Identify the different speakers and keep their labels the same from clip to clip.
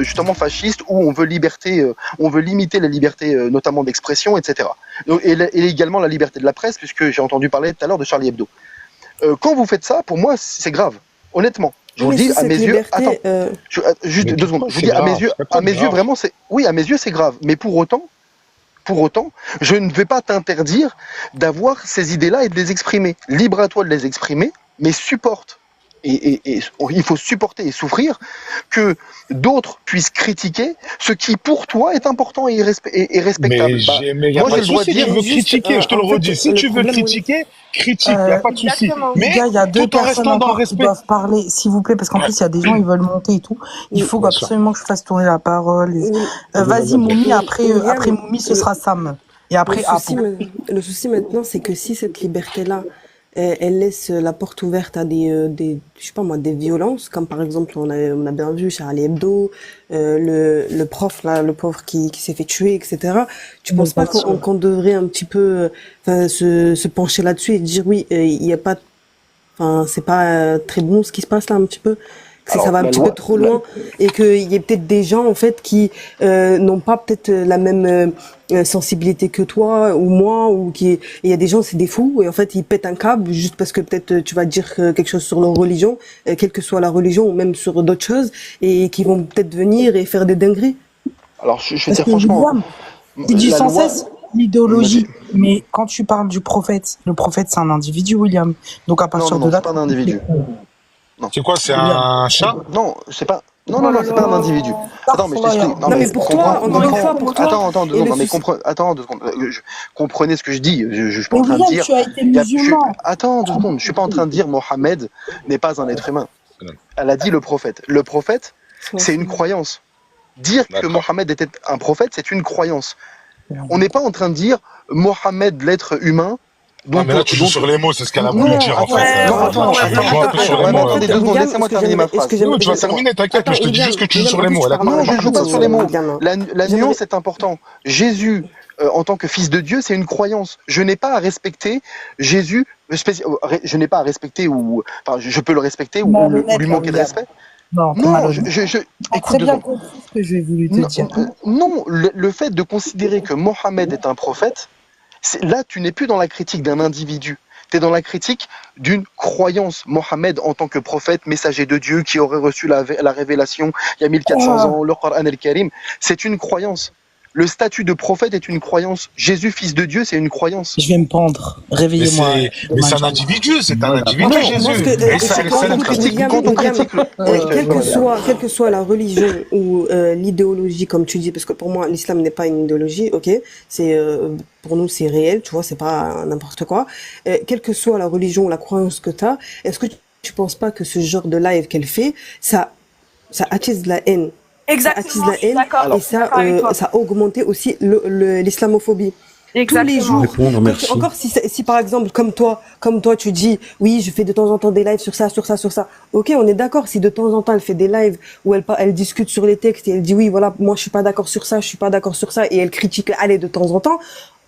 Speaker 1: justement fasciste où on veut on veut limiter la liberté notamment d'expression, etc. Et également la liberté de la presse, puisque j'ai entendu parler tout à l'heure de Charlie Hebdo. Quand vous faites ça, pour moi, c'est grave. Honnêtement, je vous le dis, à mes yeux. Attends, juste 2 secondes. Je vous dis, à mes yeux, vraiment, à mes yeux, c'est grave. Mais pour autant, je ne vais pas t'interdire d'avoir ces idées-là et de les exprimer. Libre à toi de les exprimer, mais supporte. Et il faut supporter et souffrir que d'autres puissent critiquer ce qui pour toi est important et respectable.
Speaker 2: Mais y a pas de souci, tu veux critiquer, je te le redis. Si tu veux critiquer, critique, il n'y a pas de souci. Mais
Speaker 3: il y a 2
Speaker 2: tout en
Speaker 3: personnes
Speaker 2: restant dans le
Speaker 3: encore qui
Speaker 2: respect.
Speaker 3: doivent parler, s'il vous plaît, parce qu'en plus il y a des gens, ils veulent monter et tout. Il faut absolument que je fasse tourner la parole. Vas-y Moumi, après Moumi ce sera Sam. Et après
Speaker 4: le souci maintenant, c'est que si cette liberté-là, elle laisse la porte ouverte à des je sais pas moi, des violences, comme par exemple on a bien vu Charlie Hebdo, le prof là, le pauvre qui s'est fait tuer, etc. Tu penses pas qu'on devrait un petit peu se pencher là-dessus et dire oui, il y a pas, enfin c'est pas très bon ce qui se passe là un petit peu, que ça va un petit peu trop loin et qu'il y ait peut-être des gens en fait qui n'ont pas peut-être la même sensibilité que toi ou moi, ou il y a des gens, c'est des fous et en fait ils pètent un câble juste parce que peut-être tu vas dire quelque chose sur leur religion, quelle que soit la religion, ou même sur d'autres choses, et qui vont peut-être venir et faire des dingueries.
Speaker 1: Alors je vais dire franchement,
Speaker 3: il dit sans cesse l'idéologie, mais quand tu parles du prophète, le prophète c'est un individu, William, donc à partir de là,
Speaker 1: c'est pas un individu.
Speaker 2: C'est quoi, c'est un chat?
Speaker 1: Non, c'est pas. Non, c'est pas un individu. Attends, mais je t'explique.
Speaker 4: Non, mais pour toi, encore une fois, pour toi.
Speaker 1: Attends 2 secondes. Attends 2 secondes. Comprenez ce que je dis. Je suis pas en train de dire.
Speaker 3: Tu as été musulman.
Speaker 1: Attends 2 secondes. Je suis pas en train de dire Mohamed n'est pas un être humain. Elle a dit le prophète. Le prophète, c'est une croyance. Dire que Mohamed était un prophète, c'est une croyance. On n'est pas en train de dire Mohamed, l'être humain.
Speaker 2: Mais là, tu joues sur les mots, c'est ce qu'elle a voulu dire, en fait.
Speaker 1: Attendez 2 secondes, laissez-moi terminer ma phrase.
Speaker 2: Non, tu vas terminer, t'inquiète, mais je te dis juste que tu joues sur les mots.
Speaker 1: Non, je ne joue pas sur les mots. La nuance est importante. Jésus, en tant que fils de Dieu, c'est une croyance. Je n'ai pas à respecter Jésus, je n'ai pas à respecter, ou enfin, je peux le respecter ou lui manquer de respect.
Speaker 3: Non,
Speaker 1: écoute,
Speaker 3: très bien compris ce que j'ai voulu te dire.
Speaker 1: Non, le fait de considérer que Mohamed est un prophète, là, tu n'es plus dans la critique d'un individu. Tu es dans la critique d'une croyance. Mohamed, en tant que prophète, messager de Dieu, qui aurait reçu la révélation il y a 1400 ans, le Coran el-Karim, c'est une croyance. Le statut de prophète est une croyance. Jésus, fils de Dieu, c'est une croyance.
Speaker 3: Je vais me pendre. Réveillez-moi.
Speaker 2: Mais c'est un individu, Jésus.
Speaker 4: Quelle que soit la religion ou l'idéologie, comme tu dis, parce que pour moi, l'islam n'est pas une idéologie, ok? C'est pour nous, c'est réel, tu vois, c'est pas n'importe quoi. Quelle que soit la religion ou la croyance que t'as, est-ce que tu penses pas que ce genre de live qu'elle fait, ça attise la haine?
Speaker 5: Exactement,
Speaker 4: ça attise la haine et ça a augmenté aussi l'islamophobie.
Speaker 5: Exactement.
Speaker 4: Tous les jours. Encore si par exemple comme toi tu dis oui je fais de temps en temps des lives sur ça. Ok, on est d'accord, si de temps en temps elle fait des lives où elle discute sur les textes et elle dit oui voilà moi je suis pas d'accord sur ça et elle critique allez de temps en temps.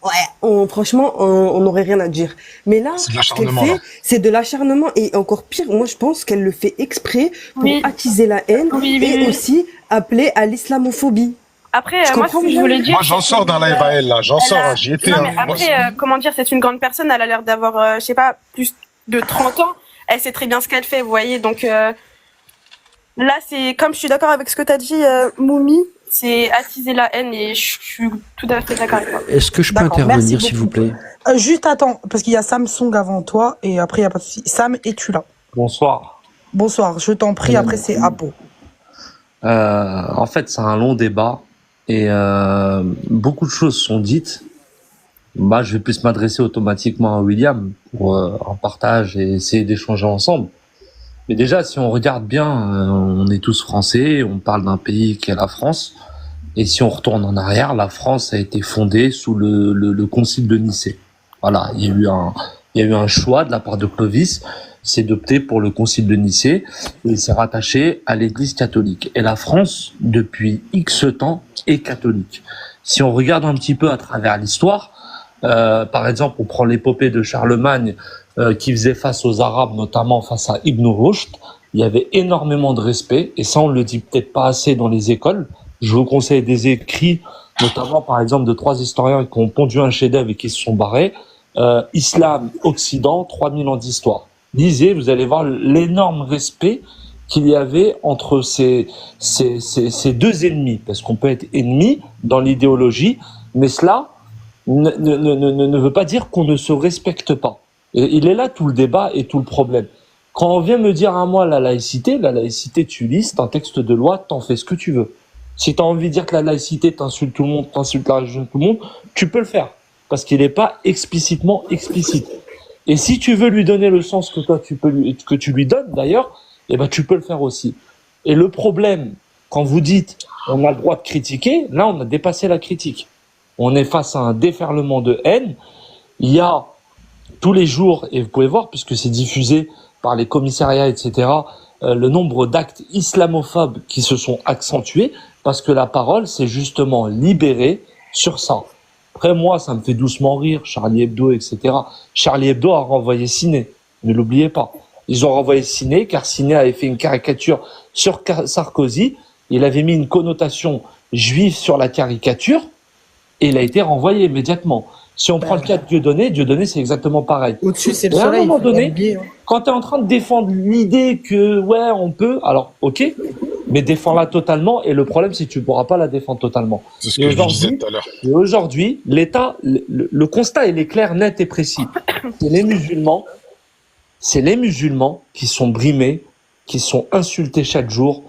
Speaker 4: Ouais, franchement, on n'aurait rien à dire. Mais là, ce qu'elle fait, c'est de l'acharnement et encore pire, moi je pense qu'elle le fait exprès pour attiser la haine et aussi appeler à l'islamophobie.
Speaker 5: Après, moi, ce que je voulais dire.
Speaker 2: Moi, j'en sors d'un live à elle, là. J'y étais.
Speaker 5: Non, mais après, comment dire, c'est une grande personne, elle a l'air d'avoir, je sais pas, plus de 30 ans. Elle sait très bien ce qu'elle fait, vous voyez. Donc, là, c'est, comme je suis d'accord avec ce que t'as dit, Moumi, c'est attiser la haine et je suis tout à fait d'accord avec toi.
Speaker 6: Est-ce que je peux intervenir, s'il vous plaît?
Speaker 3: Juste attends, parce qu'il y a Samsung avant toi et après il n'y a pas de souci. Sam, es-tu là?
Speaker 6: Bonsoir.
Speaker 3: Bonsoir, je t'en prie, après c'est Apo.
Speaker 6: En fait, c'est un long débat et beaucoup de choses sont dites. Bah, je vais plus m'adresser automatiquement à William pour un partage et essayer d'échanger ensemble. Mais déjà, si on regarde bien, on est tous français, on parle d'un pays qui est la France. Et si on retourne en arrière, la France a été fondée sous le concile de Nicée. Voilà, il y a eu un choix de la part de Clovis, c'est d'opter pour le concile de Nicée, et il s'est rattaché à l'Église catholique. Et la France, depuis X temps, est catholique. Si on regarde un petit peu à travers l'histoire, par exemple, on prend l'épopée de Charlemagne, qui faisait face aux Arabes, notamment face à Ibn Rushd. il y avait énormément de respect, et ça on le dit peut-être pas assez dans les écoles. Je vous conseille des écrits, notamment par exemple de 3 historiens qui ont pondu un chef-d'œuvre et qui se sont barrés. Islam, Occident, 3000 ans d'histoire. Lisez, vous allez voir l'énorme respect qu'il y avait entre ces deux ennemis, parce qu'on peut être ennemi dans l'idéologie, mais cela ne veut pas dire qu'on ne se respecte pas. Et il est là tout le débat et tout le problème. Quand on vient me dire à moi la laïcité, tu lis, c'est un texte de loi, t'en fais ce que tu veux. Si t'as envie de dire que la laïcité t'insulte tout le monde, t'insulte la religion de tout le monde, tu peux le faire, parce qu'il n'est pas explicitement explicite. Et si tu veux lui donner le sens que toi que tu lui donnes d'ailleurs, eh ben tu peux le faire aussi. Et le problème, quand vous dites on a le droit de critiquer, là on a dépassé la critique. On est face à un déferlement de haine. Il y a tous les jours, et vous pouvez voir puisque c'est diffusé par les commissariats, etc., le nombre d'actes islamophobes qui se sont accentués parce que la parole s'est justement libérée sur ça. Après moi, ça me fait doucement rire, Charlie Hebdo, etc. Charlie Hebdo a renvoyé Ciné, ne l'oubliez pas. Ils ont renvoyé Ciné car Ciné avait fait une caricature sur Sarkozy, il avait mis une connotation juive sur la caricature et il a été renvoyé immédiatement. Si on prend le cas de Dieudonné, c'est exactement pareil.
Speaker 3: Au-dessus, c'est le
Speaker 6: Et à un
Speaker 3: soleil.
Speaker 6: moment donné, quand tu es en train de défendre l'idée que, ouais, on peut, alors, ok, mais défends-la totalement, et le problème, c'est que tu pourras pas la défendre totalement.
Speaker 2: C'est ce que je disais tout à l'heure.
Speaker 6: Et aujourd'hui, l'État, le constat, il est clair, net et précis. C'est les musulmans qui sont brimés, qui sont insultés chaque jour,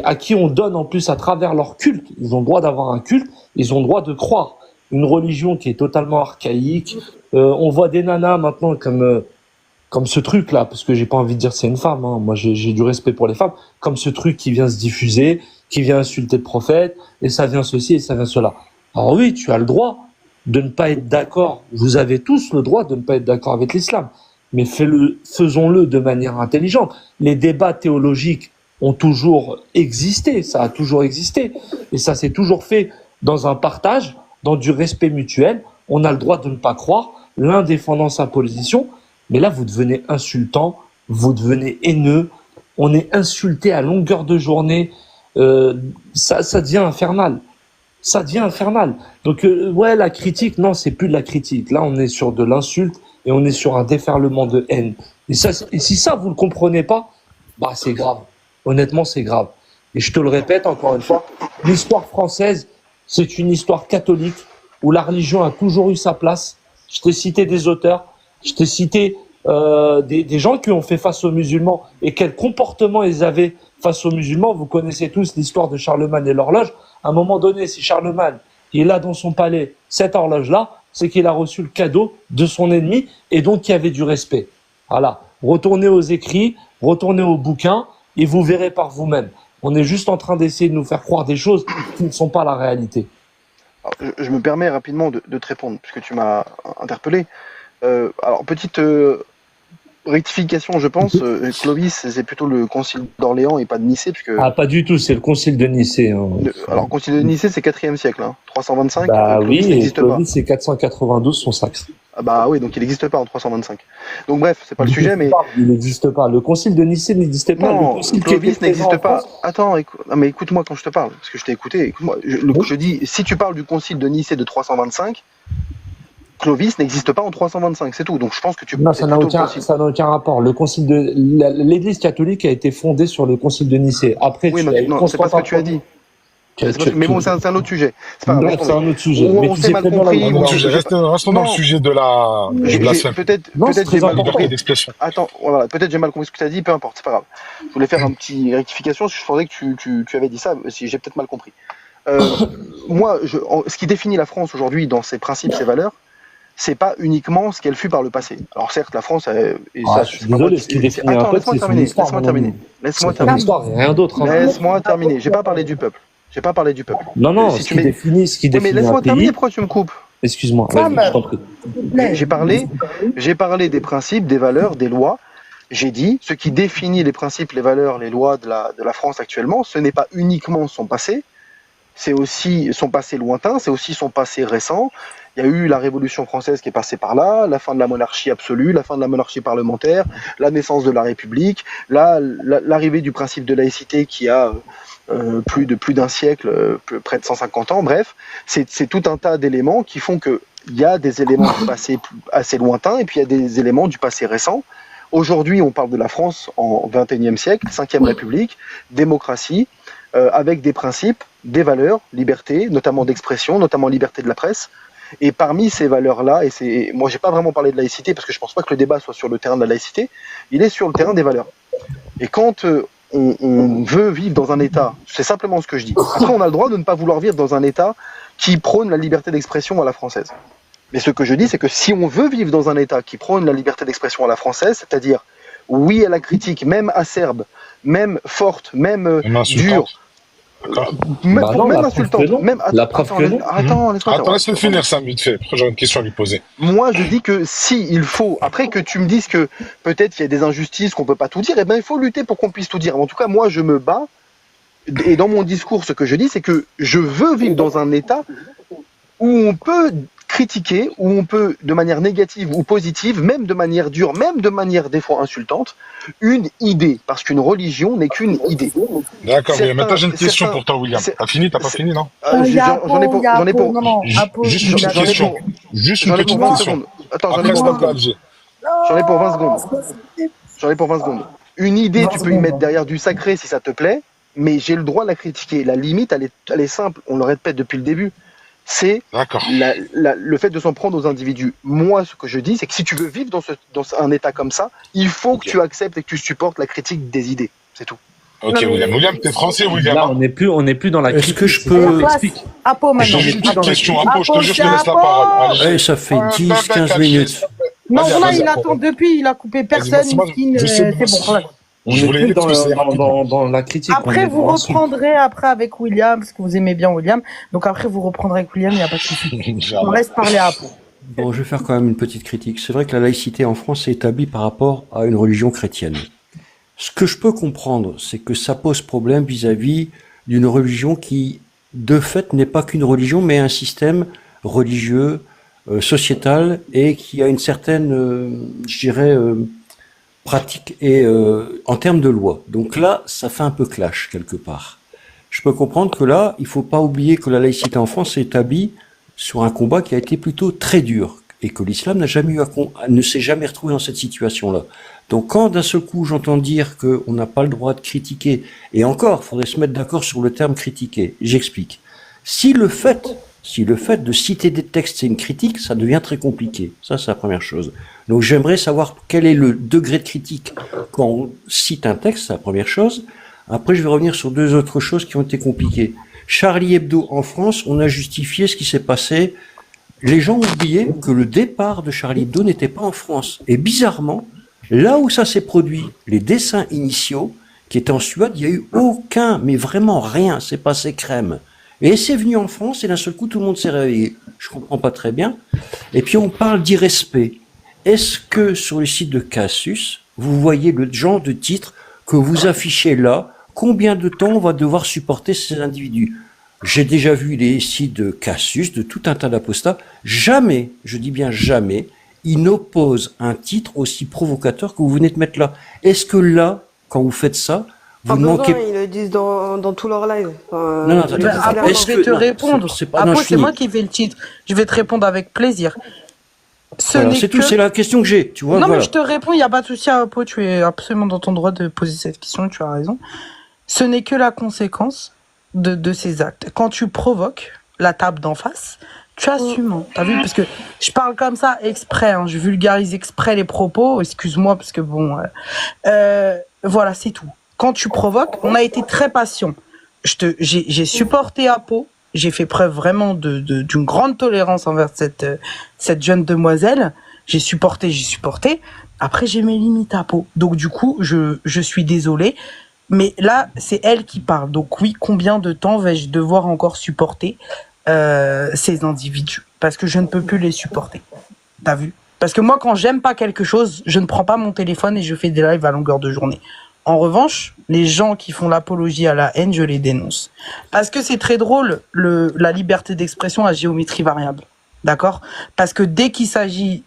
Speaker 6: à qui on donne en plus à travers leur culte. Ils ont le droit d'avoir un culte, ils ont le droit de croire. Une religion qui est totalement archaïque. On voit des nanas maintenant comme ce truc-là, parce que j'ai pas envie de dire c'est une femme. Hein. Moi, j'ai du respect pour les femmes. Comme ce truc qui vient se diffuser, qui vient insulter le prophète, et ça vient ceci et ça vient cela. Alors oui, tu as le droit de ne pas être d'accord. Vous avez tous le droit de ne pas être d'accord avec l'islam, mais faisons-le de manière intelligente. Les débats théologiques ont toujours existé, ça a toujours existé, et ça s'est toujours fait dans un partage, dans du respect mutuel. On a le droit de ne pas croire, l'un défendant sa position, mais là vous devenez insultant, vous devenez haineux, on est insulté à longueur de journée, ça devient infernal. Ça devient infernal. Donc ouais, la critique, non, c'est plus de la critique. Là, on est sur de l'insulte et on est sur un déferlement de haine. Et si ça vous le comprenez pas, bah c'est grave. Honnêtement, c'est grave. Et je te le répète encore une fois, l'histoire française, c'est une histoire catholique où la religion a toujours eu sa place. Je t'ai cité des auteurs, je t'ai cité des gens qui ont fait face aux musulmans et quel comportement ils avaient face aux musulmans. Vous connaissez tous l'histoire de Charlemagne et l'horloge. À un moment donné, si Charlemagne il a dans son palais cette horloge-là, c'est qu'il a reçu le cadeau de son ennemi et donc il y avait du respect. Voilà. Retournez aux écrits, retournez aux bouquins et vous verrez par vous-même. On est juste en train d'essayer de nous faire croire des choses qui ne sont pas la réalité.
Speaker 1: Alors, je me permets rapidement de te répondre, puisque tu m'as interpellé. Alors, petite rectification, je pense. Clovis, c'est plutôt le concile d'Orléans et pas de Nicée. Puisque...
Speaker 6: Ah, pas du tout, c'est le concile de Nicée. Hein.
Speaker 1: Alors, le concile de Nicée, c'est 4e siècle, hein, 325.
Speaker 6: Bah oui, et
Speaker 1: Clovis,
Speaker 6: c'est 492, son sacre.
Speaker 1: Ah bah oui, donc il n'existe pas en 325. Donc bref, c'est pas le sujet, mais...
Speaker 6: Il n'existe pas. Le concile de Nicée n'existait pas.
Speaker 1: Non,
Speaker 6: le concile
Speaker 1: Clovis n'existe pas. Attends, mais écoute-moi quand je te parle, parce que je t'ai écouté. Écoute-moi. Je dis, si tu parles du concile de Nicée de 325, Clovis n'existe pas en 325, c'est tout. Donc je pense que tu...
Speaker 6: Non, ça n'a aucun rapport. Le concile de... L'Église catholique a été fondée sur le concile de Nicée. Après,
Speaker 1: oui, mais non, c'est pas ce que tu as dit. Mais bon, c'est un autre sujet. C'est pas grave.
Speaker 6: C'est un autre sujet.
Speaker 1: On s'est mal compris.
Speaker 2: Restons dans le sujet de la
Speaker 1: Peut-être j'ai mal compris d'expression. Attends, voilà, peut-être j'ai mal compris ce que tu as dit, peu importe, c'est pas grave. Je voulais faire un petit rectification, je pensais que tu avais dit ça, si j'ai peut-être mal compris. Moi, ce qui définit la France aujourd'hui dans ses principes, ses valeurs, c'est pas uniquement ce qu'elle fut par le passé. Alors certes, la France,
Speaker 6: je suis désolé, ce qui définit un peuple, c'est son histoire.
Speaker 1: Laisse-moi terminer.
Speaker 6: Rien d'autre.
Speaker 1: Laisse-moi terminer. J'ai pas parlé du peuple. J'ai pas parlé du peuple.
Speaker 6: Non, ce qui définit
Speaker 1: mais laisse-moi terminer, pourquoi tu me coupes?
Speaker 6: Excuse-moi.
Speaker 1: J'ai parlé des principes, des valeurs, des lois. J'ai dit, ce qui définit les principes, les valeurs, les lois de la France actuellement, ce n'est pas uniquement son passé, c'est aussi son passé lointain, c'est aussi son passé récent. Il y a eu la Révolution française qui est passée par là, la fin de la monarchie absolue, la fin de la monarchie parlementaire, la naissance de la République, l'arrivée du principe de laïcité qui a plus d'un siècle, près de 150 ans. Bref, c'est tout un tas d'éléments qui font que il y a des éléments du passé assez lointains et puis il y a des éléments du passé récent. Aujourd'hui, on parle de la France en XXIe siècle, 5e République, démocratie, avec des principes, des valeurs, liberté, notamment d'expression, notamment liberté de la presse. Et parmi ces valeurs-là, moi j'ai pas vraiment parlé de laïcité parce que je pense pas que le débat soit sur le terrain de la laïcité, il est sur le terrain des valeurs. Et quand on veut vivre dans un État, c'est simplement ce que je dis. Après, on a le droit de ne pas vouloir vivre dans un État qui prône la liberté d'expression à la française. Mais ce que je dis, c'est que si on veut vivre dans un État qui prône la liberté d'expression à la française, c'est-à-dire oui à la critique, même acerbe, même forte, même dure, même insultante, même
Speaker 6: la preuve que non.
Speaker 2: Attends, laisse-le finir ça vite fait. Après, j'aurais une question à lui poser.
Speaker 1: Moi, je dis que si il faut, après que tu me dises que peut-être il y a des injustices qu'on peut pas tout dire, eh ben il faut lutter pour qu'on puisse tout dire. En tout cas, moi, je me bats. Et dans mon discours, ce que je dis, c'est que je veux vivre dans un État où on peut critiquer, où on peut, de manière négative ou positive, même de manière dure, même de manière des fois insultante, une idée. Parce qu'une religion n'est qu'une idée.
Speaker 2: D'accord, mais maintenant j'ai une question pour toi, William. T'as fini, t'as pas fini, non?
Speaker 1: J'en ai pour...
Speaker 2: Juste une petite question. Juste une petite question.
Speaker 1: Attends, j'en ai pour 20 secondes. J'en ai pour 20 secondes. Une idée, tu peux y mettre derrière du sacré si ça te plaît, mais j'ai le droit de la critiquer. La limite, elle est simple. On le répète depuis le début. C'est le fait de s'en prendre aux individus. Moi, ce que je dis, c'est que si tu veux vivre dans un État comme ça, il faut que tu acceptes et que tu supportes la critique des idées. C'est tout.
Speaker 2: Ok, William. William, t'es français, William.
Speaker 6: Là, on n'est plus dans la critique.
Speaker 7: Est-ce que je peux...
Speaker 3: Apo, maintenant.
Speaker 2: J'ai une petite question. Apo, je te jure, je te laisse la parole.
Speaker 7: Ouais, ça fait 10-15 minutes.
Speaker 3: Non, là, il attend depuis, il a coupé personne. C'est bon.
Speaker 6: On est plus dans la critique.
Speaker 3: Après, vous reprendrez après avec William, parce que vous aimez bien William. Donc après, vous reprendrez avec William, il n'y a pas de souci. On laisse parler à Apo.
Speaker 7: Bon, je vais faire quand même une petite critique. C'est vrai que la laïcité en France est établie par rapport à une religion chrétienne. Ce que je peux comprendre, c'est que ça pose problème vis-à-vis d'une religion qui, de fait, n'est pas qu'une religion, mais un système religieux, sociétal, et qui a une certaine, je dirais, pratique et en termes de loi. Donc là, ça fait un peu clash quelque part. Je peux comprendre que là, il faut pas oublier que la laïcité en France est établie sur un combat qui a été plutôt très dur et que l'islam ne s'est jamais retrouvé dans cette situation-là. Donc quand d'un seul coup j'entends dire qu'on n'a pas le droit de critiquer, et encore, faudrait se mettre d'accord sur le terme critiquer. J'explique. Si le fait de citer des textes c'est une critique, ça devient très compliqué. Ça, c'est la première chose. Donc j'aimerais savoir quel est le degré de critique quand on cite un texte, c'est la première chose. Après, je vais revenir sur deux autres choses qui ont été compliquées. Charlie Hebdo en France, on a justifié ce qui s'est passé. Les gens ont oublié que le départ de Charlie Hebdo n'était pas en France. Et bizarrement, là où ça s'est produit, les dessins initiaux, qui étaient en Suède, il n'y a eu aucun, mais vraiment rien, c'est passé crème. Et c'est venu en France et d'un seul coup, tout le monde s'est réveillé. Je comprends pas très bien. Et puis, on parle d'irrespect. Est-ce que sur le site de Casus, vous voyez le genre de titre que vous affichez là? Combien de temps on va devoir supporter ces individus? J'ai déjà vu les sites de Casus, de tout un tas d'apostats. Jamais, je dis bien jamais, ils n'opposent un titre aussi provocateur que vous venez de mettre là. Est-ce que là, quand vous faites ça, vous manquez...
Speaker 4: Ils le disent dans tous leurs lives.
Speaker 3: Non, attends, je vais te répondre. C'est moi qui fais le titre. Je vais te répondre avec plaisir.
Speaker 7: C'est tout, c'est la question que j'ai. Tu vois,
Speaker 3: non, mais je te réponds, il n'y a pas de souci, Apo, tu es absolument dans ton droit de poser cette question, tu as raison. Ce n'est que la conséquence de ces actes. Quand tu provoques la table d'en face, tu assumes. T'as vu? Parce que je parle comme ça exprès, hein, je vulgarise exprès les propos, excuse-moi, parce que bon... voilà, c'est tout. Quand tu provoques, on a été très patient. J'ai supporté Apo, j'ai fait preuve vraiment d'une grande tolérance envers cette jeune demoiselle. J'ai supporté. Après, j'ai mes limites à Apo. Donc, du coup, je suis désolée. Mais là, c'est elle qui parle. Donc oui, combien de temps vais-je devoir encore supporter ces individus? Parce que je ne peux plus les supporter. T'as vu? Parce que moi, quand j'aime pas quelque chose, je ne prends pas mon téléphone et je fais des lives à longueur de journée. En revanche, les gens qui font l'apologie à la haine, je les dénonce. Parce que c'est très drôle, la liberté d'expression à géométrie variable. D'accord? Parce que dès qu'il s'agit...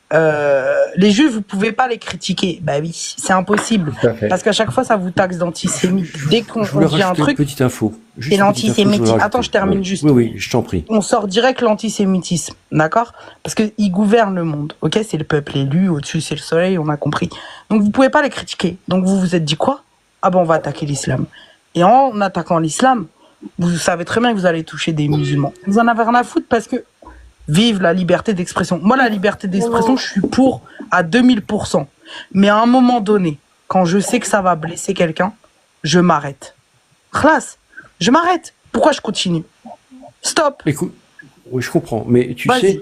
Speaker 3: les juifs, vous pouvez pas les critiquer. Bah oui, c'est impossible. Parce qu'à chaque fois, ça vous taxe d'antisémite. Dès qu'on dit un truc...
Speaker 7: petite info.
Speaker 3: Et l'antisémitisme... Attends, je termine juste.
Speaker 7: Oui, je t'en prie.
Speaker 3: On sort direct l'antisémitisme. D'accord? Parce qu'ils gouvernent le monde. Ok? C'est le peuple élu. Au-dessus, c'est le soleil. On a compris. Donc, vous pouvez pas les critiquer. Donc, vous vous êtes dit quoi? Ah ben, on va attaquer l'islam. Et en attaquant l'islam, vous savez très bien que vous allez toucher des musulmans. Vous en avez rien à foutre parce que vive la liberté d'expression. Moi, la liberté d'expression, je suis pour à 2000%. Mais à un moment donné, quand je sais que ça va blesser quelqu'un, je m'arrête. Khlas, je m'arrête. Pourquoi je continue? Stop.
Speaker 7: Écoute, oui, je comprends. Mais tu sais,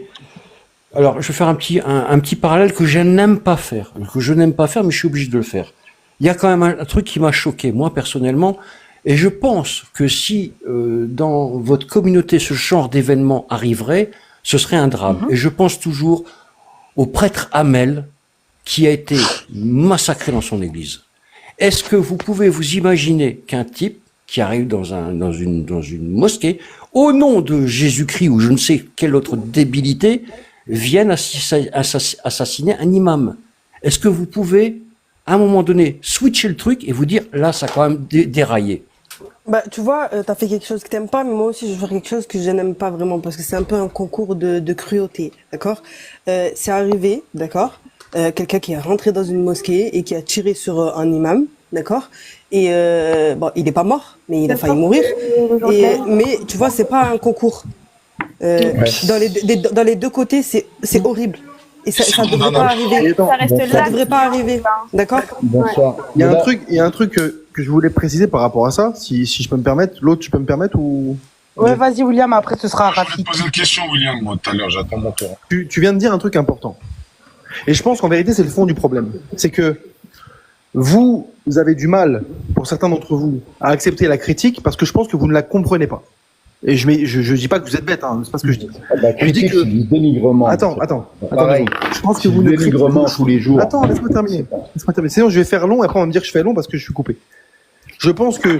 Speaker 7: alors je vais faire un petit parallèle que je n'aime pas faire. Que je n'aime pas faire, mais je suis obligé de le faire. Il y a quand même un truc qui m'a choqué, moi, personnellement. Et je pense que si dans votre communauté ce genre d'événement arriverait, ce serait un drame. Et je pense toujours au prêtre Hamel qui a été massacré dans son église. Est-ce que vous pouvez vous imaginer qu'un type qui arrive dans une mosquée, au nom de Jésus-Christ ou je ne sais quelle autre débilité, vienne assassiner un imam? Est-ce que vous pouvez, à un moment donné, switcher le truc et vous dire, là, ça a quand même déraillé?
Speaker 4: Bah, tu vois, t'as fait quelque chose que t'aimes pas, mais moi aussi, je vais faire quelque chose que je n'aime pas vraiment, parce que c'est un peu un concours de cruauté, d'accord? C'est arrivé, d'accord? Quelqu'un qui est rentré dans une mosquée et qui a tiré sur un imam, d'accord? Et bon, il est pas mort, mais il a failli mourir. Mais tu vois, c'est pas un concours. Dans les deux côtés, c'est horrible. Et ça ne devrait pas arriver. Ça devrait pas arriver, d'accord?
Speaker 1: Bonsoir. Il y a un truc que je voulais préciser par rapport à ça, si je peux me permettre. L'autre, tu peux me permettre ou?
Speaker 3: Ouais, vas-y, William, après ce sera rapide.
Speaker 2: Je vais te poser une question, William, moi, tout à l'heure, j'attends mon tour.
Speaker 1: Tu viens de dire un truc important. Et je pense qu'en vérité, c'est le fond du problème. C'est que vous avez du mal, pour certains d'entre vous, à accepter la critique parce que je pense que vous ne la comprenez pas. Et je dis pas que vous êtes bête, hein, c'est pas ce que je dis.
Speaker 8: Je dis que du dénigrement.
Speaker 1: Attends. Je pense que vous
Speaker 8: ne dénigrement tous les jours.
Speaker 1: Attends, laisse-moi terminer. Sinon, je vais faire long et après on va me dire que je fais long parce que je suis coupé. Je pense que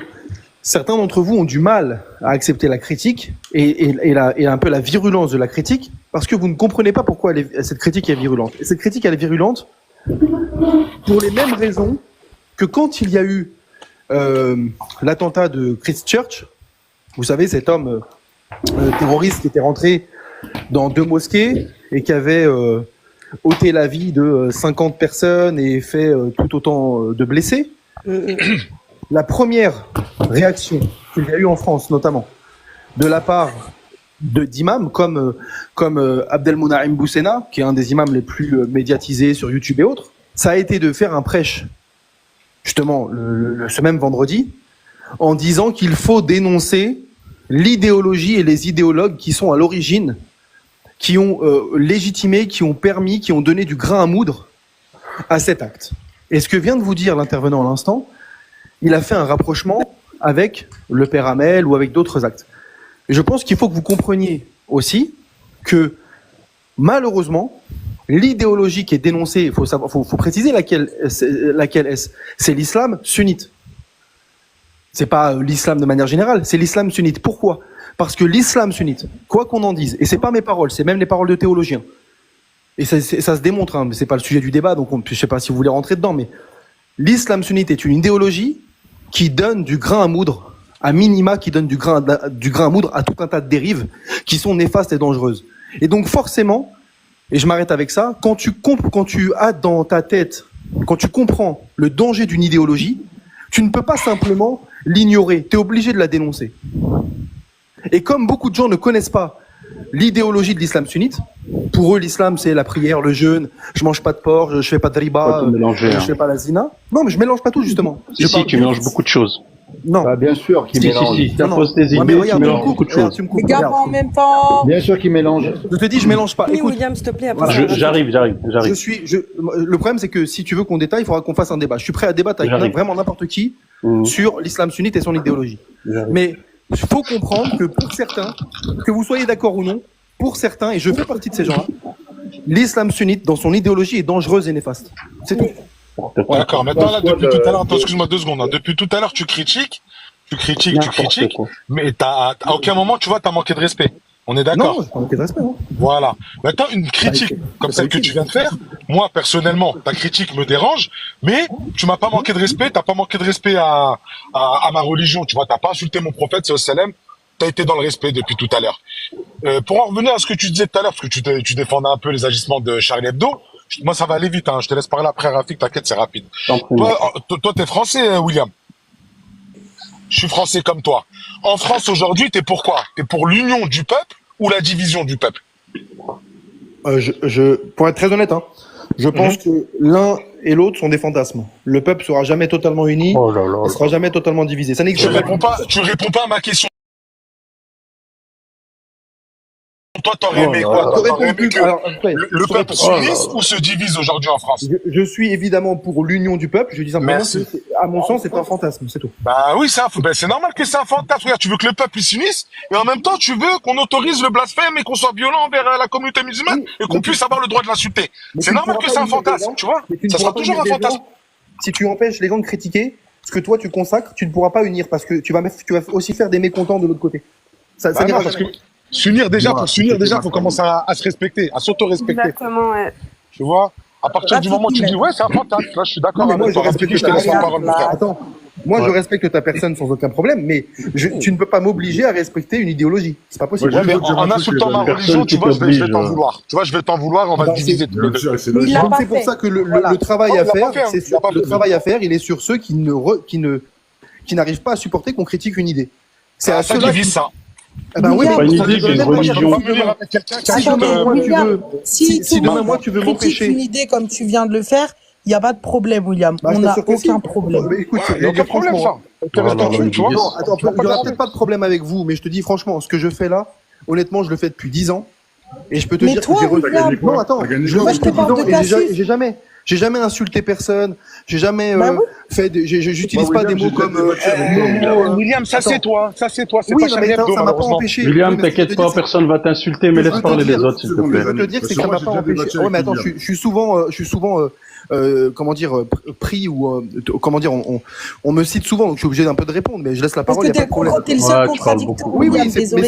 Speaker 1: certains d'entre vous ont du mal à accepter la critique et un peu la virulence de la critique parce que vous ne comprenez pas pourquoi cette critique est virulente. Et cette critique, elle est virulente pour les mêmes raisons que quand il y a eu l'attentat de Christchurch. Vous savez, cet homme terroriste qui était rentré dans 2 mosquées et qui avait ôté la vie de 50 personnes et fait tout autant de blessés. La première réaction qu'il y a eu en France, notamment, de la part d'imams comme Abdelmounahim Boussena, qui est un des imams les plus médiatisés sur YouTube et autres, ça a été de faire un prêche, justement, ce même vendredi, en disant qu'il faut dénoncer l'idéologie et les idéologues qui sont à l'origine, qui ont légitimé, qui ont permis, qui ont donné du grain à moudre à cet acte. Et ce que vient de vous dire l'intervenant à l'instant, il a fait un rapprochement avec le père Hamel ou avec d'autres actes. Et je pense qu'il faut que vous compreniez aussi que, malheureusement, l'idéologie qui est dénoncée, il faut préciser laquelle est-ce, c'est l'islam sunnite. C'est pas l'islam de manière générale, c'est l'islam sunnite. Pourquoi? Parce que l'islam sunnite, quoi qu'on en dise, et c'est pas mes paroles, c'est même les paroles de théologiens. Et ça se démontre, hein, mais c'est pas le sujet du débat, donc je sais pas si vous voulez rentrer dedans, mais l'islam sunnite est une idéologie qui donne du grain à moudre, à minima, qui donne du grain à moudre à tout un tas de dérives qui sont néfastes et dangereuses. Et donc forcément, et je m'arrête avec ça, quand tu as dans ta tête, quand tu comprends le danger d'une idéologie, tu ne peux pas simplement l'ignorer, tu es obligé de la dénoncer. Et comme beaucoup de gens ne connaissent pas l'idéologie de l'islam sunnite, pour eux l'islam c'est la prière, le jeûne, je mange pas de porc, je fais pas de riba, je fais pas la zina. Non mais je mélange pas tout justement.
Speaker 9: Si, tu mélanges beaucoup de choses.
Speaker 1: Non.
Speaker 8: Bah, bien sûr qu'il mélange.
Speaker 9: Si, t'imposes tes idées, tu mélanges beaucoup de choses.
Speaker 3: Les gars, en même temps.
Speaker 8: Bien sûr qu'il mélange.
Speaker 1: Je te dis, je mélange pas. Écoute,
Speaker 4: William, s'il te plaît.
Speaker 9: J'arrive.
Speaker 1: Le problème, c'est que si tu veux qu'on détaille, il faudra qu'on fasse un débat. Je suis prêt à débattre avec vraiment n'importe qui sur l'islam sunnite et son idéologie. Mais il faut comprendre que pour certains, que vous soyez d'accord ou non, pour certains, et je fais partie de ces gens-là, l'islam sunnite, dans son idéologie, est dangereuse et néfaste. C'est tout.
Speaker 2: Ouais, d'accord. Maintenant, là, depuis tout à l'heure, attends, excuse-moi 2 secondes. Hein. Depuis tout à l'heure, tu critiques, mais à aucun moment, tu vois, t'as manqué de respect. On est d'accord?
Speaker 1: Non, j'ai pas manqué de respect.
Speaker 2: Voilà. Maintenant, une critique comme celle que tu viens de faire, moi, personnellement, ta critique me dérange, mais tu m'as pas manqué de respect, t'as pas manqué de respect à ma religion, tu vois, t'as pas insulté mon prophète, c'est au salam, t'as été dans le respect depuis tout à l'heure. Pour en revenir à ce que tu disais tout à l'heure, parce que tu défendais un peu les agissements de Charlie Hebdo, moi, ça va aller vite, hein, je te laisse parler après, Rafik, t'inquiète, c'est rapide. Toi, t'es français, William? Je suis français comme toi. En France, aujourd'hui, t'es pour quoi? T'es pour l'union du peuple ou la division du peuple?
Speaker 10: Pour être très honnête, hein, je pense que l'un et l'autre sont des fantasmes. Le peuple sera jamais totalement uni, il sera jamais totalement divisé. Ça n'existe pas.
Speaker 2: Tu réponds pas à ma question. Toi, t'aurais aimé quoi? T'aurais aimé que le peuple s'unisse ou se divise aujourd'hui en France?
Speaker 10: Je suis évidemment pour l'union du peuple. Je dis simplement que, à mon sens, c'est un fantasme, c'est tout.
Speaker 2: Bah oui, c'est normal que c'est un fantasme. Regarde, tu veux que le peuple s'unisse et en même temps, tu veux qu'on autorise le blasphème et qu'on soit violent envers la communauté musulmane et qu'on puisse avoir le droit de l'insulter. C'est normal que c'est un fantasme, tu vois? Ça sera toujours un fantasme.
Speaker 10: Si tu empêches les gens de critiquer ce que toi tu consacres, tu ne pourras pas unir parce que tu vas aussi faire des mécontents de l'autre côté. Ça n'ira pas.
Speaker 2: S'unir déjà, faut commencer à se respecter, à s'auto-respecter.
Speaker 5: Exactement, ouais.
Speaker 2: Tu vois? À partir du moment où tu dis, ouais, c'est un fantasme, là, je suis d'accord avec toi. Je te laisse la parole, mon frère.
Speaker 10: Attends, moi, je respecte ta personne sans aucun problème, mais tu ne peux pas m'obliger à respecter une idéologie. C'est pas possible.
Speaker 2: Ouais, mais en insultant ma religion, tu vois, je vais t'en vouloir. Tu vois, je vais t'en vouloir, on va te diviser tous les deux.
Speaker 10: Donc, c'est pour ça que le travail à faire, le travail à faire, il est sur ceux qui n'arrivent pas à supporter qu'on critique une idée.
Speaker 2: C'est à ceux qui visent ça.
Speaker 10: Eh ben oui,
Speaker 9: pas une idée, mais une religion.
Speaker 10: Si demain, moi, tu veux m'empêcher
Speaker 3: une idée comme tu viens de le faire, il n'y a pas de problème, William. On n'a aucun problème.
Speaker 10: Écoute,
Speaker 2: il n'y a aucun problème, ça.
Speaker 10: Attends, il n'y aura peut-être pas de problème avec vous, mais je te dis franchement, ce que je fais là, honnêtement, je le fais depuis 10 ans. Et je peux te dire que j'ai reçu. Non, attends, je le fais depuis 10 ans et j'ai jamais insulté personne, j'ai jamais fait, j'utilise pas des mots comme.
Speaker 2: William, ça c'est toi, c'est pas
Speaker 10: Charlie Hebdo, ça m'a pas empêché.
Speaker 9: William, t'inquiète pas, personne va t'insulter, mais laisse parler les autres, s'il te plaît.
Speaker 10: Je veux te dire que ça m'a pas empêché. Ouais, mais attends, je suis souvent, comment dire, pris ou comment dire, on me cite souvent, donc je suis obligé d'un peu de répondre, mais je laisse la parole.
Speaker 3: Parce que t'es le seul contradicteur.
Speaker 10: Oui, mais ce que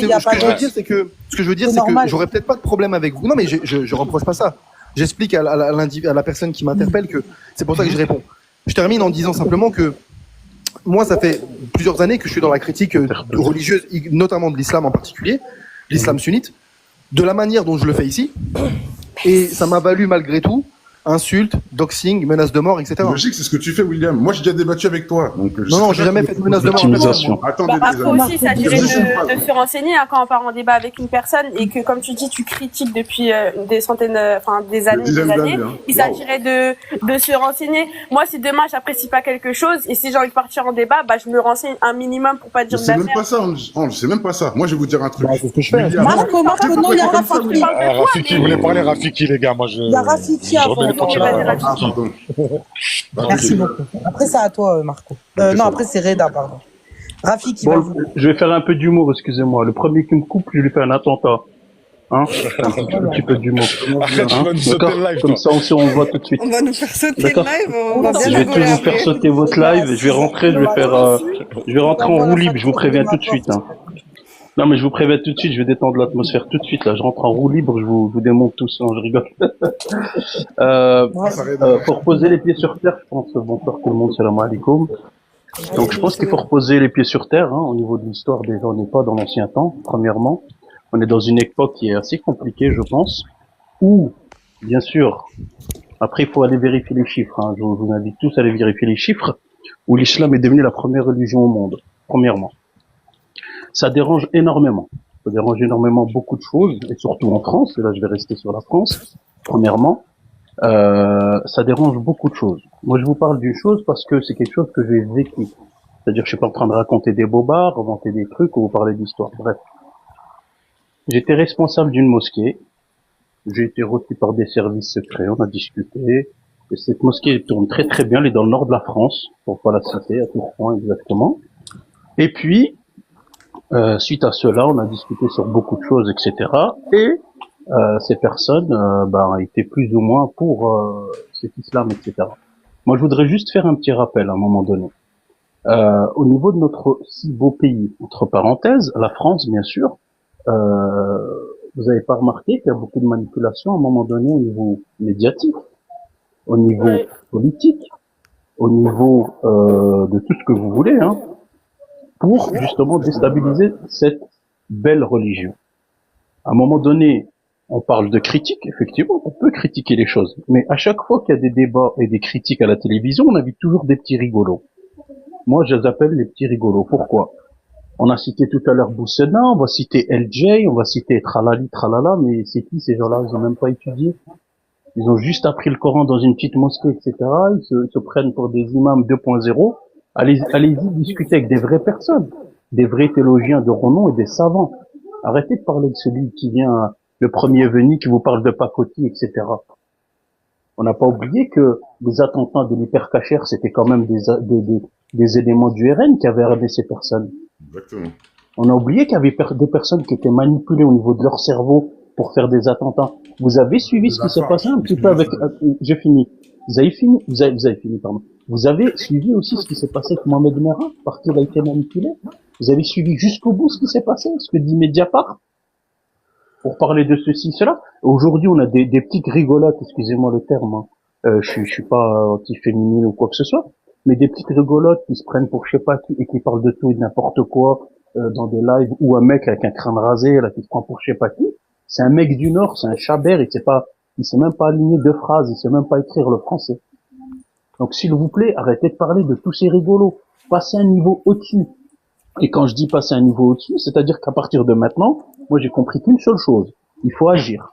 Speaker 10: je veux dire, c'est que j'aurais peut-être pas de problème avec vous. Non, mais je reproche pas ça. J'explique à la personne qui m'interpelle que c'est pour ça que je réponds. Je termine en disant simplement que moi, ça fait plusieurs années que je suis dans la critique religieuse, notamment de l'islam en particulier, l'islam sunnite, de la manière dont je le fais ici. Et ça m'a valu malgré tout insultes, doxing, menaces de mort, etc.
Speaker 11: Logique, c'est ce que tu fais, William. Moi, j'ai déjà débattu avec toi. Donc,
Speaker 10: non, j'ai jamais fait de menaces de mort.
Speaker 5: Attendez, après aussi, il s'agirait de se renseigner quand on part en débat avec une personne et que, comme tu dis, tu critiques depuis des centaines, des années. Il s'agirait de se renseigner. Moi, si demain j'apprécie pas quelque chose et si j'ai envie de partir en débat, je me renseigne un minimum pour pas dire de la merde.
Speaker 11: C'est même pas ça, Ange. C'est même pas ça. Moi, je vais vous dire un truc.
Speaker 3: C'est ce que je fais. Marco, non, il y a Rafiki.
Speaker 2: Rafiki, vous voulez parler Rafiki, les gars. Moi,
Speaker 3: il y a Rafiki avant. Merci beaucoup. Après, c'est à toi, Marco. Non, après, c'est Reda, pardon. Rafiki,
Speaker 9: je vais faire un peu d'humour, excusez-moi. Le premier qui me coupe, je lui fais un attentat. Hein? Un petit peu d'humour. Comme ça, on voit tout de suite.
Speaker 4: On va nous faire sauter le live.
Speaker 9: Je vais tout vous faire sauter votre live. Je vais rentrer, je vais rentrer en roue libre. Je vous préviens tout de suite. Hein. Non, mais je vous préviens tout de suite, je vais détendre l'atmosphère tout de suite, là. Je rentre en roue libre, je vous démonte tous, non, je rigole. Pour poser les pieds sur terre, je pense, bonsoir tout le monde, salam alaikum. Donc, je pense qu'il faut reposer les pieds sur terre, hein, au niveau de l'histoire. Déjà, on n'est pas dans l'ancien temps, premièrement. On est dans une époque qui est assez compliquée, je pense, où, bien sûr, après, il faut aller vérifier les chiffres, hein. Je vous invite tous à aller vérifier les chiffres, où l'islam est devenu la première religion au monde, premièrement. Ça dérange énormément. Ça dérange énormément beaucoup de choses, et surtout en France, et là je vais rester sur la France, premièrement, ça dérange beaucoup de choses. Moi je vous parle d'une chose parce que c'est quelque chose que j'ai vécu. C'est-à-dire que je suis pas en train de raconter des bobards, inventer des trucs ou vous parler d'histoire. Bref. J'étais responsable d'une mosquée, j'ai été reçu par des services secrets, on a discuté, et cette mosquée tourne très très bien, elle est dans le nord de la France, pour pas la citer à tout point exactement. Et puis, suite à cela, on a discuté sur beaucoup de choses, etc. Et ces personnes étaient plus ou moins pour cet islam, etc. Moi, je voudrais juste faire un petit rappel à un moment donné. Au niveau de notre si beau pays, entre parenthèses, la France, bien sûr, vous n'avez pas remarqué qu'il y a beaucoup de manipulation à un moment donné au niveau médiatique, au niveau politique, au niveau de tout ce que vous voulez, hein, pour justement déstabiliser cette belle religion. À un moment donné, on parle de critique, effectivement, on peut critiquer les choses, mais à chaque fois qu'il y a des débats et des critiques à la télévision, on invite toujours des petits rigolos. Moi, je les appelle les petits rigolos. Pourquoi? On a cité tout à l'heure Boussena, on va citer LJ, on va citer Tralali, Tralala, mais c'est qui ces gens-là? Ils ont même pas étudié. Ils ont juste appris le Coran dans une petite mosquée, etc. Ils se prennent pour des imams 2.0. Allez-y discuter avec des vraies personnes, des vrais théologiens de renom et des savants. Arrêtez de parler de celui qui vient, le premier venu, qui vous parle de pacotille, etc. On n'a pas oublié que les attentats de l'hypercachère, c'était quand même des éléments du RN qui avaient arrêté ces personnes.
Speaker 11: Exactement.
Speaker 9: On a oublié qu'il y avait des personnes qui étaient manipulées au niveau de leur cerveau pour faire des attentats. Vous avez suivi ce qui s'est passé un petit peu avec... J'ai fini. Vous avez fini, pardon. Vous avez suivi aussi ce qui s'est passé avec Mohamed Merah, par qui il a été manipulé. Vous avez suivi jusqu'au bout ce qui s'est passé, ce que dit Mediapart, pour parler de ceci, cela. Aujourd'hui, on a des petites rigolotes, excusez-moi le terme, hein. Je suis pas anti-féminine ou quoi que ce soit, mais des petites rigolotes qui se prennent pour je sais pas qui et qui parlent de tout et de n'importe quoi dans des lives, ou un mec avec un crâne rasé là qui se prend pour je sais pas qui. C'est un mec du Nord, c'est un chabert, il sait même pas aligner deux phrases, il sait même pas écrire le français. Donc s'il vous plaît, arrêtez de parler de tous ces rigolos. Passez un niveau au-dessus. Et quand je dis passer un niveau au-dessus, c'est-à-dire qu'à partir de maintenant, moi j'ai compris qu'une seule chose, il faut agir.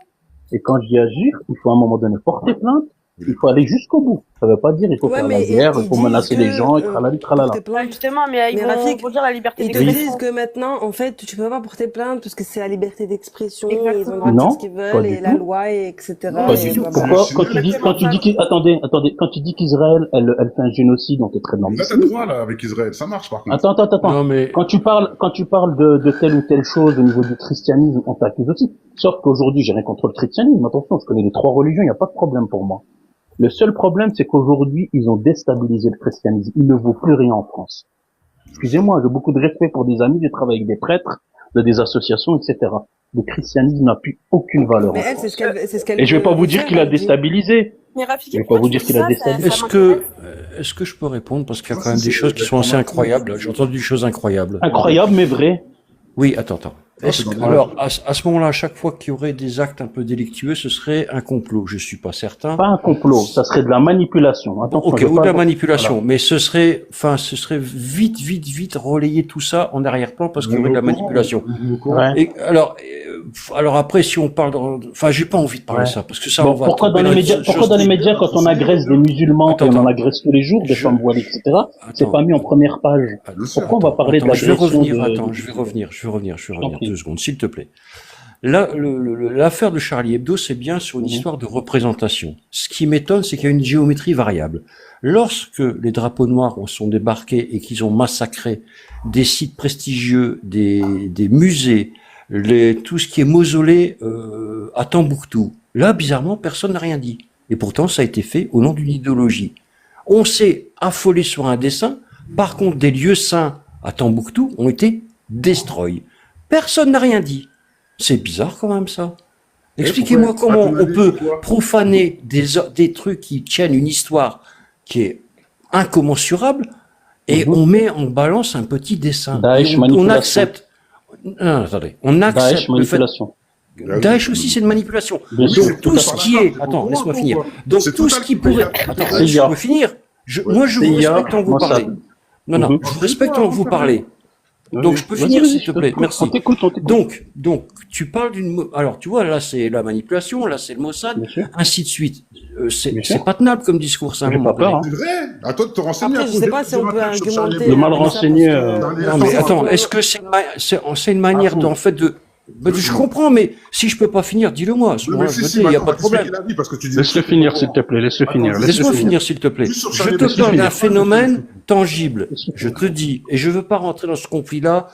Speaker 9: Et quand je dis agir, il faut à un moment donné porter plainte, il faut aller jusqu'au bout. Ça veut pas dire il faut faire la guerre, il faut menacer les gens, et tralala, tralala.
Speaker 5: Justement, mais ils vont dire la liberté
Speaker 4: Ils te
Speaker 5: d'expression.
Speaker 4: disent que maintenant, en fait, tu peux pas porter plainte parce que c'est la liberté d'expression, ils ont le
Speaker 5: Exactement.
Speaker 4: droit de dire
Speaker 9: Non,
Speaker 4: ce qu'ils
Speaker 9: pas
Speaker 4: veulent,
Speaker 9: du
Speaker 4: et la
Speaker 9: tout.
Speaker 4: loi, et etc.
Speaker 9: Pas
Speaker 4: et
Speaker 9: du tout.
Speaker 4: voilà.
Speaker 9: Pourquoi, quand tu dis attendez, quand tu dis qu'Israël, elle fait un génocide, on te traite dans le
Speaker 11: Là, t'as le droit, là, avec Israël. Ça marche, par contre.
Speaker 9: Attends.
Speaker 7: Non, mais
Speaker 9: Quand tu parles de telle ou telle chose au niveau du christianisme, on t'accuse aussi. Sauf qu'aujourd'hui, j'ai rien contre le christianisme. Attention, je connais les trois religions, il n'y a pas de problème pour moi. Le seul problème, c'est qu'aujourd'hui, ils ont déstabilisé le christianisme. Il ne vaut plus rien en France. Excusez-moi, j'ai beaucoup de respect pour des amis, je travaille avec des prêtres, de des associations, etc. Le christianisme n'a plus aucune valeur
Speaker 4: Mais
Speaker 9: en
Speaker 4: elle,
Speaker 9: France.
Speaker 4: c'est ce qu'elle
Speaker 9: Et je vais pas
Speaker 4: veut
Speaker 9: vous dire
Speaker 4: dire,
Speaker 9: qu'il a
Speaker 4: elle dit.
Speaker 9: déstabilisé.
Speaker 5: Mais Rafiki,
Speaker 9: Je vais pas
Speaker 5: pourquoi
Speaker 9: vous
Speaker 5: tu
Speaker 9: dire
Speaker 5: dis
Speaker 9: qu'il a
Speaker 5: ça?
Speaker 9: déstabilisé.
Speaker 7: est-ce que je peux répondre parce qu'il y a quand même des choses qui sont assez incroyables. J'ai entendu des choses incroyables.
Speaker 9: Incroyable, mais vrai.
Speaker 7: Oui, attends. Alors, à ce moment-là, à chaque fois qu'il y aurait des actes un peu délictueux, ce serait un complot. Je suis pas certain.
Speaker 9: Pas un complot, ça serait de la manipulation. Attention,
Speaker 7: Ok,
Speaker 9: je veux
Speaker 7: ou de
Speaker 9: pas-
Speaker 7: la manipulation,
Speaker 9: Voilà.
Speaker 7: mais ce serait vite relayer tout ça en arrière-plan parce qu'il y aurait de la manipulation.
Speaker 9: Ouais.
Speaker 7: Et alors après, si on parle, enfin, j'ai pas envie de parler de ça parce que ça,
Speaker 9: Bon,
Speaker 7: on va
Speaker 9: pourquoi
Speaker 7: tomber
Speaker 9: dans les
Speaker 7: une
Speaker 9: médias,
Speaker 7: chose
Speaker 9: pourquoi dans les médias, quand on agresse des musulmans,
Speaker 7: Attends,
Speaker 9: et on en
Speaker 7: attends.
Speaker 9: agresse tous les jours, des femmes voilées, etc., c'est
Speaker 7: Attends.
Speaker 9: pas mis en première page. Pourquoi on va parler de
Speaker 7: Attends, je vais
Speaker 9: l'agression
Speaker 7: revenir.
Speaker 9: de...
Speaker 7: Attends, je vais revenir
Speaker 9: t'en prie.
Speaker 7: 2 secondes, s'il te plaît. Là, l'affaire de Charlie Hebdo, c'est bien sur une histoire de représentation. Ce qui m'étonne, c'est qu'il y a une géométrie variable. Lorsque les drapeaux noirs sont débarqués et qu'ils ont massacré des sites prestigieux, des musées, tout ce qui est mausolée à Tombouctou, là, bizarrement, personne n'a rien dit. Et pourtant, ça a été fait au nom d'une idéologie. On s'est affolé sur un dessin. Par contre, des lieux saints à Tombouctou ont été destroy. Personne n'a rien dit. C'est bizarre quand même ça. Expliquez-moi
Speaker 11: pourquoi
Speaker 7: comment
Speaker 11: À ton avis,
Speaker 7: on peut
Speaker 11: pourquoi
Speaker 7: profaner des trucs qui tiennent une histoire qui est incommensurable et on met en balance un petit dessin.
Speaker 9: Daesh,
Speaker 7: Et on
Speaker 9: manipulation.
Speaker 7: accepte. Non, attendez. On accepte
Speaker 9: Daesh,
Speaker 7: le fait.
Speaker 9: manipulation.
Speaker 7: Daesh aussi, c'est une manipulation.
Speaker 9: Bien sûr.
Speaker 7: Donc, tout ce qui est, attends, laisse-moi finir. Donc, tout ce qui pourrait, attends, je peux finir. Moi, je vous
Speaker 9: CIA,
Speaker 7: respecte quand vous
Speaker 9: Mossad.
Speaker 7: parlez. Non, je vous respecte quand vous parlez. Donc, je peux finir, s'il te plaît. Merci.
Speaker 9: On t'écoute.
Speaker 7: Donc, tu parles alors, tu vois, là, c'est la manipulation, là, c'est le Mossad,
Speaker 9: Bien sûr.
Speaker 7: ainsi de suite.
Speaker 9: Bien
Speaker 7: C'est
Speaker 9: sûr.
Speaker 7: pas tenable comme discours, ça.
Speaker 9: J'ai pas peur, hein.
Speaker 11: C'est vrai. À toi de te renseigner.
Speaker 4: Après, je sais pas si on peut argumenter.
Speaker 9: Le mal renseigné,
Speaker 7: Non, mais attends, est-ce que c'est une manière en fait de, je comprends, mais si je peux pas finir, dis-le moi. À ce moment-là, je me dis, il y a pas de problème.
Speaker 9: Laisse-le finir, s'il te plaît, laisse-le finir.
Speaker 7: Laisse-moi finir, s'il te plaît. Je te parle d'un phénomène tangible. Je te dis, et je veux pas rentrer dans ce conflit-là,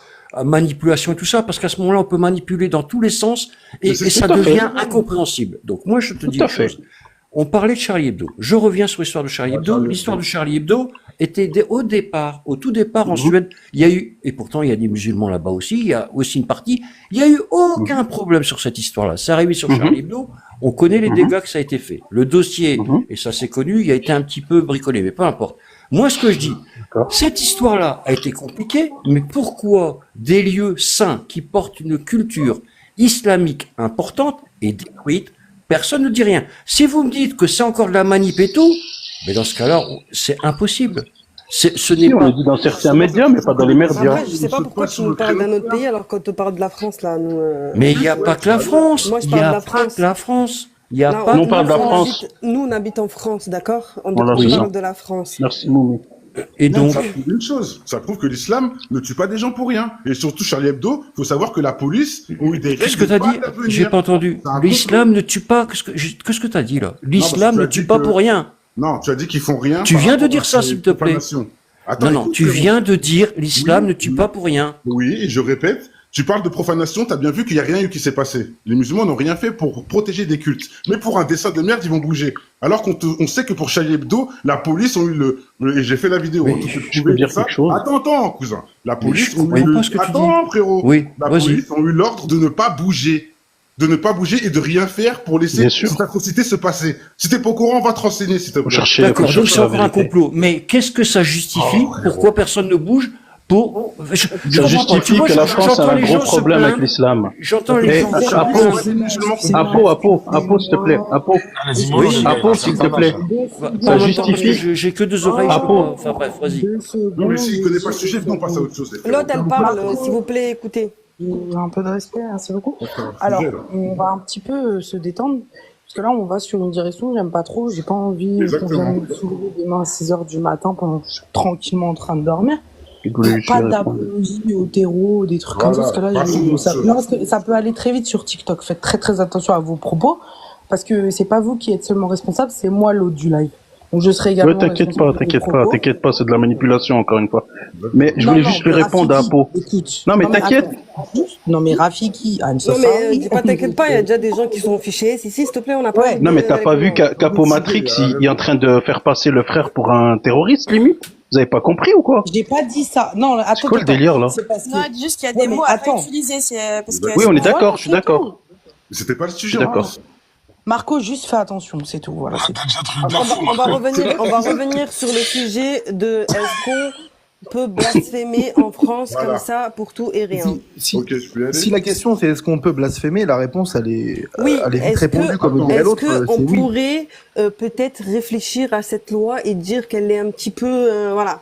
Speaker 7: manipulation et tout ça, parce qu'à ce moment-là, on peut manipuler dans tous les sens et ça devient incompréhensible. Donc moi, je te dis une chose. On parlait de Charlie Hebdo. Je reviens sur l'histoire de Charlie Hebdo. L'histoire de Charlie Hebdo était au tout départ en Suède, il y a eu, et pourtant il y a des musulmans là-bas aussi, il y a aussi une partie, il y a eu aucun problème sur cette histoire-là. C'est arrivé sur Charlie Hebdo, on connaît les dégâts que ça a été fait. Le dossier, et ça c'est connu, il a été un petit peu bricolé, mais peu importe. Moi, ce que je dis, cette histoire-là a été compliquée, mais pourquoi des lieux saints qui portent une culture islamique importante et détruite, personne ne dit rien. Si vous me dites que c'est encore de la manip et tout, mais dans ce cas-là, c'est impossible. Ce n'est
Speaker 9: on
Speaker 7: pas.
Speaker 9: le dit dans certains médias, mais pas dans les médias.
Speaker 4: Après, je sais pas pourquoi tu nous parles d'un autre pays alors qu'on te parle de la France, là. Nous,
Speaker 7: Mais il n'y a pas que la France.
Speaker 4: Moi, je
Speaker 7: Il
Speaker 4: parle
Speaker 7: n'y
Speaker 4: de
Speaker 7: a
Speaker 4: la
Speaker 7: pas
Speaker 4: France.
Speaker 7: que la France. Il y a
Speaker 4: Non,
Speaker 7: pas
Speaker 9: on
Speaker 7: que
Speaker 9: parle de la
Speaker 7: la
Speaker 9: France.
Speaker 4: Nous, on habite en France, d'accord? On
Speaker 9: Voilà,
Speaker 7: c'est
Speaker 4: parle
Speaker 7: ça.
Speaker 4: de la France.
Speaker 9: Merci, Moumi.
Speaker 7: Et
Speaker 11: Non,
Speaker 7: donc,
Speaker 11: ça prouve une chose. Ça prouve que l'islam ne tue pas des gens pour rien. Et surtout, Charlie Hebdo, faut savoir que la police ont eu des règles.
Speaker 7: qu'est-ce que
Speaker 11: de
Speaker 7: t'as
Speaker 11: pas
Speaker 7: dit?
Speaker 11: intervenir.
Speaker 7: J'ai pas entendu.
Speaker 11: C'est un
Speaker 7: L'islam ne tue pas. Qu'est-ce que t'as dit là? L'islam
Speaker 11: tu
Speaker 7: ne
Speaker 11: as
Speaker 7: tue
Speaker 11: dit
Speaker 7: pas
Speaker 11: que-
Speaker 7: pour rien.
Speaker 11: Non, tu as dit qu'ils font rien.
Speaker 7: Tu
Speaker 11: par
Speaker 7: viens de
Speaker 11: rapport
Speaker 7: dire
Speaker 11: à
Speaker 7: ça,
Speaker 11: ces
Speaker 7: s'il te plaît.
Speaker 11: profanations. Attends,
Speaker 7: Non, non,
Speaker 11: écoute,
Speaker 7: tu
Speaker 11: frérot.
Speaker 7: viens de dire l'islam
Speaker 11: Oui,
Speaker 7: ne tue
Speaker 11: oui.
Speaker 7: pas pour rien.
Speaker 11: Oui, et je répète, tu parles de profanation, t'as bien vu qu'il n'y a rien eu qui s'est passé. Les musulmans n'ont rien fait pour protéger des cultes. Mais pour un dessin de merde, ils vont bouger. Alors on sait que pour Charlie Hebdo, la police ont eu et j'ai fait la vidéo.
Speaker 7: Mais
Speaker 11: on peut
Speaker 9: je
Speaker 11: prouver
Speaker 9: peux dire
Speaker 11: ça.
Speaker 9: quelque chose
Speaker 11: Attends, cousin. La police
Speaker 7: je
Speaker 11: ont eu
Speaker 7: comprends pas ce que tu
Speaker 11: Attends, frérot.
Speaker 7: Oui,
Speaker 11: La
Speaker 7: vas-y.
Speaker 11: police ont eu l'ordre de ne pas bouger. De ne pas bouger et de rien faire pour laisser
Speaker 9: Bien sûr.
Speaker 11: cette atrocité se passer. Si t'es pas au courant, on va te renseigner, s'il te plaît.
Speaker 7: D'accord,
Speaker 9: faut
Speaker 7: donc
Speaker 9: chercher
Speaker 7: c'est
Speaker 9: la
Speaker 7: encore un
Speaker 9: vérité.
Speaker 7: complot. Mais qu'est-ce que ça justifie? Pourquoi personne ne bouge pour... Je
Speaker 9: Ça
Speaker 7: comprends pas.
Speaker 9: justifie
Speaker 7: Tu vois,
Speaker 9: que la France a
Speaker 7: j'entends
Speaker 9: un
Speaker 7: les
Speaker 9: gros
Speaker 7: gens se
Speaker 9: problème avec
Speaker 7: plaindre.
Speaker 9: l'islam.
Speaker 7: J'entends les
Speaker 9: Et
Speaker 7: gens se
Speaker 9: Apo,
Speaker 7: plaindre.
Speaker 9: Apo, s'il te plaît. Apo,
Speaker 2: Allez-y,
Speaker 7: Oui,
Speaker 2: Momi,
Speaker 9: Apo, s'il te plaît.
Speaker 7: Bah,
Speaker 9: Ça
Speaker 7: en même temps,
Speaker 9: justifie-
Speaker 7: parce que j'ai que deux oreilles. je peux
Speaker 9: Apo.
Speaker 7: pas- Enfin bref, vas-y.
Speaker 11: Non, mais s'il connaît pas le sujet, non, on passe à autre chose. les frères.
Speaker 4: L'autre, elle parle, s'il vous plaît, écoutez.
Speaker 3: Un peu de respect, merci beaucoup.
Speaker 11: On fait un
Speaker 3: Alors,
Speaker 11: sujet, là.
Speaker 3: on va un petit peu se détendre, parce que là, on va sur une direction que j'aime pas trop. J'ai pas envie qu'on
Speaker 11: Exactement.
Speaker 3: vienne me soulever demain à 6h du matin pendant que je suis tranquillement en train de dormir.
Speaker 9: Il voulait juste
Speaker 3: Pas
Speaker 9: y répondre.
Speaker 3: d'apologie au terreau, des trucs comme ça, parce que là,
Speaker 11: Passons à autre chose.
Speaker 3: non, parce que ça peut aller très vite sur TikTok. Faites très très attention à vos propos, parce que c'est pas vous qui êtes seulement responsable, c'est moi l'hôte du live. Donc je serai également
Speaker 9: Ouais, t'inquiète
Speaker 3: responsable
Speaker 9: pas,
Speaker 3: de
Speaker 9: t'inquiète
Speaker 3: vos
Speaker 9: pas,
Speaker 3: propos.
Speaker 9: t'inquiète pas, c'est de la manipulation encore une fois. Mais je
Speaker 3: Non,
Speaker 9: voulais
Speaker 3: non,
Speaker 9: juste lui
Speaker 3: mais
Speaker 9: répondre à
Speaker 3: Rafiki,
Speaker 9: Apo.
Speaker 3: écoute.
Speaker 9: Non, mais t'inquiète.
Speaker 3: attends. Non, mais Rafiki, I'm so
Speaker 4: Non, mais
Speaker 3: sorry.
Speaker 4: dis pas t'inquiète pas, il y a déjà des gens qui sont fichés. Si, s'il te plaît, on n'a pas.
Speaker 3: Ouais.
Speaker 9: Non, mais t'as pas vu qu'Apo Matrix, il est en train de faire passer le frère pour un terroriste, limite? Vous avez pas compris ou quoi?
Speaker 3: J'ai pas dit ça. Non, attends.
Speaker 9: C'est quoi le délire, là?
Speaker 3: C'est parce que...
Speaker 5: Non, elle dit juste qu'il y a
Speaker 3: Ouais,
Speaker 5: des
Speaker 3: mais
Speaker 5: mots à pas
Speaker 3: attends.
Speaker 5: utiliser, parce que
Speaker 9: Oui, on est d'accord,
Speaker 3: Voilà,
Speaker 9: je suis
Speaker 3: c'est
Speaker 9: d'accord.
Speaker 11: C'était pas le
Speaker 9: Je
Speaker 11: sujet.
Speaker 9: suis d'accord.
Speaker 3: Marco, juste fais attention, c'est tout. Voilà, c'est tout.
Speaker 2: T'as déjà un truc
Speaker 4: On
Speaker 2: de
Speaker 4: va,
Speaker 2: fou,
Speaker 4: on va
Speaker 2: Marco.
Speaker 4: revenir sur le sujet de est-ce qu'on peut blasphémer en France
Speaker 11: Voilà.
Speaker 4: comme ça pour tout et rien.
Speaker 10: Si,
Speaker 11: Ok, je peux y aller.
Speaker 10: si la question c'est est-ce qu'on peut blasphémer, la réponse elle est
Speaker 4: Oui,
Speaker 10: vite
Speaker 4: est-ce
Speaker 10: répondue
Speaker 4: que,
Speaker 10: comme dirait
Speaker 4: est-ce
Speaker 10: l'autre,
Speaker 4: que
Speaker 10: c'est
Speaker 4: on
Speaker 10: oui.
Speaker 4: pourrait peut-être réfléchir à cette loi et dire qu'elle est un petit peu,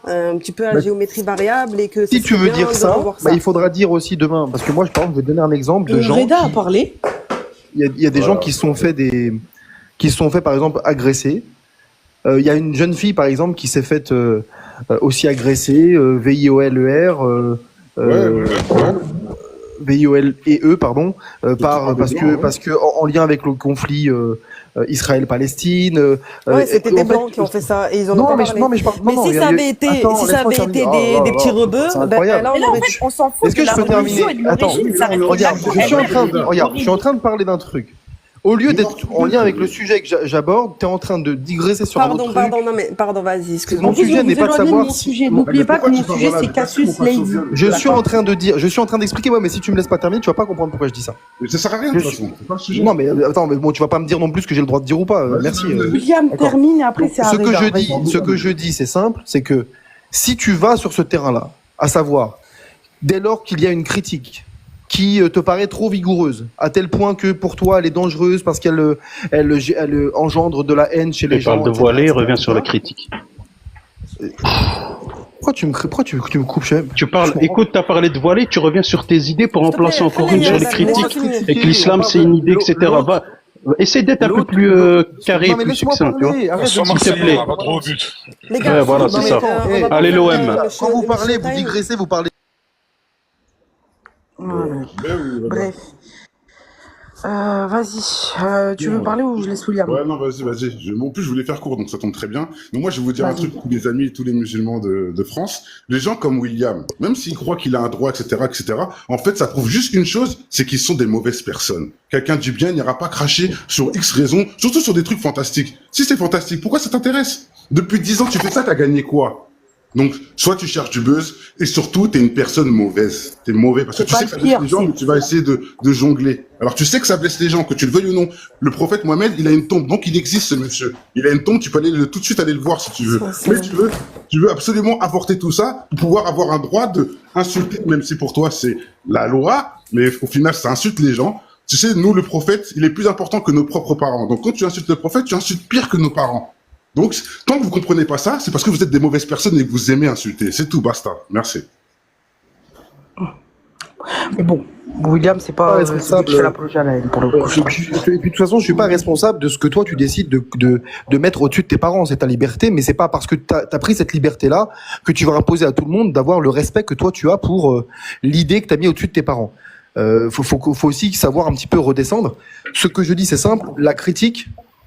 Speaker 4: un petit peu à
Speaker 10: Bah,
Speaker 4: géométrie variable et que
Speaker 10: Si
Speaker 4: ce
Speaker 10: tu
Speaker 4: serait
Speaker 10: veux
Speaker 4: bien
Speaker 10: dire
Speaker 4: de
Speaker 10: ça,
Speaker 4: revoir
Speaker 10: bah, il faudra dire aussi demain, parce que moi je vais donner un exemple de gens.
Speaker 3: Reda a parlé.
Speaker 10: Il y a des gens qui se sont fait par exemple agresser. Il y a une jeune fille par exemple qui s'est faite aussi agresser, VIOLER, VIOLEE pardon, parce que en lien avec le conflit Israël-Palestine.
Speaker 4: Ouais, c'était des
Speaker 10: en fait,
Speaker 4: blancs qui ont fait ça et ils en ont
Speaker 10: Non,
Speaker 4: pas
Speaker 10: mais,
Speaker 4: parlé.
Speaker 10: non, mais je parle.
Speaker 4: Mais
Speaker 10: non,
Speaker 4: si ça avait été,
Speaker 10: attends,
Speaker 4: si ça
Speaker 10: laisse-moi
Speaker 4: avait été
Speaker 10: terminer. Oh
Speaker 4: des
Speaker 10: là
Speaker 4: petits
Speaker 10: là,
Speaker 4: rebeux,
Speaker 10: c'est
Speaker 4: ben
Speaker 10: incroyable.
Speaker 4: là
Speaker 5: Mais
Speaker 4: on
Speaker 5: là, en
Speaker 4: aurait
Speaker 5: fait, on s'en fout
Speaker 10: Est-ce que
Speaker 5: de
Speaker 10: je
Speaker 5: la
Speaker 10: peux terminer
Speaker 5: religion et de
Speaker 10: Attends,
Speaker 5: l'origine, ça reste
Speaker 10: regarde,
Speaker 5: relatif.
Speaker 10: je suis en train de parler d'un truc. Au lieu d'être en lien avec le sujet que j'aborde, tu es en train de digresser sur un autre truc.
Speaker 4: Pardon, vas-y, excuse-moi.
Speaker 10: Mon sujet n'est pas de savoir si...
Speaker 3: N'oubliez pas que mon sujet, c'est Cassius Lady.
Speaker 10: Je suis en train d'expliquer, ouais, mais si tu me laisses pas terminer, tu vas pas comprendre pourquoi je dis ça.
Speaker 11: Mais ça sert à rien, de toute façon. C'est pas le sujet.
Speaker 10: Non, mais attends, mais bon, tu vas pas me dire non plus ce que j'ai le droit de dire ou pas. Merci.
Speaker 3: William
Speaker 10: D'accord.
Speaker 3: termine et après c'est
Speaker 10: Ce que
Speaker 3: Reda.
Speaker 10: je dis, c'est simple, c'est que si tu vas sur ce terrain-là, à savoir, dès lors qu'il y a une critique qui te paraît trop vigoureuse, à tel point que pour toi elle est dangereuse parce qu'elle engendre de la haine chez les
Speaker 9: Il
Speaker 10: gens.
Speaker 9: parle de
Speaker 10: etc.,
Speaker 9: voiler, il
Speaker 10: etc.,
Speaker 9: revient sur la critique.
Speaker 10: Pourquoi tu me coupes, chef?
Speaker 9: Tu parles, écoute, t'as parlé de voiler, tu reviens sur tes idées pour en placer encore une sur les critiques, et que l'islam c'est une idée, etc. Va, essaie d'être un peu plus carré,
Speaker 10: Non, mais
Speaker 9: plus
Speaker 10: laisse-moi
Speaker 9: succinct, tu vois.
Speaker 10: parler, arrête de
Speaker 2: Sois
Speaker 10: me
Speaker 2: Marseillais,
Speaker 9: S'il te plaît.
Speaker 2: va trop au but.
Speaker 4: Les gars,
Speaker 9: Ouais, voilà, c'est ça. Allez, l'OM.
Speaker 10: Quand vous parlez, vous digressez, vous parlez.
Speaker 3: Bref. Vas-y, tu veux parler ou je laisse William?
Speaker 11: Ouais, non, vas-y. En plus, je voulais faire court, donc ça tombe très bien. Mais moi, je vais vous dire un
Speaker 3: Vas-y.
Speaker 11: truc, tous les amis, tous les musulmans de France. Les gens comme William, même s'ils croient qu'il a un droit, etc., en fait, ça prouve juste une chose, c'est qu'ils sont des mauvaises personnes. Quelqu'un du bien n'ira pas cracher sur X raisons, surtout sur des trucs fantastiques. Si c'est fantastique, pourquoi ça t'intéresse? Depuis 10 ans, tu fais ça, t'as gagné quoi? Donc, soit tu cherches du buzz, et surtout, t'es une personne mauvaise. T'es mauvais, parce que
Speaker 3: C'est
Speaker 11: tu
Speaker 3: pas
Speaker 11: sais
Speaker 3: le
Speaker 11: que ça blesse
Speaker 3: pire,
Speaker 11: les gens, mais tu vas essayer de jongler. Alors, tu sais que ça blesse les gens, que tu le veuilles ou non. Le prophète Mohamed, il a une tombe, donc il existe, ce monsieur. Il a une tombe, tu peux aller tout de suite aller le voir, si tu veux. Mais tu veux absolument avorter tout ça, pour pouvoir avoir un droit de insulter, même si pour toi, c'est la loi, mais au final, ça insulte les gens. Tu sais, nous, le prophète, il est plus important que nos propres parents. Donc, quand tu insultes le prophète, tu insultes pire que nos parents. Donc, tant que vous comprenez pas ça, c'est parce que vous êtes des mauvaises personnes et que vous aimez insulter. C'est tout, basta. Merci.
Speaker 3: Mais bon, William, c'est pas celui qui fait l'apologie à la haine, pour le coup.
Speaker 10: Et puis, de toute façon, je suis pas responsable de ce que toi tu décides de mettre au-dessus de tes parents. C'est ta liberté, mais c'est pas parce que t'as pris cette liberté-là que tu vas imposer à tout le monde d'avoir le respect que toi tu as pour l'idée que t'as mis au-dessus de tes parents. Faut aussi savoir un petit peu redescendre. Ce que je dis, c'est simple.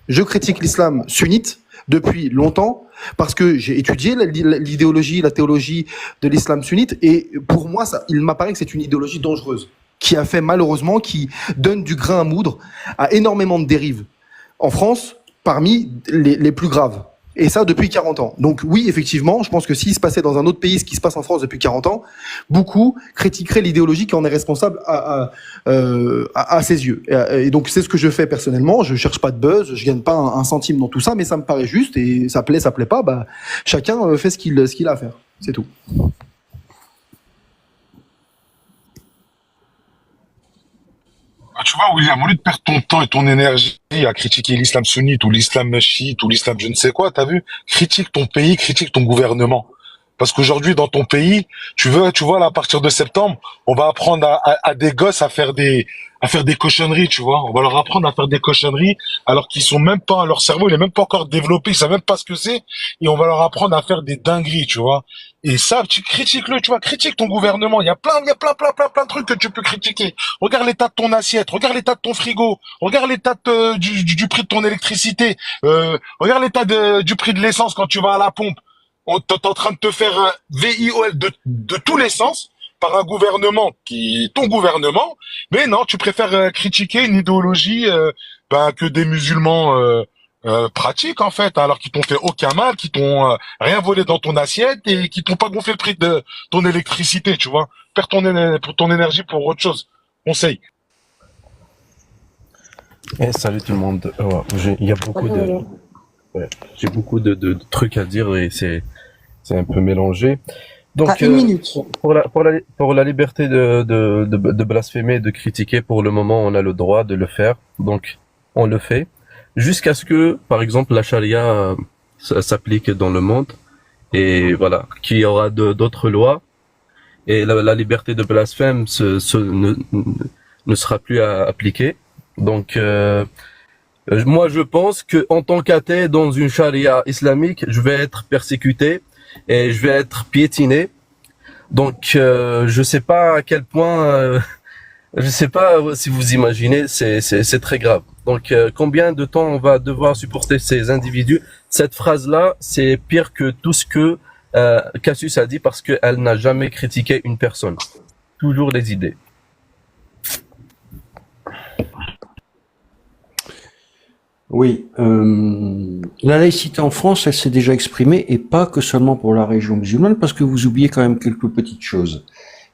Speaker 10: Je critique l'islam sunnite depuis longtemps parce que j'ai étudié l'idéologie, la théologie de l'islam sunnite et pour moi, il m'apparaît que c'est une idéologie dangereuse qui a fait malheureusement, qui donne du grain à moudre à énormément de dérives en France, parmi les plus graves. Et ça depuis 40 ans. Donc oui, effectivement, je pense que s'il se passait dans un autre pays ce qui se passe en France depuis 40 ans, beaucoup critiqueraient l'idéologie qui en est responsable à ses yeux. Et donc c'est ce que je fais personnellement. Je cherche pas de buzz, je gagne pas un centime dans tout ça, mais ça me paraît juste et ça plaît pas. Bah chacun fait ce qu'il a à faire. C'est tout.
Speaker 2: Tu vois, William, au lieu de perdre ton temps et ton énergie à critiquer l'islam sunnite ou l'islam chiite ou l'islam je ne sais quoi, t'as vu, critique ton pays, critique ton gouvernement. Parce qu'aujourd'hui, dans ton pays, tu vois, là, à partir de septembre, on va apprendre à des gosses à faire des cochonneries, tu vois. On va leur apprendre à faire des cochonneries alors qu'ils sont même pas, leur cerveau, il est même pas encore développé, ils savent même pas ce que c'est. Et on va leur apprendre à faire des dingueries, tu vois. Et ça, tu critiques-le, tu vois, critique ton gouvernement. Il y a plein de trucs que tu peux critiquer. Regarde l'état de ton assiette, regarde l'état de ton frigo, regarde l'état du prix de ton électricité, regarde l'état du prix de l'essence quand tu vas à la pompe. T'es en train de te faire VIOL de tous les sens par un gouvernement qui est ton gouvernement, mais non, tu préfères critiquer une idéologie que des musulmans pratiquent en fait, alors qu'ils t'ont fait aucun mal, qui t'ont rien volé dans ton assiette et qui t'ont pas gonflé le prix de ton électricité, tu vois. Perds ton énergie pour autre chose. Conseil.
Speaker 12: Salut tout le monde. Il y a beaucoup j'ai beaucoup de trucs à dire et c'est un peu mélangé. Donc,
Speaker 3: T'as une minute.
Speaker 12: pour la liberté de blasphémer, de critiquer, pour le moment, on a le droit de le faire. Donc, on le fait. Jusqu'à ce que, par exemple, la charia s'applique dans le monde. Et voilà, qu'il y aura d'autres lois. Et la liberté de blasphème ne sera plus appliquée. Donc, moi, je pense que en tant qu'athée dans une charia islamique, je vais être persécuté et je vais être piétiné. Donc, je sais pas à quel point, je sais pas si vous imaginez, c'est très grave. Donc, combien de temps on va devoir supporter ces individus? Cette phrase-là, c'est pire que tout ce que Cassius a dit parce qu'elle n'a jamais critiqué une personne. Toujours des idées.
Speaker 7: Oui, la laïcité en France, elle s'est déjà exprimée, et pas que seulement pour la région musulmane, parce que vous oubliez quand même quelques petites choses.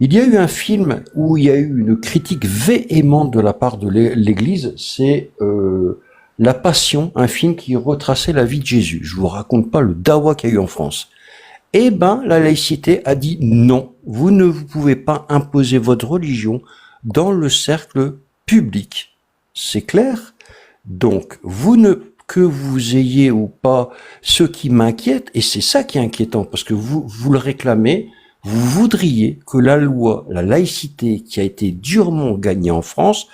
Speaker 7: Il y a eu un film où il y a eu une critique véhémente de la part de l'Église, c'est La Passion, un film qui retraçait la vie de Jésus. Je vous raconte pas le dawa qu'il y a eu en France. Eh ben, la laïcité a dit non, vous ne pouvez pas imposer votre religion dans le cercle public. C'est clair? Donc, que vous ayez ou pas, ce qui m'inquiète, et c'est ça qui est inquiétant, parce que vous le réclamez, vous voudriez que la loi, la laïcité qui a été durement gagnée en France,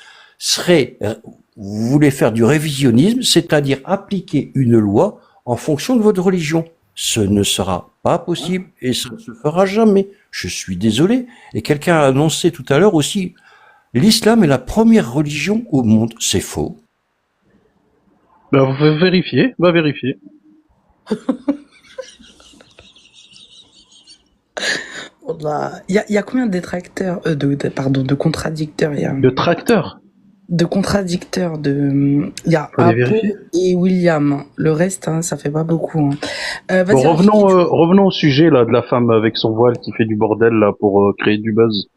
Speaker 7: vous voulez faire du révisionnisme, c'est-à-dire appliquer une loi en fonction de votre religion. Ce ne sera pas possible et ça ne se fera jamais. Je suis désolé. Et quelqu'un a annoncé tout à l'heure aussi L'islam est la première religion au monde. C'est faux.
Speaker 9: Bah, vous pouvez vérifier, va vérifier.
Speaker 3: Il y a combien de détracteurs, pardon, de contradicteurs il y a
Speaker 9: De tracteurs.
Speaker 3: De contradicteurs, il y a
Speaker 9: Faut les
Speaker 3: Apo
Speaker 9: vérifier.
Speaker 3: et William. Le reste, hein, ça fait pas beaucoup. Hein.
Speaker 9: Bon,
Speaker 3: Vas-y,
Speaker 9: revenons au sujet là de la femme avec son voile qui fait du bordel là pour créer du buzz.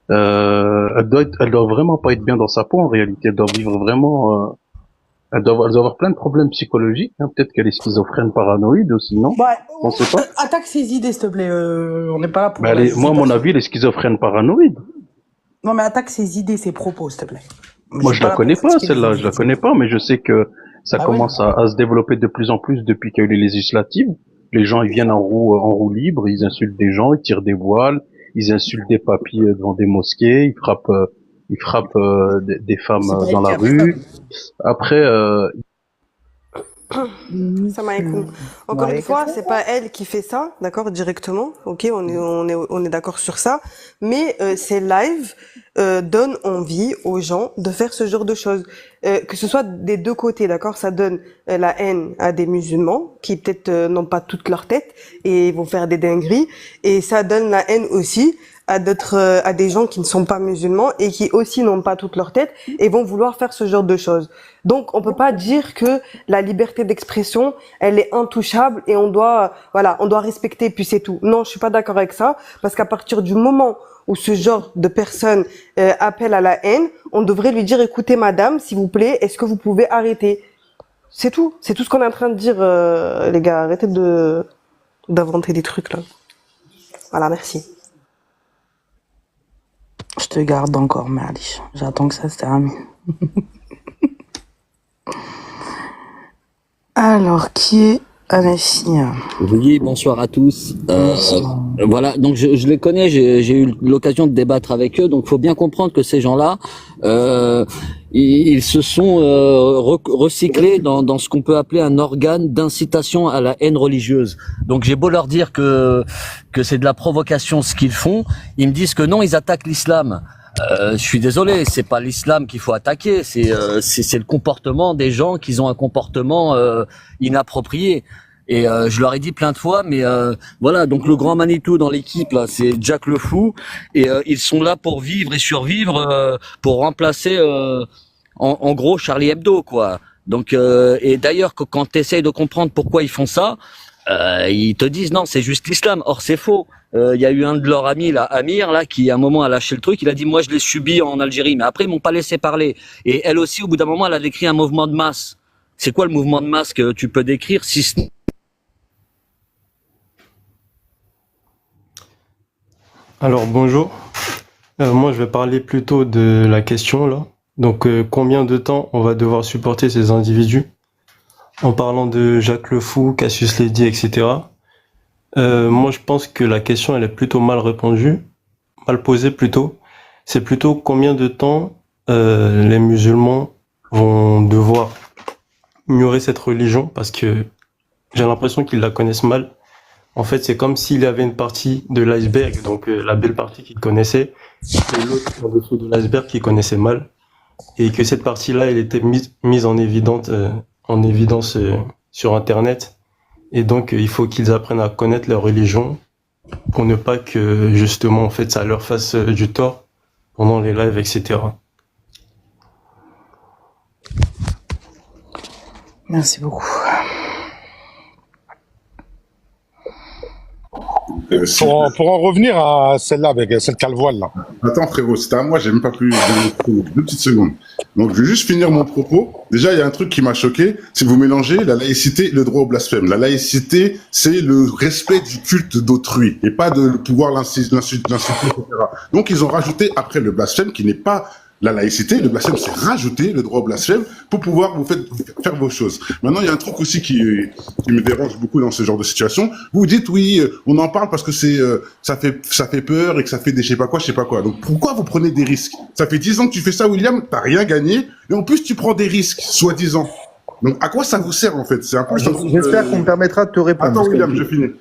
Speaker 9: Elle doit vraiment pas être bien dans sa peau en réalité. Elle doit vivre vraiment. Elle doit avoir plein de problèmes psychologiques. Hein. Peut-être qu'elle est schizophrène, paranoïde aussi, non?
Speaker 3: Ouais,
Speaker 9: On sait pas.
Speaker 3: attaque ses idées, s'il te plaît. On n'est pas là pour.
Speaker 9: Bah, moi, à mon avis, elle est schizophrène, paranoïde.
Speaker 3: Non, mais attaque ses idées, ses propos, s'il te plaît.
Speaker 9: Moi, je la connais pas, celle-là. Je la connais pas, mais je sais que ça commence à se développer de plus en plus depuis qu'il y a eu les législatives. Les gens, ils viennent en roue libre, ils insultent des gens, ils tirent des voiles, ils insultent des papis devant des mosquées, ils frappent des femmes dans la rue. Après,
Speaker 4: Ça m'a écouté. Encore une fois, c'est pas elle qui fait ça, d'accord, directement. Ok, on est d'accord sur ça. Mais ces lives donnent envie aux gens de faire ce genre de choses, que ce soit des deux côtés, d'accord. Ça donne la haine à des musulmans qui peut-être n'ont pas toute leur tête et vont faire des dingueries, et ça donne la haine aussi à des gens qui ne sont pas musulmans et qui aussi n'ont pas toute leur tête et vont vouloir faire ce genre de choses. Donc, on peut pas dire que la liberté d'expression, elle est intouchable et on doit respecter, puis c'est tout. Non, je suis pas d'accord avec ça, parce qu'à partir du moment où ce genre de personne appelle à la haine, on devrait lui dire, écoutez madame, s'il vous plaît, est-ce que vous pouvez arrêter? C'est tout ce qu'on est en train de dire, les gars. Arrêtez d'inventer des trucs, là. Voilà, merci.
Speaker 3: Je te garde encore, Merli. J'attends que ça se termine. Alors, qui est Anassi?
Speaker 13: Oui, bonsoir à tous. Voilà, donc je les connais, j'ai eu l'occasion de débattre avec eux, donc il faut bien comprendre que ces gens-là, ils se sont recyclés dans ce qu'on peut appeler un organe d'incitation à la haine religieuse. Donc j'ai beau leur dire que c'est de la provocation ce qu'ils font, ils me disent que non, ils attaquent l'islam. Je suis désolé, c'est pas l'islam qu'il faut attaquer, c'est le comportement des gens qui ont un comportement inapproprié. Et je leur ai dit plein de fois, mais voilà, donc le grand Manitou dans l'équipe là, c'est Jack le Fou, et ils sont là pour vivre et survivre, pour remplacer en gros Charlie Hebdo, quoi. Donc et d'ailleurs quand tu essayes de comprendre pourquoi ils font ça, ils te disent non, c'est juste l'islam. Or c'est faux. Il y a eu un de leurs amis là, Amir là, qui à un moment a lâché le truc. Il a dit moi je l'ai subi en Algérie, mais après ils m'ont pas laissé parler. Et elle aussi au bout d'un moment elle a décrit un mouvement de masse. C'est quoi le mouvement de masse que tu peux décrire si ce n'est...
Speaker 14: Alors bonjour. Moi je vais parler plutôt de la question là. Donc combien de temps on va devoir supporter ces individus? En parlant de Jacques le Fou, Cassius Lady, etc. Moi, je pense que la question, elle est plutôt mal répondue, mal posée plutôt. C'est plutôt combien de temps les musulmans vont devoir ignorer cette religion, parce que j'ai l'impression qu'ils la connaissent mal. En fait, c'est comme s'il y avait une partie de l'iceberg, donc la belle partie qu'ils connaissaient, et l'autre en dessous de l'iceberg qu'ils connaissaient mal, et que cette partie-là, elle était mise en évidence sur Internet. Et donc, il faut qu'ils apprennent à connaître leur religion pour ne pas que, justement, en fait, ça leur fasse du tort pendant les lives, etc.
Speaker 3: Merci beaucoup.
Speaker 2: Pour en revenir à celle-là, avec celle qui a le voile, là.
Speaker 11: Attends, frérot, c'était à moi, j'ai même pas pu. 2 petites secondes. Donc, je vais juste finir mon propos. Déjà, il y a un truc qui m'a choqué, c'est que vous mélangez la laïcité et le droit au blasphème. La laïcité, c'est le respect du culte d'autrui et pas de pouvoir l'insulter, etc. Donc, ils ont rajouté après le blasphème, qui n'est pas la laïcité, le blasphème, c'est rajouter le droit au blasphème pour pouvoir faire vos choses. Maintenant, il y a un truc aussi qui me dérange beaucoup dans ce genre de situation. Vous dites, oui, on en parle parce que ça fait peur et que ça fait des je sais pas quoi. Donc, pourquoi vous prenez des risques? Ça fait 10 ans que tu fais ça, William, t'as rien gagné, et en plus, tu prends des risques, soi-disant. Donc, à quoi ça vous sert, en fait? C'est un peu...
Speaker 10: J'espère qu'on me permettra de te répondre.
Speaker 11: Attends, William, je finis.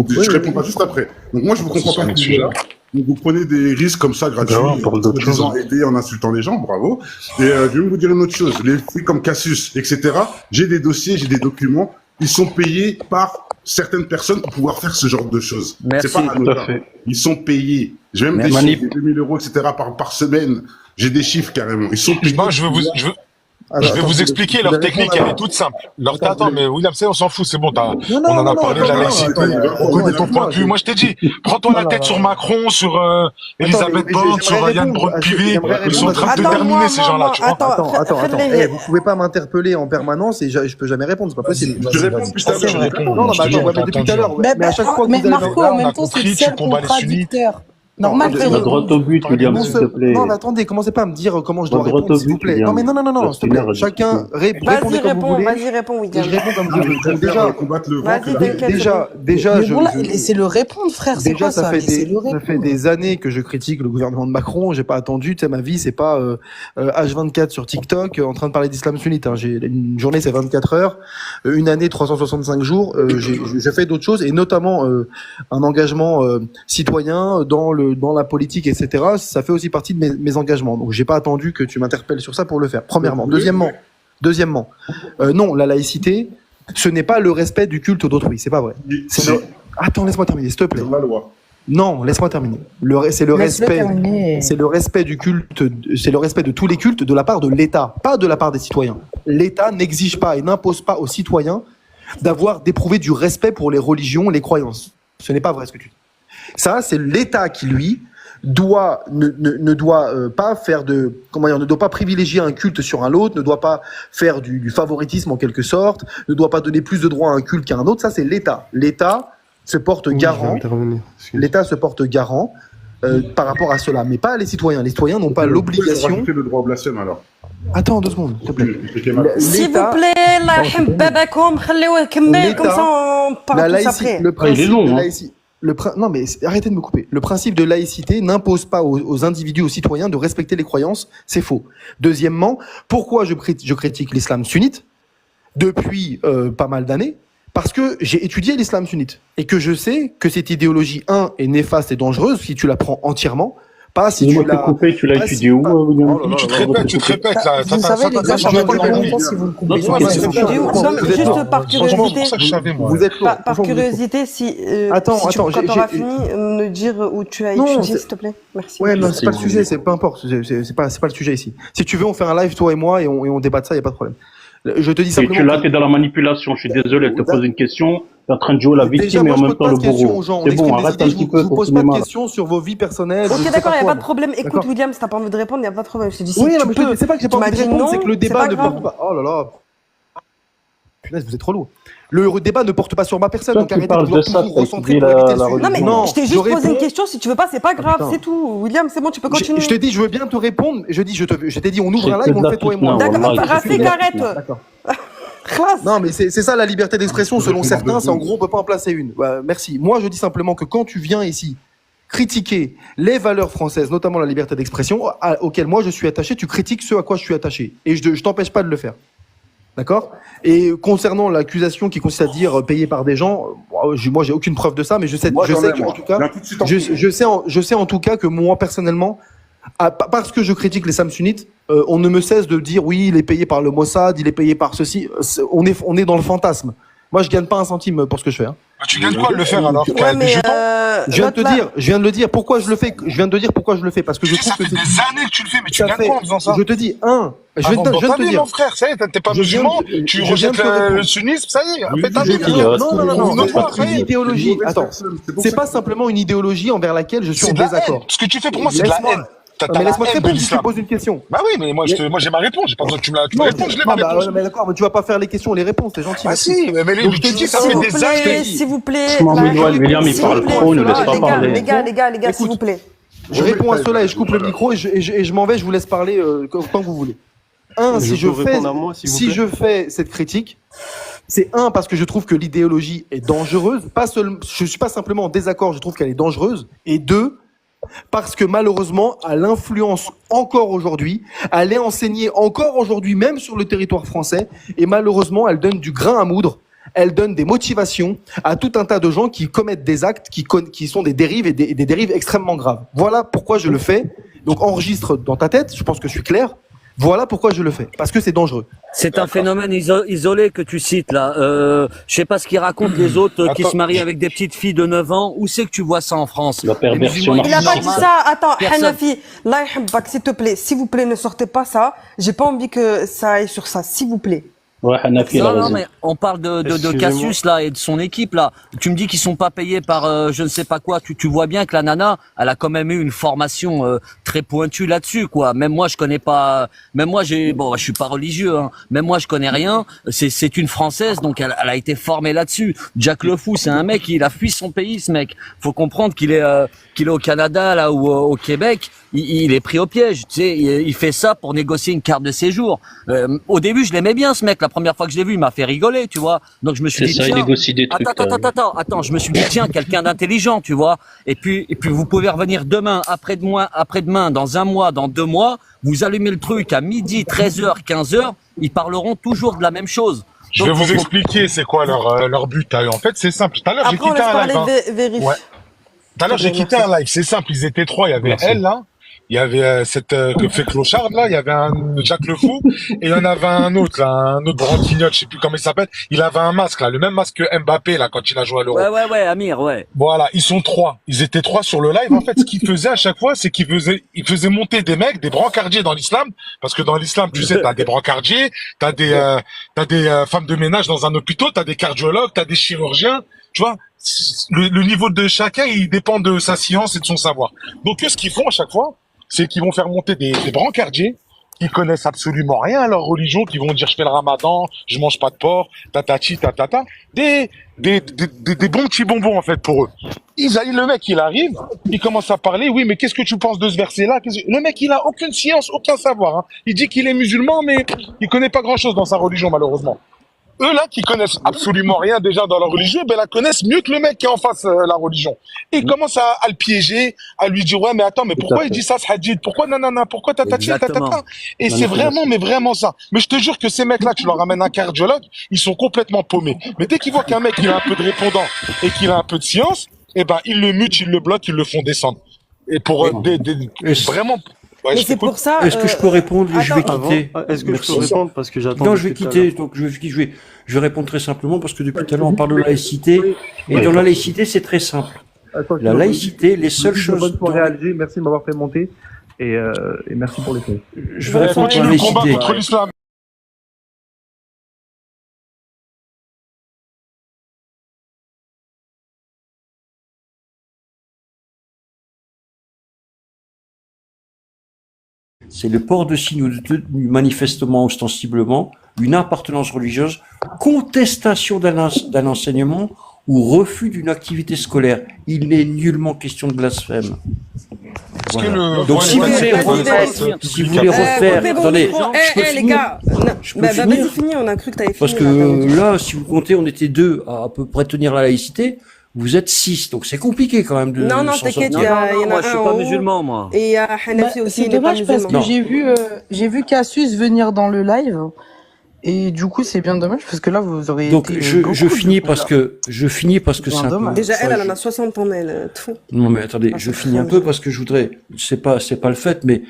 Speaker 11: Je réponds pas juste après. Donc, moi, je vous comprends pas à ce niveau-là. Donc vous prenez des risques comme ça gratuits,
Speaker 12: on parle d'autre chose.
Speaker 11: en aider, en insultant les gens, bravo. Et je vais vous dire une autre chose, les faits comme Cassius, etc. J'ai des dossiers, j'ai des documents, ils sont payés par certaines personnes pour pouvoir faire ce genre de choses.
Speaker 13: Merci.
Speaker 11: C'est pas anodin. Ils sont payés. J'ai même des chiffres, 2000 euros, etc. par semaine. J'ai des chiffres carrément. Ils sont payés.
Speaker 2: Non, je vais vous expliquer leur technique, elle est toute simple. Attends, mais William, on s'en fout, c'est bon, on en a parlé de la laïcité, on connaît ton point de vue. Moi, je t'ai dit, prends-toi la tête sur Macron, sur Elisabeth Borne, sur Yann Braun-Pivet, ils sont en train de terminer ces gens-là, tu vois.
Speaker 10: Attends. Vous pouvez pas m'interpeller en permanence et je peux jamais répondre, c'est pas possible.
Speaker 11: Je réponds depuis tout à l'heure.
Speaker 10: Non, mais attends, mais depuis tout à l'heure. Mais à chaque fois que vous
Speaker 3: Mais Marco, en même temps, c'est le seul contradicteur. Normal,
Speaker 9: Droit au but, William, s'il te plaît.
Speaker 10: Non, mais attendez, commencez pas à me dire comment je dois répondre, s'il vous plaît. Non, mais non, s'il te plaît. Chacun répondez comme vous voulez.
Speaker 4: Vas-y, réponds, William.
Speaker 10: Je réponds comme je veux. Déjà,
Speaker 3: c'est le répondre, frère. C'est
Speaker 10: déjà,
Speaker 3: quoi
Speaker 10: ça
Speaker 3: ça
Speaker 10: fait des années que je critique le gouvernement de Macron. J'ai pas attendu. Tu sais, ma vie, c'est pas H24 sur TikTok en train de parler d'islam sunnite. J'ai une journée, c'est 24 heures. Une année, 365 jours. J'ai fait d'autres choses et notamment un engagement citoyen dans la politique, etc. Ça fait aussi partie de mes engagements. Donc, j'ai pas attendu que tu m'interpelles sur ça pour le faire. Premièrement. Deuxièmement, non, la laïcité, ce n'est pas le respect du culte d'autrui. C'est pas vrai. Attends, laisse-moi terminer, s'il te plaît.
Speaker 11: La loi.
Speaker 10: Non, laisse-moi terminer. C'est le respect du culte, c'est le respect de tous les cultes de la part de l'État, pas de la part des citoyens. L'État n'exige pas et n'impose pas aux citoyens d'éprouver du respect pour les religions, les croyances. Ce n'est pas vrai ce que tu dis. Ça, c'est l'État qui, lui, ne doit pas faire ne doit pas privilégier un culte sur un autre, ne doit pas faire du favoritisme en quelque sorte, ne doit pas donner plus de droits à un culte qu'à un autre. Ça, c'est l'État. L'État se porte garant. L'État se porte garant par rapport à cela, mais pas les citoyens. Les citoyens n'ont pas l'obligation.
Speaker 11: Rajouter le droit au blasphème alors.
Speaker 10: Attends 2 secondes, s'il te plaît.
Speaker 4: S'il vous plaît, la babakoum, khallioue kemmel, comme ça on parle tous après.
Speaker 10: Le principe de laïcité. Non, mais arrêtez de me couper. Le principe de laïcité n'impose pas aux individus, aux citoyens de respecter les croyances. C'est faux. Deuxièmement, pourquoi je critique l'islam sunnite depuis pas mal d'années? Parce que j'ai étudié l'islam sunnite et que je sais que cette idéologie, est néfaste et dangereuse si tu la prends entièrement. Pas si tu l'as
Speaker 9: étudié où, William?
Speaker 2: Tu te répètes, là.
Speaker 3: Vous savez, les gars, ça va pas longtemps si vous le coupez.
Speaker 4: Juste par curiosité.
Speaker 10: Vous êtes
Speaker 4: Par curiosité, si quand t'auras fini, me dire où tu as étudié, s'il te plaît. Merci.
Speaker 10: Ouais, non, c'est pas le sujet, peu importe. C'est pas le sujet ici. Si tu veux, on fait un live, toi et moi, et on débat de ça, y a pas de problème. Je te dis simplement.
Speaker 9: T'es dans la manipulation. Je suis désolé, elle te pose une question. T'es en train de jouer la victime et en même temps le bourreau. C'est bon, arrête un petit peu.
Speaker 10: Je vous pose pas de questions sur vos vies personnelles.
Speaker 4: Ok, d'accord, y a pas de problème. Écoute, William, si t'as pas envie de répondre, y a pas de problème. Je te dis,
Speaker 10: oui, non, mais c'est pas que j'ai pas envie de répondre, c'est que le débat ne porte pas. Oh là là. Punaise, vous êtes trop lourd. Le débat ne porte pas sur ma personne, donc arrêtez de vous recentrer pour éviter le sujet.
Speaker 4: Non, mais je t'ai juste posé une question. Si tu veux pas, c'est pas grave, c'est tout. William, c'est bon, tu peux continuer.
Speaker 10: Je te dis, je veux bien te répondre. Je t'ai dit, on ouvre un live, on le fait toi et moi.
Speaker 4: D'accord, Rafik, arrête.
Speaker 10: D'accord. Non, mais c'est ça la liberté d'expression selon certains. C'est en gros, on peut pas en placer une. Merci. Moi, je dis simplement que quand tu viens ici critiquer les valeurs françaises, notamment la liberté d'expression, auquel moi je suis attaché, tu critiques ce à quoi je suis attaché. Et je t'empêche pas de le faire. D'accord? Et concernant l'accusation qui consiste à dire payé par des gens, moi j'ai aucune preuve de ça, mais je sais qu'en tout cas, je sais en tout cas que moi personnellement, parce que je critique les samsunites, on ne me cesse de dire oui, il est payé par le Mossad, il est payé par ceci. On est dans le fantasme. Moi, je gagne pas un centime pour ce que je fais. Hein.
Speaker 2: Tu gagnes quoi de le faire alors?
Speaker 10: Je viens de le dire pourquoi je le fais. Je viens de dire pourquoi je le fais parce que je trouve que
Speaker 2: c'est des années que tu le fais, mais tu gagnes quoi en faisant ça?
Speaker 10: Je te dis je viens de te dire.
Speaker 2: Mon frère, ça y est, t'es pas musulman, tu rejettes le sunnisme, ça y est.
Speaker 10: Non, c'est une idéologie. Attends, c'est pas simplement une idéologie envers laquelle je suis en désaccord.
Speaker 2: Ce que tu fais pour moi, c'est de la haine.
Speaker 10: Mais laisse-moi te répondre si je te pose une question.
Speaker 2: Bah oui, mais moi j'ai ma réponse. J'ai pas besoin que tu me la répondes. Je l'ai ma réponse.
Speaker 10: Mais d'accord, mais tu vas pas faire les questions, les réponses, c'est gentil.
Speaker 2: Ah si, mais je te dis, ça fait des années.
Speaker 4: S'il vous plaît.
Speaker 9: William, il parle trop, ne laisse pas parler.
Speaker 4: Les gars, s'il vous plaît.
Speaker 10: Je réponds à cela et je coupe le micro et je m'en vais, je vous laisse parler quand vous voulez. Si je fais cette critique, c'est parce que je trouve que l'idéologie est dangereuse. Je suis pas simplement en désaccord, je trouve qu'elle est dangereuse. Et 2, parce que malheureusement, elle influence encore aujourd'hui, elle est enseignée encore aujourd'hui, même sur le territoire français, et malheureusement, elle donne du grain à moudre elle donne des motivations à tout un tas de gens qui commettent des actes qui sont des dérives et des dérives extrêmement graves. Voilà pourquoi je le fais. Donc enregistre dans ta tête, je pense que je suis clair. Voilà pourquoi je le fais, parce que c'est dangereux.
Speaker 13: C'est un phénomène isolé que tu cites là. Je sais pas ce qu'ils racontent les autres qui se marient avec des petites filles de 9 ans. Où c'est que tu vois ça en France?
Speaker 9: La perversion.
Speaker 4: Il a pas dit ça. Attends,
Speaker 13: Personne.
Speaker 4: Hanafi, là, s'il te plaît, s'il vous plaît, ne sortez pas ça. J'ai pas envie que ça aille sur ça, s'il vous plaît.
Speaker 9: Ouais, Hanafi, il a
Speaker 13: Non,
Speaker 9: raison.
Speaker 13: mais on parle de
Speaker 14: Excusez-moi.
Speaker 13: Cassius là et de son équipe là. Tu me dis qu'ils sont pas payés par je ne sais pas quoi. Tu vois bien que la nana, elle a quand même eu une formation très pointue là-dessus quoi. Même moi je connais pas. Même moi je suis pas religieux. Hein. Même moi je connais rien. C'est une française donc elle a été formée là-dessus. Jack Le Fou, c'est un mec, il a fui son pays ce mec. Faut comprendre qu'il est au Canada là ou au Québec. Il est pris au piège. Tu sais, il fait ça pour négocier une carte de séjour. Au début je l'aimais bien ce mec. La première fois que je l'ai vu, il m'a fait rigoler, tu vois. Donc je me suis dit,
Speaker 9: ça, il
Speaker 13: tiens,
Speaker 9: négocie des trucs.
Speaker 13: attends, je me suis dit, tiens, quelqu'un d'intelligent, tu vois. Et puis vous pouvez revenir demain, après-demain, dans un mois, dans 2 mois, vous allumez le truc à midi, 13h, 15h, ils parleront toujours de la même chose.
Speaker 2: Je vais vous expliquer c'est quoi leur but à eux. En fait, c'est simple. Tout à l'heure, j'ai
Speaker 4: Après, on
Speaker 2: quitté
Speaker 4: laisse
Speaker 2: un live.
Speaker 4: parler
Speaker 2: Hein.
Speaker 4: Vérif.
Speaker 2: Ouais. Tout à l'heure, j'ai quitté un live. C'est simple. Ils étaient 3. Il y avait
Speaker 9: Merci.
Speaker 2: elle, là. Il y avait cette que fait Clochard, là. Il y avait un Jack Le Fou. Et il y en avait un autre, là, un autre branquignol, je sais plus comment il s'appelle. Il avait un masque, là. Le même masque que Mbappé, là, quand il a joué à l'Euro.
Speaker 13: Ouais, Amir, ouais.
Speaker 2: Voilà. Ils sont 3. Ils étaient 3 sur le live. En fait, ce qu'ils faisaient à chaque fois, c'est qu'ils faisaient monter des mecs, des brancardiers dans l'islam. Parce que dans l'islam, tu sais, t'as des brancardiers, t'as des femmes de ménage dans un hôpital, t'as des cardiologues, t'as des chirurgiens. Tu vois, le niveau de chacun, il dépend de sa science et de son savoir. Donc, eux, ce qu'ils font à chaque fois, c'est qu'ils vont faire monter des brancardiers qui connaissent absolument rien à leur religion, qui vont dire je fais le ramadan, je mange pas de porc, tatati, tatata. Des bons petits bonbons, en fait, pour eux. Le mec, il arrive, il commence à parler, oui, mais qu'est-ce que tu penses de ce verset-là? Le mec, il a aucune science, aucun savoir, hein. Il dit qu'il est musulman, mais il connaît pas grand-chose dans sa religion, malheureusement. Eux, là, qui connaissent absolument rien déjà dans leur religion, ben, la connaissent mieux que le mec qui est en face, la religion. Et ils commencent à le piéger, à lui dire, ouais, mais attends, mais pourquoi il dit ça, ce hadith? Pourquoi nanana? Pourquoi tatati, tatata? Et c'est vraiment, mais vraiment ça. Mais je te jure que ces mecs-là, tu leur ramènes un cardiologue, ils sont complètement paumés. Mais dès qu'ils voient qu'un mec, il a un peu de répondant et qu'il a un peu de science, eh ben, ils le mutent, ils le bloquent, ils le font descendre. Et pour, vraiment, ouais,
Speaker 4: Mais c'est pour ça.
Speaker 7: Est-ce que je peux répondre? Je vais
Speaker 14: Avant,
Speaker 7: quitter.
Speaker 14: est-ce que je peux répondre parce que j'attends.
Speaker 7: Non, je vais quitter. Donc je vais répondre très simplement parce que depuis tout à l'heure on parle de laïcité et dans la laïcité c'est très simple. La laïcité, les seules choses.
Speaker 10: Bonne soirée à Alger. Merci de m'avoir fait monter et merci pour les faits.
Speaker 7: Je vais répondre sur la
Speaker 2: le combat
Speaker 7: laïcité.
Speaker 2: contre l'islam.
Speaker 7: C'est le port de signes ou de tenue manifestement, ostensiblement, une appartenance religieuse, contestation d'un enseignement ou refus d'une activité scolaire. Il n'est nullement question de blasphème. Voilà. Donc si vous voulez refaire, attendez,
Speaker 4: les gars, vas-y finis, on a cru que t'avais fini.
Speaker 7: parce que là, si vous comptez, on était 2 à peu près tenir la laïcité. Vous êtes 6, donc c'est compliqué quand même de.
Speaker 4: Non, t'inquiète, il y en a
Speaker 13: moi, je suis pas musulman, moi.
Speaker 4: Et il y a Hanafi aussi,
Speaker 3: c'est
Speaker 4: il est pas
Speaker 3: dommage parce
Speaker 4: musulman.
Speaker 3: que j'ai vu Cassius venir dans le live et du coup c'est bien dommage parce que là vous auriez
Speaker 7: donc
Speaker 3: été
Speaker 7: je finis
Speaker 3: beaucoup,
Speaker 7: parce
Speaker 3: là.
Speaker 7: que c'est un peu.
Speaker 4: Déjà elle en a 60 ans elle.
Speaker 7: Non mais attendez, je finis un peu parce que je voudrais. C'est pas le fait, mais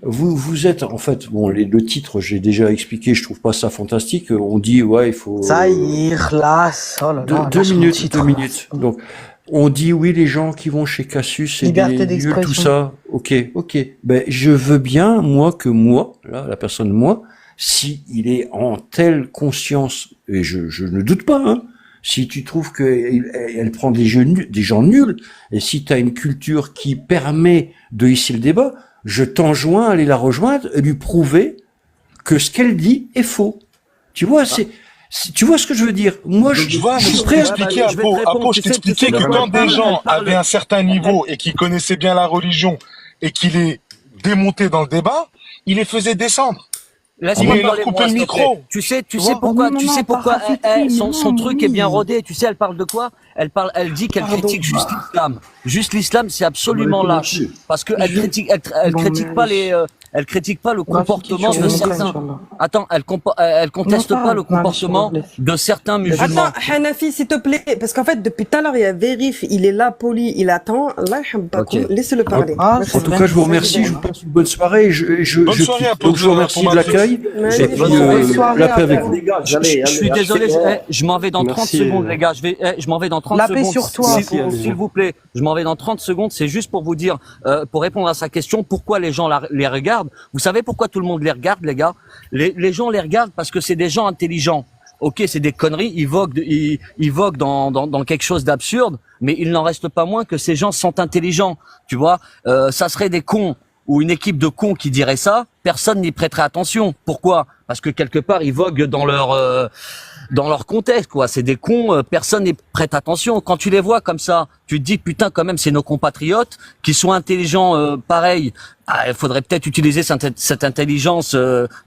Speaker 7: vous êtes en fait bon le titre j'ai déjà expliqué, je trouve pas ça fantastique. On dit ouais il faut.
Speaker 3: Ça y est, là, oh là là.
Speaker 7: 2 minutes. Donc on dit oui les gens qui vont chez Cassius c'est
Speaker 3: Liberté
Speaker 7: des nuls, tout
Speaker 3: d'expression.
Speaker 7: ça. Ok. Ben je veux bien la personne si il est en telle conscience et je ne doute pas hein. Si tu trouves qu'elle prend des gens nuls, et si tu as une culture qui permet de hisser le débat, je t'enjoins à aller la rejoindre et lui prouver que ce qu'elle dit est faux. Tu vois, tu vois ce que je veux dire? Moi, je
Speaker 2: vois, mais
Speaker 7: suis
Speaker 2: je
Speaker 7: prêt à
Speaker 2: t'expliquer à Pau, je t'expliquais que quand des gens avaient un certain niveau et qui connaissaient bien la religion et qui les démontaient dans le débat, ils les faisaient descendre.
Speaker 13: Laisse-moi
Speaker 2: Il leur
Speaker 13: parler,
Speaker 2: coupait
Speaker 13: moi,
Speaker 2: le
Speaker 13: s'il te
Speaker 2: micro.
Speaker 13: plaît. Tu sais pourquoi, son truc est bien rodé. Tu sais, elle parle de quoi? elle dit qu'elle critique juste l'islam. Juste l'islam, c'est absolument lâche. Parce que elle critique pas elle critique pas le comportement de certains. Attends, elle conteste pas le comportement de certains musulmans.
Speaker 4: Attends, Hanafi, s'il te plaît, parce qu'en fait, depuis tout à l'heure, il y a Vérif, il est là, poli, il attend. Allah yahbakoum, laissez-le parler.
Speaker 7: En tout cas, je vous remercie, je vous passe une bonne soirée. Donc je vous remercie de l'accueil. Et puis, la paix avec vous.
Speaker 13: Je suis désolé, je m'en vais dans 30 secondes, les gars. Je m'en vais dans 30
Speaker 3: La
Speaker 13: secondes.
Speaker 3: paix sur toi.
Speaker 13: S'il vous plaît, je m'en vais dans 30 secondes. C'est juste pour vous dire, pour répondre à sa question, pourquoi les gens les regardent. Vous savez pourquoi tout le monde les regarde, les gars? Les gens les regardent parce que c'est des gens intelligents. Ok, c'est des conneries, ils voguent dans quelque chose d'absurde, mais il n'en reste pas moins que ces gens sont intelligents. Tu vois, ça serait des cons ou une équipe de cons qui dirait ça, personne n'y prêterait attention. Pourquoi? Parce que quelque part ils voguent dans leur contexte, quoi. C'est des cons, personne n'y prête attention. Quand tu les vois comme ça, tu te dis putain, quand même, c'est nos compatriotes qui sont intelligents, pareil. Il faudrait peut-être utiliser cette intelligence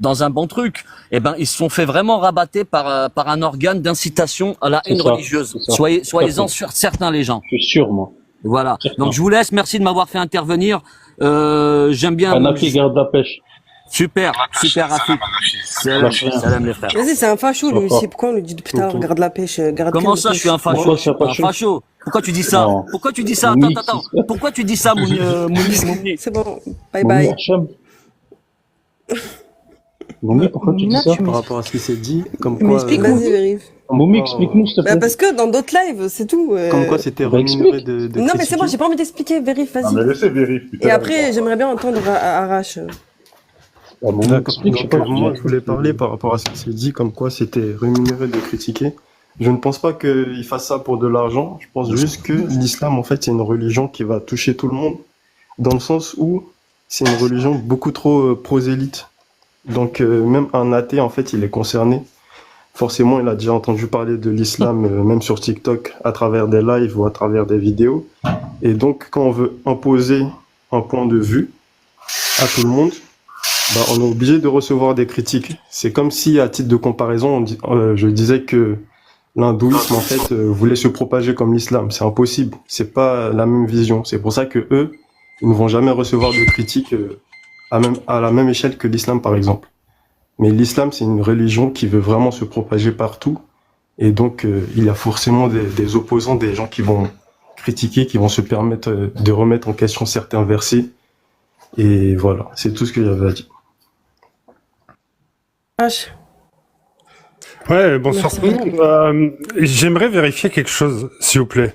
Speaker 13: dans un bon truc. Eh ben, ils se sont fait vraiment rabattre par un organe d'incitation à la haine religieuse. Soyez-en sûrs, certains les gens.
Speaker 9: Je suis sûr, moi.
Speaker 13: Voilà. Donc je vous laisse. Merci de m'avoir fait intervenir. J'aime bien.
Speaker 9: Hanafi garde la pêche.
Speaker 13: Super, Rafik. Salam les frères.
Speaker 4: Vas-y, c'est un facho, lui aussi. Pourquoi on lui dit depuis tout à l'heure, garde la pêche, garde
Speaker 13: Comment ça, je suis un facho? Je suis un facho. Pourquoi tu dis ça? Pourquoi tu dis ça? Attends. Pourquoi tu dis ça, Mouni?
Speaker 4: C'est bon. Bye bye.
Speaker 9: Moumi, pourquoi tu dis ça?
Speaker 14: Par rapport à ce qui s'est dit, comme
Speaker 4: Mais
Speaker 14: quoi.
Speaker 4: explique-moi, Vérif.
Speaker 9: Moumi, explique-nous, s'il te plaît.
Speaker 4: Parce que dans d'autres lives, c'est tout.
Speaker 14: Comme quoi c'était rémunéré de
Speaker 4: Non, mais c'est bon, j'ai pas envie d'expliquer, Vérif, vas-y.
Speaker 11: mais laissez Vérif.
Speaker 4: Et après, j'aimerais bien entendre Arash.
Speaker 14: D'accord. Donc, moi, je voulais parler par rapport à ce qui s'est dit, comme quoi c'était rémunéré de critiquer. Je ne pense pas qu'il fasse ça pour de l'argent. Je pense juste que l'islam, en fait, c'est une religion qui va toucher tout le monde, dans le sens où c'est une religion beaucoup trop prosélyte. Donc, même un athée, en fait, il est concerné. Forcément, il a déjà entendu parler de l'islam, même sur TikTok, à travers des lives ou à travers des vidéos. Et donc, quand on veut imposer un point de vue à tout le monde, on est obligé de recevoir des critiques. C'est comme si, à titre de comparaison, je disais que l'hindouisme, en fait, voulait se propager comme l'islam. C'est impossible. C'est pas la même vision. C'est pour ça que eux, ils ne vont jamais recevoir de critiques à la même échelle que l'islam, par exemple. Mais l'islam, c'est une religion qui veut vraiment se propager partout. Et donc, il y a forcément des opposants, des gens qui vont critiquer, qui vont se permettre de remettre en question certains versets. Et voilà, c'est tout ce que j'avais à dire.
Speaker 15: Ouais, bonsoir tout le monde. J'aimerais vérifier quelque chose, s'il vous plaît.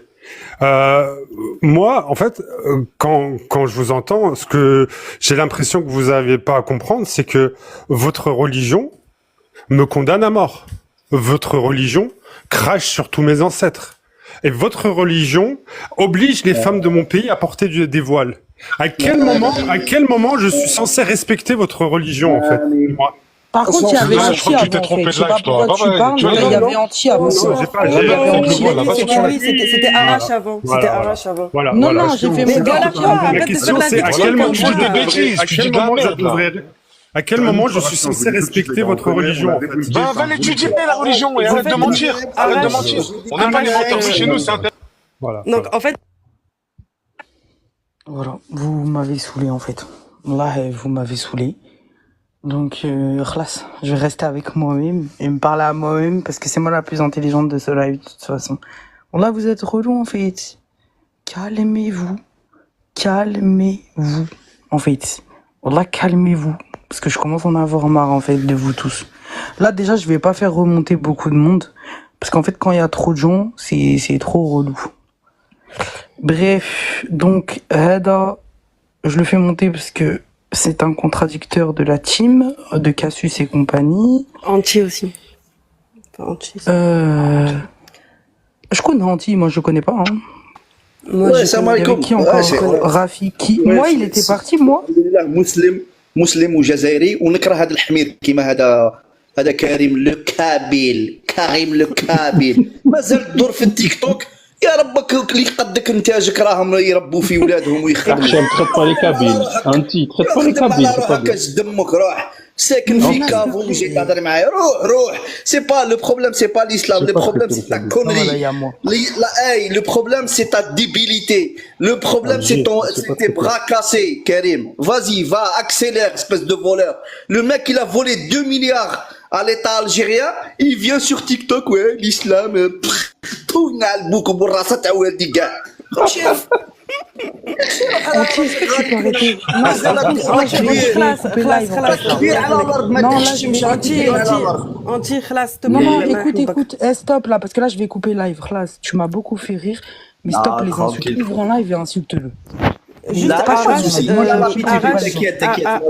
Speaker 15: Moi, en fait, quand je vous entends, ce que j'ai l'impression que vous n'avez pas à comprendre, c'est que votre religion me condamne à mort. Votre religion crache sur tous mes ancêtres. Et votre religion oblige les femmes de mon pays à porter des voiles. À quel moment je suis censé respecter votre religion, en fait, moi?
Speaker 3: Par contre, il y avait anti avant, en fait. Je sais pas pourquoi tu parles, mais il y avait anti avant.
Speaker 4: C'était Arash avant. C'était Arash avant.
Speaker 3: Non, j'ai fait mon gars.
Speaker 15: La question, c'est à quel moment je suis censé respecter votre religion, en fait?
Speaker 2: Va l'étudier, la religion, et arrête de mentir. Arrête de mentir. On n'a pas les menteurs chez nous, c'est intéressant.
Speaker 15: Voilà.
Speaker 4: Donc, en fait.
Speaker 3: Voilà, vous m'avez saoulé, en fait. Là, vous m'avez saoulé. Donc, khlas, je vais rester avec moi-même et me parler à moi-même parce que c'est moi la plus intelligente de ce live de toute façon. Bon, là, vous êtes relou en fait. Calmez-vous. Calmez-vous. En fait. Là, calmez-vous. Parce que je commence à en avoir marre en fait de vous tous. Là, déjà, je vais pas faire remonter beaucoup de monde. Parce qu'en fait, quand il y a trop de gens, c'est trop relou. Bref, donc, Hada, je le fais monter parce que c'est un contradicteur de la team, de Cassius et compagnie.
Speaker 4: Anti aussi. Enfin, Anti.
Speaker 3: Je connais Anti, moi je connais pas. Hein.
Speaker 4: Moi,
Speaker 3: ouais, ça m'a qui encore Rafiki. Moi, il était parti, moi.
Speaker 16: مسلم وجزائري ونكره هذا الحمير كيما هذا كريم لو كابيل مازال تدور في التيك توك يا ربك اللي قدك انتاجك راهم يربوا في ولادهم ويخدموا
Speaker 9: تريت با لي كابيل انتي تريت با لي كابيل
Speaker 16: هكا دمك روح ساكن في كافون جاي تهضر معايا روح سي با لو بروبليم سي با l'islam le problème c'est ta connerie le problème c'est ta débilité le problème c'est tes bras cassés Karim vas-y va accélère espèce de voleur le mec il a volé 2 milliards à l'état algérien il vient sur TikTok ouais l'islam tout نعلبوك بالراسه تاع والدي كاع شوف
Speaker 3: Est-ce que tu peux arrêter? Non, je vais couper live. Non, là, je vais Non, non, écoute, stop là, parce que là, je vais couper live. Khlas, tu m'as beaucoup fait rire, mais stop les insultes. Ouvre en live et insulte-le.
Speaker 4: Juste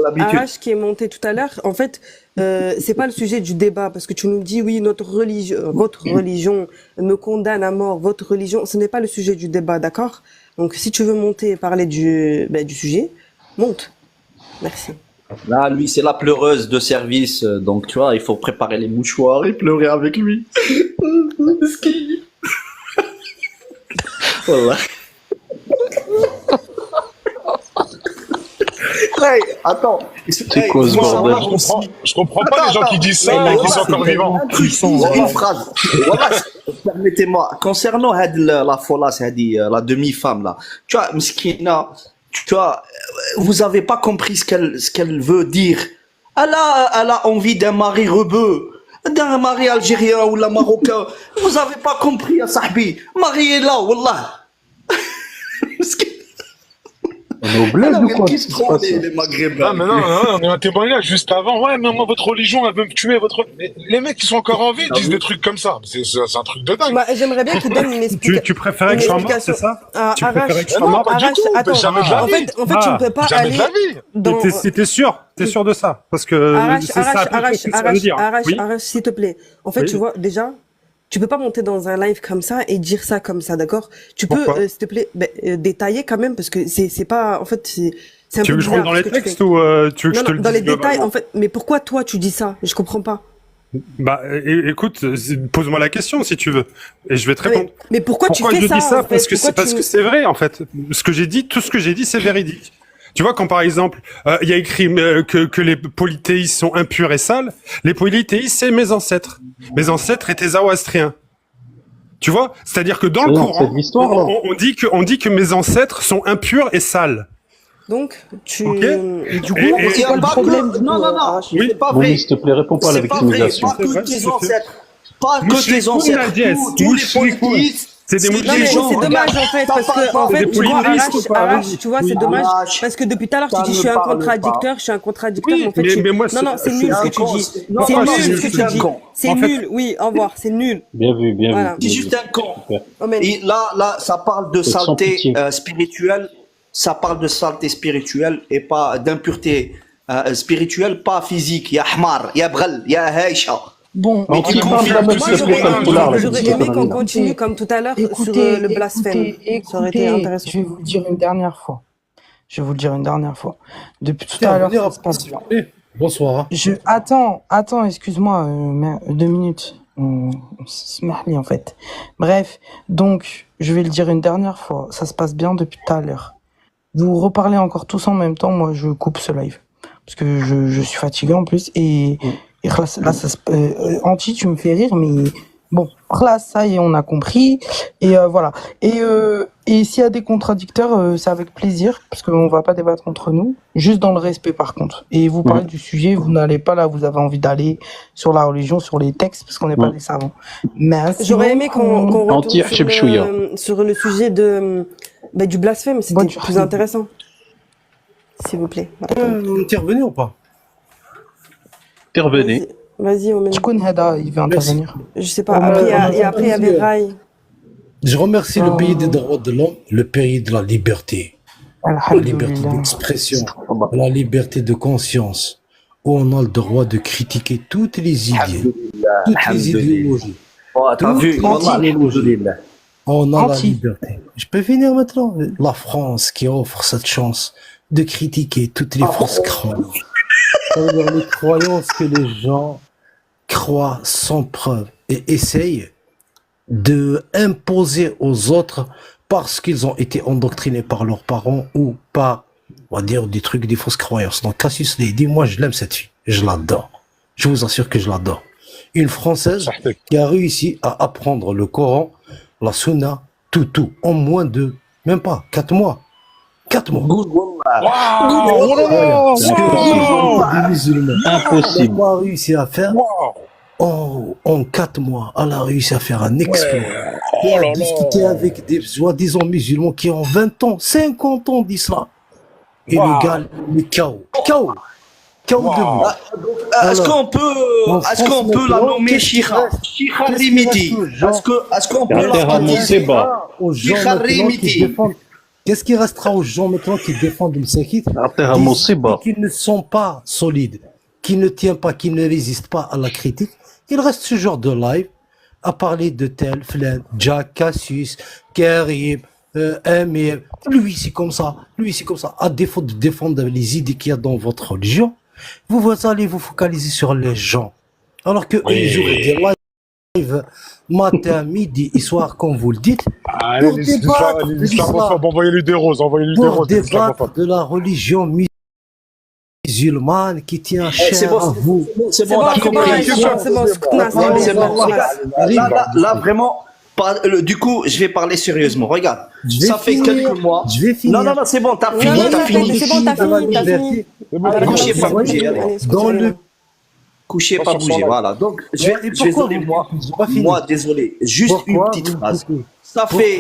Speaker 16: l'habitude.
Speaker 4: Arash qui est monté tout à l'heure, en fait, c'est pas le sujet du débat, parce que tu nous dis, oui, notre religion, votre religion me condamne à mort, votre religion, ce n'est pas le sujet du débat, d'accord? Donc, si tu veux monter et parler du sujet, monte. Merci.
Speaker 16: Là, lui, c'est la pleureuse de service, donc tu vois, il faut préparer les mouchoirs et pleurer avec lui. Voilà. Hey, attends.
Speaker 12: C'est quoi ce bordel?
Speaker 2: Je comprends pas les gens qui disent ça et qui sont encore vivants.
Speaker 16: Une phrase. Voilà, permettez-moi. Concernant la folasse, la demi-femme là, tu vois, Mskina, tu vois, vous avez pas compris ce qu'elle veut dire. Elle a envie d'un mari rebeu, d'un mari algérien ou la marocain. Vous avez pas compris, ya sahbi. Mariez-la, wallah.
Speaker 8: On est au bled ou quoi?
Speaker 16: Les Maghrébins.
Speaker 2: Ah, mais non, on est un témoignage juste avant. Ouais, mais moi, votre religion, elle veut me tuer. Mais les mecs qui sont encore en vie disent des trucs comme ça. C'est un truc de dingue.
Speaker 4: Bah, j'aimerais bien qu'il donne une explication.
Speaker 15: Tu préférais que je sois mort, c'est ça? Tu préférais que je sois mort?
Speaker 2: Pas du tout.
Speaker 4: Attends,
Speaker 2: Jamais de la
Speaker 4: en
Speaker 2: vie.
Speaker 4: fait, tu ne peux pas
Speaker 2: Jamais
Speaker 4: aller
Speaker 2: de la vie.
Speaker 15: T'es sûr? T'es sûr de ça? Parce que c'est ça à veut dire. Oui.
Speaker 4: Arash, s'il te plaît. En fait, tu vois, déjà, tu peux pas monter dans un live comme ça et dire ça comme ça, d'accord? Tu peux, s'il te plaît, détailler quand même, parce que c'est pas, en fait, c'est un peu
Speaker 15: Tu veux que je rentre dans les textes ou tu veux que je te le dise?
Speaker 4: Dans les détails, en fait. Mais pourquoi toi, tu dis ça? Je comprends pas.
Speaker 15: Bah, écoute, pose-moi la question si tu veux, et je vais te répondre.
Speaker 4: Mais pourquoi tu fais
Speaker 15: je
Speaker 4: ça,
Speaker 15: dis ça?
Speaker 4: en fait?
Speaker 15: Parce que c'est vrai, en fait. Tout ce que j'ai dit, c'est véridique. Tu vois, quand par exemple, il y a écrit que les polythéistes sont impurs et sales, les polythéistes, c'est mes ancêtres. Mes ancêtres étaient zoroastriens. Tu vois? C'est-à-dire que dans le Coran, on dit que mes ancêtres sont impurs et sales.
Speaker 4: Donc,
Speaker 15: Okay.
Speaker 3: Du coup, c'est pas le problème.
Speaker 16: Non,
Speaker 15: oui.
Speaker 16: c'est pas vrai.
Speaker 8: S'il te plaît, réponds pas à la victimisation.
Speaker 16: Pas que tes ancêtres. Pas que tes ancêtres. Tous les polythéistes.
Speaker 15: C'est des
Speaker 4: non, mais c'est dommage en fait, parce que en fait, tu vois, c'est dommage parce que depuis tout à l'heure tu dis je suis un contradicteur, mais en fait,
Speaker 15: mais moi,
Speaker 4: non, c'est nul ce que tu dis. C'est nul ce que tu dis. C'est nul, oui, au revoir, c'est nul.
Speaker 8: Bien vu.
Speaker 16: C'est juste un con. Et là, ça parle de saleté spirituelle. Ça parle de saleté spirituelle et pas d'impureté spirituelle, pas physique. Ya Ahmar, ya Bghal, ya Haïcha.
Speaker 3: Bon,
Speaker 4: j'aurais aimé qu'on continue comme tout à l'heure sur le blasphème. Ça aurait été intéressant.
Speaker 3: Je vais vous le dire une dernière fois. Depuis tout à l'heure, ça se passe bien.
Speaker 17: Bonsoir.
Speaker 3: Attends, excuse-moi, 2 minutes. En fait. Bref, donc, je vais le dire une dernière fois. Ça se passe bien depuis tout à l'heure. Vous reparlez encore tous en même temps, moi je coupe ce live. Parce que je suis fatigué en plus. Et là, Anti, tu me fais rire, mais bon, là, ça y est, on a compris. Et voilà. Et s'il y a des contradicteurs, c'est avec plaisir, parce qu'on va pas débattre entre nous. Juste dans le respect, par contre. Et vous parlez du sujet, vous n'allez pas là, vous avez envie d'aller sur la religion, sur les textes, parce qu'on n'est pas des savants. Merci.
Speaker 4: J'aurais aimé qu'on retourne sur le sujet du blasphème, c'était plus intéressant. S'il vous plaît.
Speaker 17: Intervenez ou pas?
Speaker 3: Intervenez.
Speaker 4: Vas-y, on met.
Speaker 3: Il veut intervenir.
Speaker 4: Je sais pas. Après, il y avait Rai.
Speaker 17: Je remercie le pays des droits de l'homme, le pays de la liberté. La liberté d'expression, la liberté de conscience, où on a le droit de critiquer toutes les idées, toutes les idéologies. On a la liberté. Je peux finir maintenant? La France qui offre cette chance de critiquer toutes les fausses croyances. C'est-à-dire les croyances que les gens croient sans preuve et essayent de imposer aux autres parce qu'ils ont été endoctrinés par leurs parents ou par, on va dire, des trucs, des fausses croyances. Donc Cassius Clay dit, moi je l'aime cette fille. Je l'adore. Je vous assure que je l'adore. Une Française qui a réussi à apprendre le Coran, la Sunna, tout, en moins de, même pas, 4 mois. 4 mois. Ce que les musulmans
Speaker 8: Impossible.
Speaker 17: n'ont pas réussi à faire, en 4 mois, elle a réussi à faire un exploit. Elle a discuté avec des soi-disant musulmans qui ont 20 ans, 50 ans d'islam. Et le gars, le chaos debout.
Speaker 16: Est-ce qu'on peut la nommer Chicha Rimiti? Est-ce qu'on peut la baptiser Chicha Rimiti?
Speaker 17: Qu'est-ce qui restera aux gens maintenant qui défendent le Sékit et qui ne sont pas solides, qui ne tiennent pas, qui ne résistent pas à la critique? Il reste ce genre de live à parler de tel, Flynn, Jack, Cassius, Karim, Amir. Lui, c'est comme ça. À défaut de défendre les idées qu'il y a dans votre religion, vous allez vous focaliser sur les gens. Alors que eux, ils auraient des lives matin, midi et soir, comme vous le dites.
Speaker 2: Allez, l'islamophobe, envoyez-lui des roses,
Speaker 17: pour débattre de la religion musulmane qui tient cher à vous.
Speaker 16: C'est bon, on a compris. Là, vraiment, du coup, je vais parler sérieusement. Regarde, ça fait quelques mois.
Speaker 17: Je vais finir.
Speaker 16: Non, c'est bon, t'as fini.
Speaker 4: C'est bon, t'as fini.
Speaker 16: Couchez, pas bouger. Couchez, pas bouger. Voilà. Donc, je vais donner moi, désolé, juste une petite phrase. Ça fait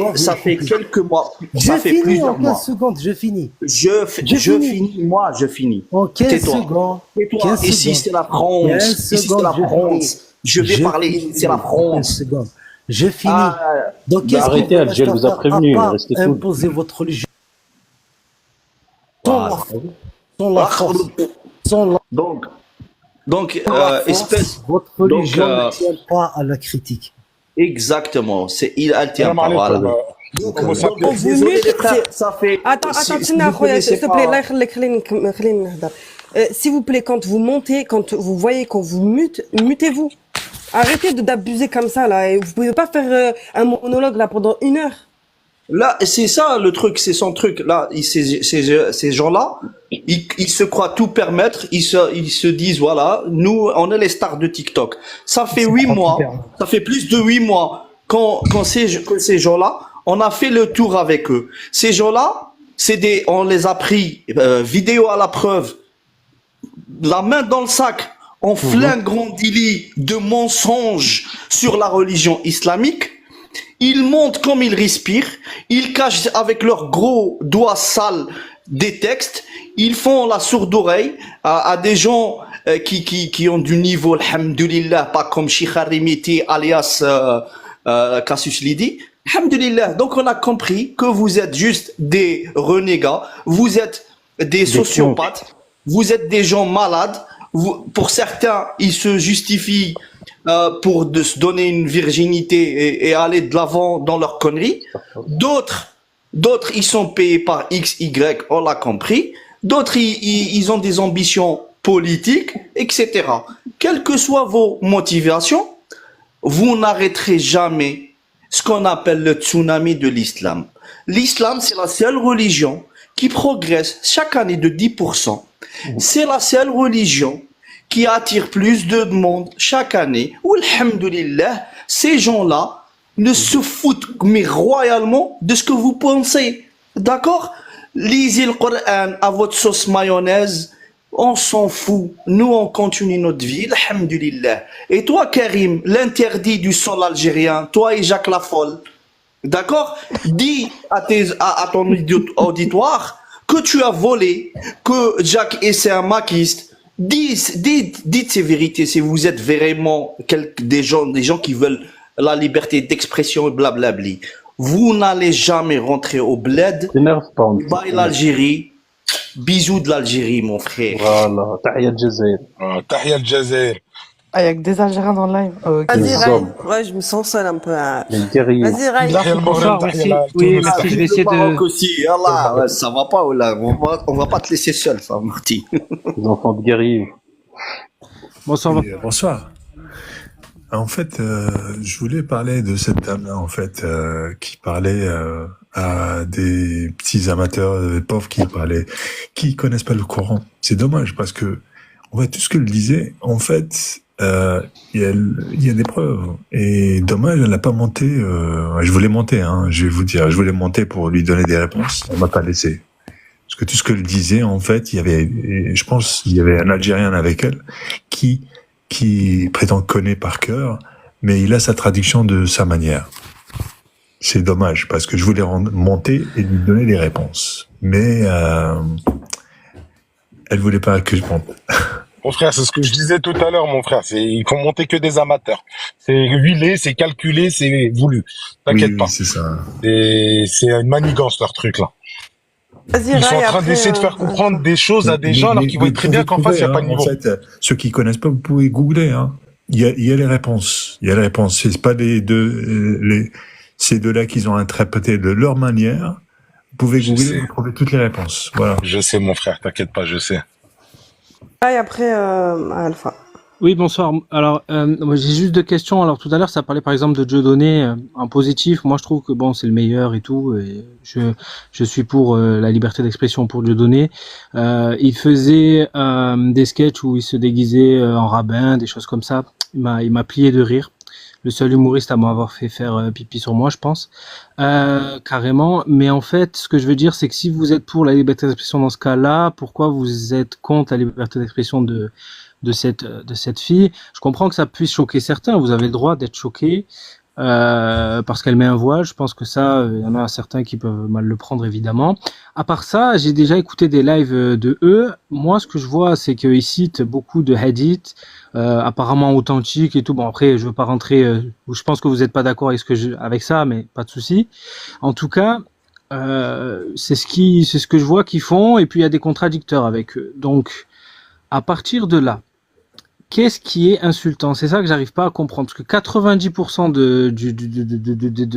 Speaker 16: quelques mois. Ça fait plusieurs mois.
Speaker 17: 15 secondes, je finis.
Speaker 16: Je finis.
Speaker 17: Tais-toi.
Speaker 16: Tais-toi. Ici, c'est la France. Je vais parler, c'est la France.
Speaker 17: Je finis. Donc,
Speaker 8: arrêtez, Algel vous a prévenu. Restez cool.
Speaker 17: Imposez votre religion. Sans la force.
Speaker 16: Donc, espèce.
Speaker 17: Votre religion ne tient pas à la critique.
Speaker 16: Exactement. Elle tient pas. Voilà.
Speaker 4: Désolé, les frères, ça fait. Attends, s'il te plaît, s'il vous plaît, quand vous montez, quand vous voyez qu'on vous mutez-vous. Arrêtez d'abuser comme ça, là. Et vous pouvez pas faire un monologue, là, pendant 1 heure.
Speaker 16: Là, c'est ça, le truc, c'est son truc. Là, ces gens-là, ils se croient tout permettre. Ils se disent, voilà, nous, on est les stars de TikTok. Ça fait 8 mois. Ça fait plus de 8 mois quand ces gens-là, on a fait le tour avec eux. Ces gens-là, on les a pris, vidéo à la preuve, la main dans le sac, en flagrant délit de mensonges sur la religion islamique. Ils montent comme ils respirent, ils cachent avec leurs gros doigts sales des textes, ils font la sourde oreille à des gens qui ont du niveau, alhamdoulilah, pas comme Chicha Rimiti alias Cassius Lidi. Alhamdoulilah. Donc on a compris que vous êtes juste des renégats, vous êtes des sociopathes, vous êtes des gens malades. Pour certains, ils se justifient pour se donner une virginité et aller de l'avant dans leurs conneries. D'autres, ils sont payés par X, Y, on l'a compris. D'autres, ils ont des ambitions politiques, etc. Quelles que soient vos motivations, vous n'arrêterez jamais ce qu'on appelle le tsunami de l'islam. L'islam, c'est la seule religion qui progresse chaque année de 10%. C'est la seule religion qui attire plus de monde chaque année. Ou alhamdoulilah, ces gens-là ne se foutent mais royalement de ce que vous pensez. D'accord? Lisez le Coran à votre sauce mayonnaise. On s'en fout. Nous, on continue notre vie. Alhamdoulilah. Et toi, Karim, l'interdit du sol algérien, toi et Jacques Lafolle, d'accord? Dis à ton auditoire que tu as volé, que Jack c'est un maquiste. Dites ces vérités si vous êtes vraiment des gens qui veulent la liberté d'expression et blablabli. Vous n'allez jamais rentrer au bled. Bye l'Algérie. Bisous de l'Algérie, mon frère.
Speaker 8: Voilà. Tahia Jazair.
Speaker 2: Tahia Jazair.
Speaker 3: Ah, il y a que des Algériens dans le live.
Speaker 4: Vas-y, Ray. Ouais, je me sens seul un peu. Vas-y, Ray.
Speaker 18: Bonsoir, merci. Oui, merci, je vais essayer de...
Speaker 16: Aussi, Allah, ouais, ça va pas, là. On va pas te laisser seul, ça, Marty.
Speaker 8: Les enfants de guerrier.
Speaker 18: Bonsoir.
Speaker 19: Bonsoir. En fait, je voulais parler de cette dame-là, en fait, qui parlait à des petits amateurs, des pauvres qui connaissent pas le Coran. C'est dommage parce que En fait, tout ce qu'elle disait, en fait, il y a des preuves. Et dommage, elle n'a pas monté. Je voulais monter, hein, je vais vous dire. Je voulais monter pour lui donner des réponses. On m'a pas laissé. Parce que tout ce qu'elle disait, en fait, je pense, il y avait un Algérien avec elle qui prétend connaître par cœur, mais il a sa traduction de sa manière. C'est dommage, parce que je voulais monter et lui donner des réponses. Mais elle voulait pas que je monte.
Speaker 2: Mon frère, c'est ce que je disais tout à l'heure, mon frère. Ils font monter que des amateurs. C'est huilé, c'est calculé, c'est voulu. T'inquiète pas.
Speaker 19: C'est ça.
Speaker 2: C'est une manigance, leur truc, là.
Speaker 3: Vas-y,
Speaker 2: Ils sont en
Speaker 3: Ray,
Speaker 2: train
Speaker 3: après,
Speaker 2: d'essayer de faire comprendre des choses à des gens alors qu'ils voient très bien qu'en face, il n'y a pas de niveau.
Speaker 19: En fait, ceux qui connaissent pas, vous pouvez googler, hein. Il y a les réponses. Il y a les réponses. C'est pas ces deux-là qu'ils ont interprété de leur manière. Vous pouvez googler, vous trouvez toutes les réponses. Voilà.
Speaker 2: Je sais, mon frère, t'inquiète pas, je sais.
Speaker 4: Ray, après, Alpha.
Speaker 18: Oui, bonsoir. Alors, moi, j'ai juste deux questions. Alors, tout à l'heure, ça parlait par exemple de Dieudonné en positif. Moi, je trouve que bon, c'est le meilleur et tout. Et je suis pour la liberté d'expression pour Dieudonné. Il faisait des sketchs où il se déguisait en rabbin, des choses comme ça. Il m'a plié de rire. Le seul humoriste à m'avoir fait faire pipi sur moi, je pense, carrément. Mais en fait, ce que je veux dire, c'est que si vous êtes pour la liberté d'expression dans ce cas-là, pourquoi vous êtes contre la liberté d'expression de cette fille? Je comprends que ça puisse choquer certains. Vous avez le droit d'être choqué parce qu'elle met un voile. Je pense que ça, il y en a certains qui peuvent mal le prendre, évidemment. À part ça, j'ai déjà écouté des lives de eux. Moi, ce que je vois, c'est qu'ils citent beaucoup de hadiths, apparemment authentiques et tout. Bon, après, je veux pas rentrer. Je pense que vous n'êtes pas d'accord avec ça, mais pas de souci. En tout cas, c'est ce que je vois qu'ils font. Et puis il y a des contradicteurs avec eux. Donc, à partir de là, qu'est-ce qui est insultant? C'est ça que j'arrive pas à comprendre, parce que 90% de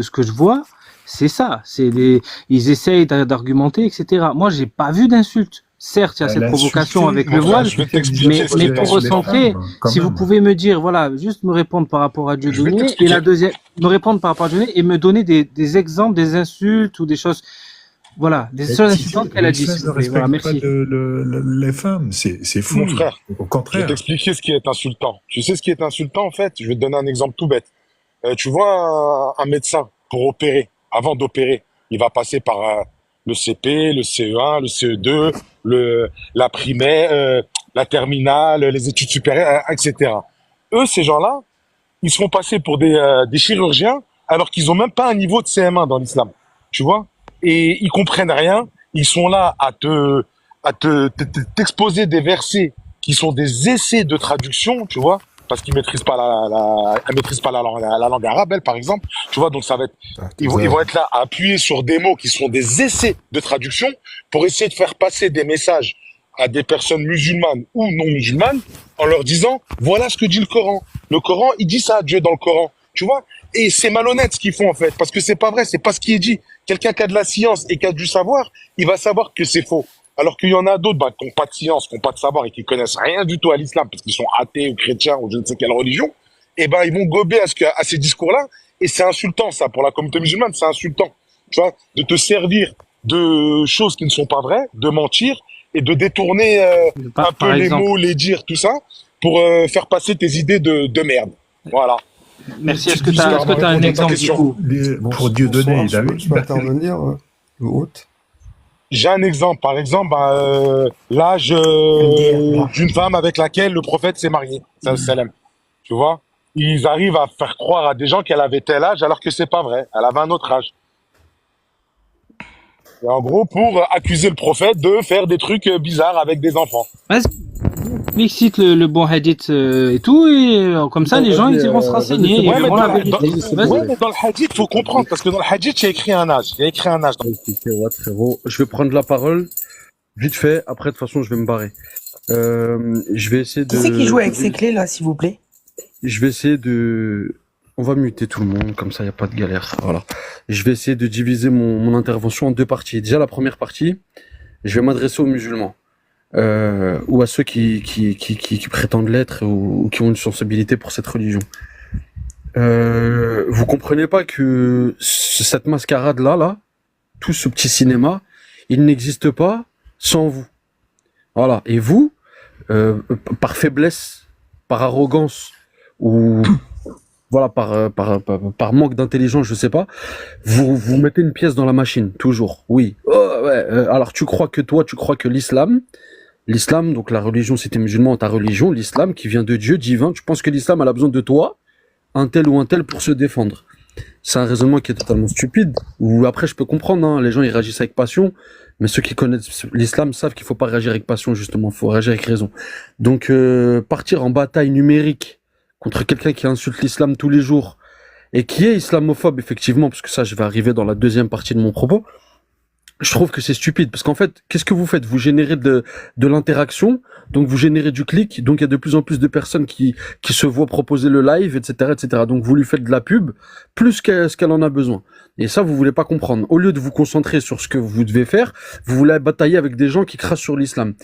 Speaker 18: ce que je vois, c'est ça. Ils essayent d'argumenter, etc. Moi, j'ai pas vu d'insulte. Certes, il y a cette provocation avec le voile, mais pour recentrer, si vous pouvez me dire, voilà, juste me répondre par rapport à Dieudonné, et la deuxième, me répondre par rapport à Dieudonné, et me donner des exemples, des insultes ou des choses. Voilà, des choses insultantes qu'elle a dit.
Speaker 19: Voilà, merci. Les femmes, c'est fou.
Speaker 2: Mon frère,
Speaker 19: au contraire.
Speaker 2: Je vais t'expliquer ce qui est insultant. Tu sais ce qui est insultant, en fait? Je vais te donner un exemple tout bête. Tu vois un médecin, pour opérer, avant d'opérer, il va passer par le CP, le CE1, le CE2, la primaire, la terminale, les études supérieures, etc. Eux, ces gens-là, ils seront passés pour des chirurgiens alors qu'ils ont même pas un niveau de CM1 dans l'islam. Tu vois? Et ils comprennent rien, ils sont là à t'exposer des versets qui sont des essais de traduction, tu vois, parce qu'ils maîtrisent pas elle maîtrise pas la langue arabe, elle, par exemple, tu vois, donc ça va être, ils vont être là à appuyer sur des mots qui sont des essais de traduction pour essayer de faire passer des messages à des personnes musulmanes ou non musulmanes en leur disant, voilà ce que dit le Coran. Le Coran, il dit ça à Dieu dans le Coran, tu vois. Et c'est malhonnête ce qu'ils font en fait, parce que c'est pas vrai, c'est pas ce qui est dit. Quelqu'un qui a de la science et qui a du savoir, il va savoir que c'est faux. Alors qu'il y en a d'autres qui n'ont pas de science, qui n'ont pas de savoir et qui connaissent rien du tout à l'islam, parce qu'ils sont athées ou chrétiens ou je ne sais quelle religion, et ils vont gober à ces discours-là, et c'est insultant ça, pour la communauté musulmane, c'est insultant. Tu vois, de te servir de choses qui ne sont pas vraies, de mentir, et de détourner un peu les mots, les dire, tout ça, pour faire passer tes idées de merde. Voilà.
Speaker 18: Merci. Est-ce que tu as un exemple du coup?
Speaker 19: Pour Dieudonné, il a eu.
Speaker 10: Je peux intervenir, le hôte.
Speaker 2: J'ai un exemple. Par exemple, l'âge d'une femme avec laquelle le prophète s'est marié. Salam. Tu vois? Ils arrivent à faire croire à des gens qu'elle avait tel âge alors que c'est pas vrai. Elle avait un autre âge. Et en gros, pour accuser le prophète de faire des trucs bizarres avec des enfants.
Speaker 18: Il cite le bon hadith et tout, et comme ça, les gens, ils vont se renseigner.
Speaker 2: Ouais, mais dans le hadith, faut comprendre, parce que dans le hadith, il y a écrit un âge.
Speaker 20: Frérot, je vais prendre la parole, vite fait, après, de toute façon, je vais me barrer. Je vais essayer de...
Speaker 3: Qui c'est qui joue avec ces clés, là, s'il vous plaît?
Speaker 20: Je vais essayer de... On va muter tout le monde, comme ça, il n'y a pas de galère. Voilà. Je vais essayer de diviser mon intervention en deux parties. Déjà, la première partie, je vais m'adresser aux musulmans. Ou à ceux qui prétendent l'être ou qui ont une sensibilité pour cette religion. Vous comprenez pas que cette mascarade là, tout ce petit cinéma, il n'existe pas sans vous. Voilà. Et vous, par faiblesse, par arrogance ou voilà par manque d'intelligence, je sais pas, vous mettez une pièce dans la machine toujours. Oui. Oh, ouais, alors tu crois que l'islam, donc la religion, si t'es musulman, ta religion, l'islam qui vient de Dieu divin, tu penses que l'islam a besoin de toi, un tel ou un tel, pour se défendre. C'est un raisonnement qui est totalement stupide. Ou après, je peux comprendre, hein, les gens ils réagissent avec passion, mais ceux qui connaissent l'islam savent qu'il faut pas réagir avec passion, justement, il faut réagir avec raison. Donc partir en bataille numérique contre quelqu'un qui insulte l'islam tous les jours et qui est islamophobe, effectivement, parce que ça, je vais arriver dans la deuxième partie de mon propos. Je trouve que c'est stupide, parce qu'en fait, qu'est-ce que vous faites? Vous générez de l'interaction, donc vous générez du clic, donc il y a de plus en plus de personnes qui se voient proposer le live, etc., etc. Donc vous lui faites de la pub, plus ce qu'elle en a besoin. Et ça, vous voulez pas comprendre. Au lieu de vous concentrer sur ce que vous devez faire, vous voulez batailler avec des gens qui crassent sur l'islam.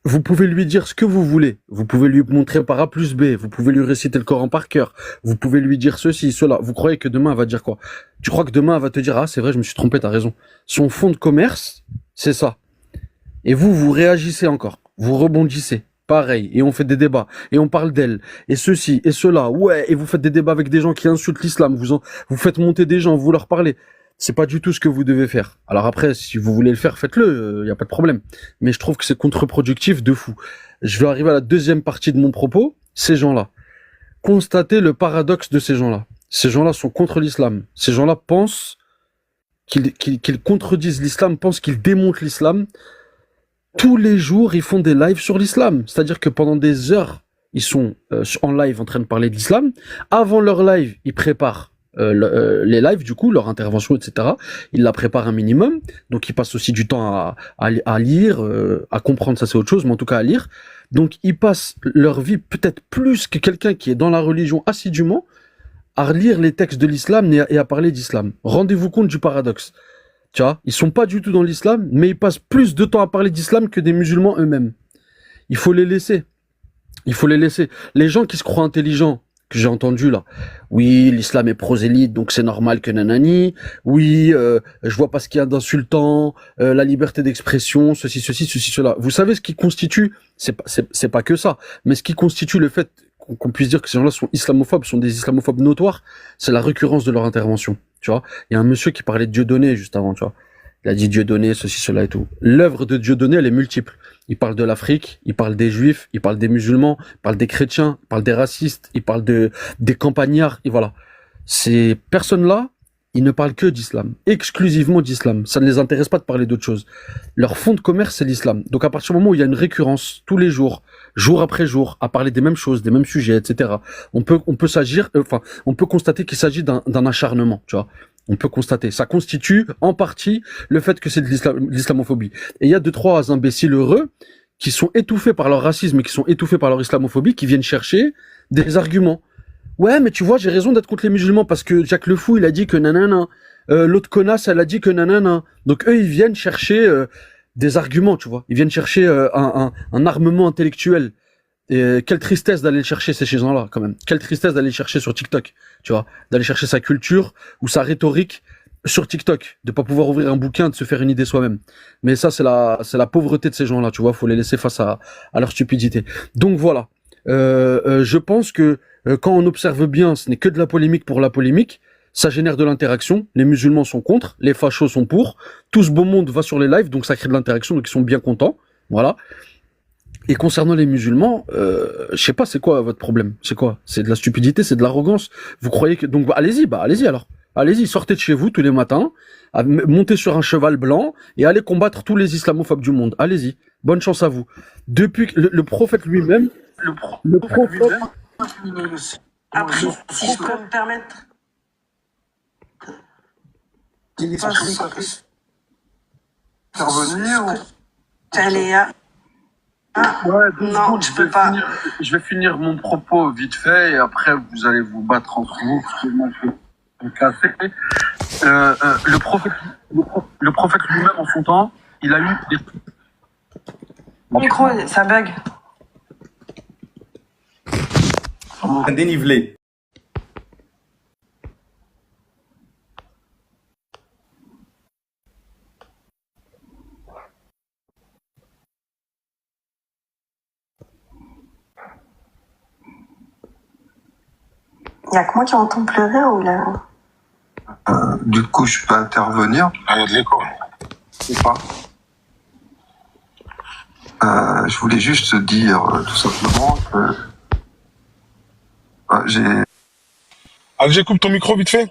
Speaker 20: Vous pouvez lui dire ce que vous voulez. Vous pouvez lui montrer par A plus B. Vous pouvez lui réciter le Coran par cœur. Vous pouvez lui dire ceci, cela. Vous croyez que demain, elle va dire quoi? Tu crois que demain, elle va te dire, ah, c'est vrai, je me suis trompé, t'as raison. Son fond de commerce, c'est ça. Et vous réagissez encore. Vous rebondissez. Pareil. Et on fait des débats. Et on parle d'elle. Et ceci, et cela. Ouais. Et vous faites des débats avec des gens qui insultent l'islam. Vous faites monter des gens, vous leur parlez. C'est pas du tout ce que vous devez faire. Alors après, si vous voulez le faire, faites-le, y a pas de problème. Mais je trouve que c'est contre-productif de fou. Je vais arriver à la deuxième partie de mon propos. Ces gens-là. Constatez le paradoxe de ces gens-là. Ces gens-là sont contre l'islam. Ces gens-là pensent qu'ils contredisent l'islam, pensent qu'ils démontent l'islam. Tous les jours, ils font des lives sur l'islam. C'est-à-dire que pendant des heures, ils sont en live en train de parler de l'islam. Avant leur live, ils préparent les lives, du coup, leur intervention, etc. Ils la préparent un minimum, donc ils passent aussi du temps à lire, à comprendre, ça c'est autre chose, mais en tout cas à lire. Donc ils passent leur vie peut-être plus que quelqu'un qui est dans la religion assidûment à lire les textes de l'islam et à parler d'islam. Rendez-vous compte du paradoxe. Tu vois, ils sont pas du tout dans l'islam, mais ils passent plus de temps à parler d'islam que des musulmans eux-mêmes. Il faut les laisser. Il faut les laisser. Les gens qui se croient intelligents, que j'ai entendu là. Oui, l'islam est prosélyte, donc c'est normal que nanani. Oui, je vois pas ce qu'il y a d'insultant, la liberté d'expression, ceci, cela. Vous savez ce qui constitue, c'est pas que ça, mais ce qui constitue le fait qu'on puisse dire que ces gens-là sont islamophobes, sont des islamophobes notoires, c'est la récurrence de leur intervention. Tu vois, il y a un monsieur qui parlait de Dieudonné juste avant, tu vois. Il a dit Dieudonné, ceci, cela et tout. L'œuvre de Dieudonné, elle est multiple. Il parle de l'Afrique, il parle des Juifs, il parle des musulmans, il parle des chrétiens, il parle des racistes, il parle des campagnards, et voilà. Ces personnes-là, ils ne parlent que d'islam, exclusivement d'islam. Ça ne les intéresse pas de parler d'autre chose. Leur fond de commerce, c'est l'islam. Donc à partir du moment où il y a une récurrence, tous les jours, jour après jour, à parler des mêmes choses, des mêmes sujets, etc., on peut constater qu'il s'agit d'un acharnement, tu vois. On peut constater. Ça constitue en partie le fait que c'est de l'islamophobie. Et il y a 2-3 imbéciles heureux qui sont étouffés par leur racisme et qui sont étouffés par leur islamophobie, qui viennent chercher des arguments. Ouais, mais tu vois, j'ai raison d'être contre les musulmans parce que Jacques Le Fou, il a dit que nanana. L'autre connasse, elle a dit que nanana. Donc eux, ils viennent chercher des arguments, tu vois. Ils viennent chercher un armement intellectuel. Et quelle tristesse d'aller le chercher ces gens-là, quand même. Quelle tristesse d'aller le chercher sur TikTok, tu vois. D'aller chercher sa culture ou sa rhétorique sur TikTok. De pas pouvoir ouvrir un bouquin, de se faire une idée soi-même. Mais ça, c'est la pauvreté de ces gens-là, tu vois. Faut les laisser face à leur stupidité. Donc voilà. Je pense que quand on observe bien, ce n'est que de la polémique pour la polémique. Ça génère de l'interaction. Les musulmans sont contre, les fachos sont pour. Tout ce beau monde va sur les lives, donc ça crée de l'interaction, donc ils sont bien contents. Voilà. Et concernant les musulmans, je sais pas, c'est quoi votre problème? C'est quoi? C'est de la stupidité, c'est de l'arrogance. Vous croyez que... Donc allez-y alors. Allez-y, sortez de chez vous tous les matins, montez sur un cheval blanc et allez combattre tous les islamophobes du monde. Allez-y. Bonne chance à vous. Depuis que le prophète lui-même... Le prophète...
Speaker 3: Après, si je peux me permettre... Intervenir ou... Taléa.
Speaker 21: Ouais,
Speaker 3: Non, je peux pas.
Speaker 21: Je vais finir mon propos vite fait et après vous allez vous battre entre vous parce que moi je vais me casser. Le prophète lui-même en son temps, il a eu des...
Speaker 3: Micro, ça bug.
Speaker 21: Un dénivelé.
Speaker 6: Il y a que moi qui entends pleurer ou là?
Speaker 21: Du coup, je peux intervenir.
Speaker 2: Ah, il y a de l'écho.
Speaker 21: C'est pas. Je voulais juste dire tout simplement que j'ai.
Speaker 2: Alger, coupe ton micro vite fait.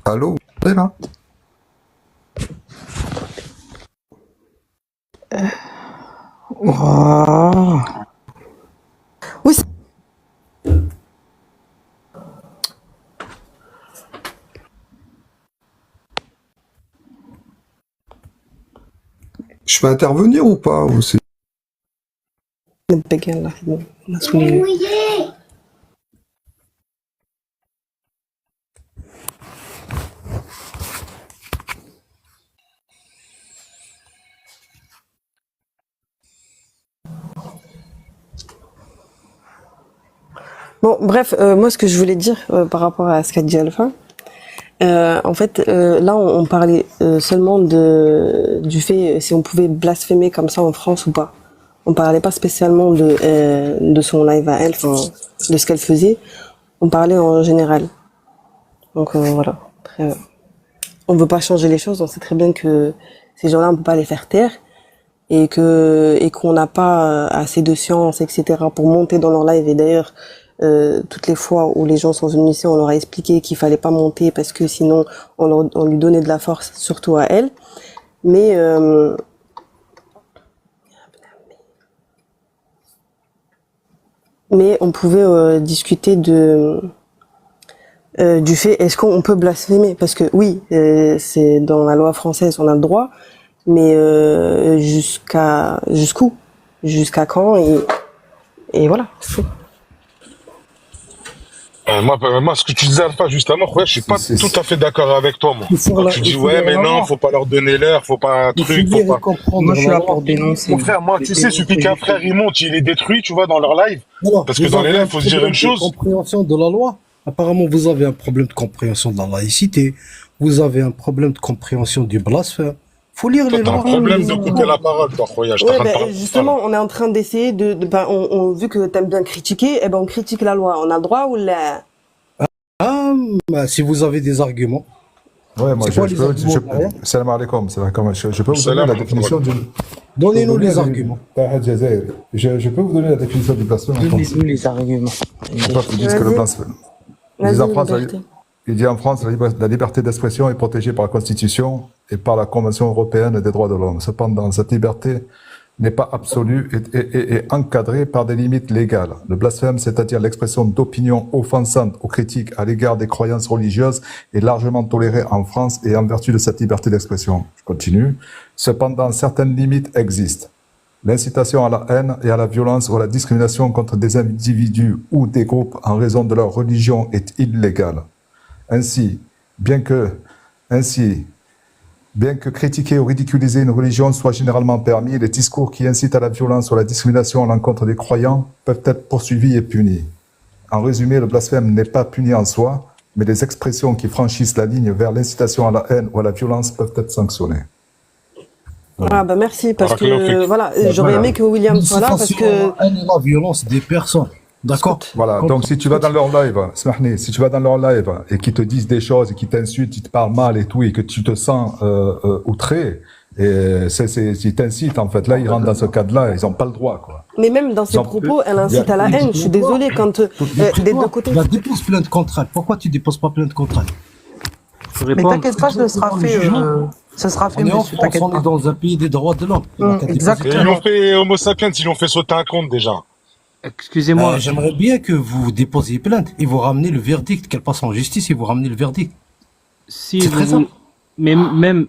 Speaker 19: Allô, t'es là?
Speaker 4: Oh. Oui.
Speaker 19: Je peux intervenir ou pas ou c'est...
Speaker 4: Bon, bref, moi ce que je voulais dire par rapport à ce qu'a dit Alpha, en fait, là on parlait seulement du fait si on pouvait blasphémer comme ça en France ou pas. On parlait pas spécialement de son live à elle, de ce qu'elle faisait. On parlait en général. Donc voilà. Après, on veut pas changer les choses. On sait très bien que ces gens-là, on peut pas les faire taire et qu'on n'a pas assez de science, etc. pour monter dans leur live. Et d'ailleurs, toutes les fois où les gens sont venus ici, on leur a expliqué qu'il fallait pas monter parce que sinon on lui donnait de la force, surtout à elle. Mais on pouvait discuter du fait est-ce qu'on peut blasphémer, parce que oui, c'est dans la loi française on a le droit, mais jusqu'où, jusqu'à quand, et voilà, c'est tout.
Speaker 2: Moi, ce que tu disais Alpha justement, ouais, je suis pas tout à fait d'accord avec toi, moi. Quand tu dis ouais, mais non, faut pas leur donner l'heure, faut pas un truc, faut pas.
Speaker 3: Moi, je suis là pour dénoncer.
Speaker 2: Mon frère, moi, tu sais, suffit qu'un frère il monte, il est détruit, tu vois, dans leur live.
Speaker 17: Alors,
Speaker 2: Parce que
Speaker 17: vous
Speaker 2: dans les
Speaker 17: avez
Speaker 2: lives,
Speaker 17: un
Speaker 2: faut se dire
Speaker 17: problème
Speaker 2: une chose.
Speaker 17: de compréhension de la loi. Apparemment, vous avez un problème de compréhension de la laïcité. Vous avez un problème de compréhension du blasphème. Faut lire les
Speaker 2: T'as
Speaker 17: lois.
Speaker 2: un problème de couper la parole, toi, Khoya. Je
Speaker 4: Ouais, ben, justement, on est en train d'essayer vu que t'aimes bien critiquer, on critique la loi. On a le droit ou la...
Speaker 17: Ah, bah, si vous avez des arguments.
Speaker 19: Ouais, moi,
Speaker 17: C'est quoi les arguments derrière?
Speaker 19: Salam alaikum. Je peux vous donner
Speaker 2: Salam
Speaker 19: la définition du...
Speaker 17: Donnez-nous les arguments.
Speaker 19: Je peux vous donner la définition du blasphème en France.
Speaker 3: Donnez-nous les arguments.
Speaker 19: Pourquoi ils disent que le blasphème? Il dit en France, la liberté d'expression est protégée par la Constitution et par la Convention européenne des droits de l'homme. Cependant, cette liberté n'est pas absolue et encadrée par des limites légales. Le blasphème, c'est-à-dire l'expression d'opinions offensantes aux critiques à l'égard des croyances religieuses, est largement toléré en France et en vertu de cette liberté d'expression. Je continue. Cependant, certaines limites existent. L'incitation à la haine et à la violence ou à la discrimination contre des individus ou des groupes en raison de leur religion est illégale. Ainsi, bien que critiquer ou ridiculiser une religion soit généralement permis, les discours qui incitent à la violence ou à la discrimination à l'encontre des croyants peuvent être poursuivis et punis. En résumé, le blasphème n'est pas puni en soi, mais les expressions qui franchissent la ligne vers l'incitation à la haine ou à la violence peuvent être sanctionnées.
Speaker 4: Ah bah merci, parce que voilà, j'aurais aimé que William soit là parce que...
Speaker 17: La haine et la violence des personnes. D'accord.
Speaker 19: Voilà. Donc, si tu vas dans leur live, si tu vas dans leur live et qu'ils te disent des choses et qu'ils t'insultent, ils te parlent mal et tout, et que tu te sens outré, et ils t'incitent en fait. Là, ils rentrent dans ce cadre-là, ils n'ont pas le droit, quoi.
Speaker 4: Mais même dans ses propos, elle incite à la haine. Je suis désolée quand des deux côtés.
Speaker 17: Tu déposes plainte contre elle. Pourquoi tu déposes pas plainte contre elle?
Speaker 3: Mais t'inquiète pas, ce sera fait. Ça sera fait, monsieur. T'inquiète pas.
Speaker 17: On est dans un pays des droits de l'homme.
Speaker 3: Exactement.
Speaker 2: Et ils l'ont fait Homo sapiens, ils l'ont fait sauter un compte déjà.
Speaker 18: Excusez-moi.
Speaker 17: J'aimerais bien que vous déposiez plainte et vous ramenez le verdict, qu'elle passe en justice et vous ramenez le verdict.
Speaker 18: Si c'est très simple. Mais même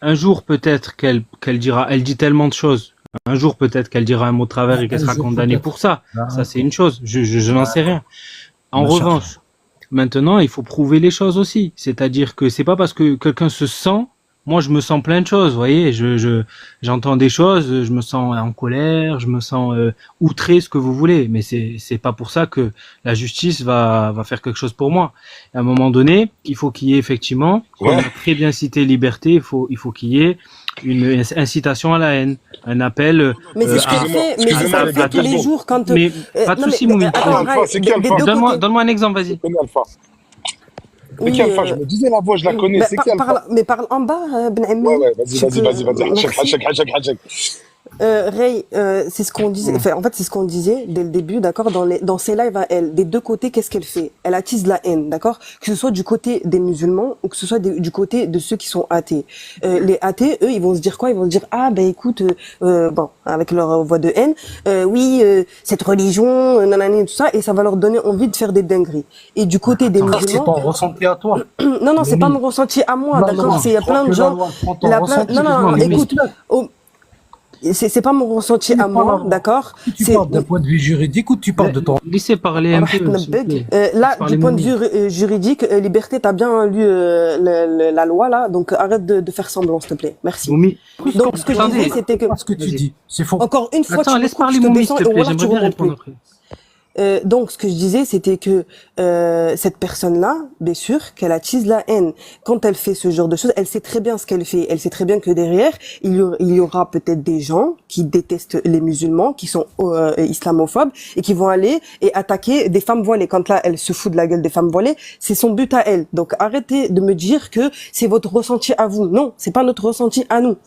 Speaker 18: un jour peut-être qu'elle dira, elle dit tellement de choses. Un jour peut-être qu'elle dira un mot de travers et qu'elle sera condamnée pour ça. Ça c'est une chose. Je n'en sais rien. En revanche, maintenant il faut prouver les choses aussi. C'est-à-dire que c'est pas parce que quelqu'un se sent. Moi, je me sens plein de choses, vous voyez. J'entends des choses, je me sens en colère, je me sens outré, ce que vous voulez. Mais c'est pas pour ça que la justice va faire quelque chose pour moi. À un moment donné, il faut qu'il y ait effectivement, comme on a très bien cité liberté, il faut qu'il y ait une incitation à la haine, un appel
Speaker 4: Mais c'est ce qu'elle fait, mais c'est ça, elle fait tous les jours quand.
Speaker 18: Mais pas de
Speaker 4: non,
Speaker 18: souci,
Speaker 4: mais
Speaker 18: Moumi.
Speaker 4: attends, Ray,
Speaker 2: C'est qui Alpha?
Speaker 4: des deux côtés.
Speaker 18: Donne-moi un exemple, vas-y.
Speaker 2: C'est qui Alpha? C'est
Speaker 4: Oui,
Speaker 2: qui Alpha? Je me disais la voix, je la connais.
Speaker 4: mais
Speaker 2: C'est qui Alpha?
Speaker 4: mais parle en bas, Ben Ami.
Speaker 2: Ouais, vas-y,
Speaker 4: Tu
Speaker 2: vas-y,
Speaker 4: peux-
Speaker 2: vas-y, vas-y.
Speaker 4: Merci.
Speaker 2: Hachek.
Speaker 4: Ray, c'est ce qu'on disait. Enfin, en fait, c'est ce qu'on disait dès le début, d'accord. Dans ses lives à elle, des deux côtés, qu'est-ce qu'elle fait? Elle attise la haine, d'accord. Que ce soit du côté des musulmans ou que ce soit du côté de ceux qui sont athées. Les athées, eux, ils vont se dire quoi? Ils vont se dire ah ben écoute, bon, avec leur voix de haine, oui, cette religion, nanani, tout ça, et ça va leur donner envie de faire des dingueries. Et du côté des
Speaker 17: C'est ton
Speaker 4: musulmans,
Speaker 17: ressenti à toi.
Speaker 4: non, c'est pas mon ressenti à moi, d'accord. Il y a plein de gens. Il y a plein. Non, écoute. C'est pas mon ressenti à moi, d'accord.
Speaker 17: Tu parles d'un point de vue juridique ou tu parles de ton...
Speaker 18: Laissez parler un peu. s'il vous plaît.
Speaker 4: Là,
Speaker 18: Parlez
Speaker 4: du point de
Speaker 18: Moumi.
Speaker 4: vue juridique, Liberté, t'as bien lu la loi là, donc arrête de faire semblant, s'il te plaît. Merci.
Speaker 18: Moumi.
Speaker 4: Donc ce que je disais, c'était que
Speaker 17: Ce que tu dis, c'est faux.
Speaker 4: encore une fois,
Speaker 18: Attends,
Speaker 4: tu
Speaker 18: laisse
Speaker 4: me coupes,
Speaker 18: parler
Speaker 4: je te
Speaker 18: Moumi,
Speaker 4: descends
Speaker 18: s'il te
Speaker 4: et
Speaker 18: plaît.
Speaker 4: voilà, tu
Speaker 18: J'aimerais bien
Speaker 4: remontes plus.
Speaker 18: répondre après.
Speaker 4: Donc, ce que je disais, c'était que cette personne-là, bien sûr, qu'elle attise la haine. Quand elle fait ce genre de choses, elle sait très bien ce qu'elle fait. Elle sait très bien que derrière, il y aura peut-être des gens qui détestent les musulmans, qui sont islamophobes, et qui vont aller et attaquer des femmes voilées. Quand là, elle se fout de la gueule des femmes voilées, c'est son but à elle. Donc, arrêtez de me dire que c'est votre ressenti à vous. Non, c'est pas notre ressenti à nous.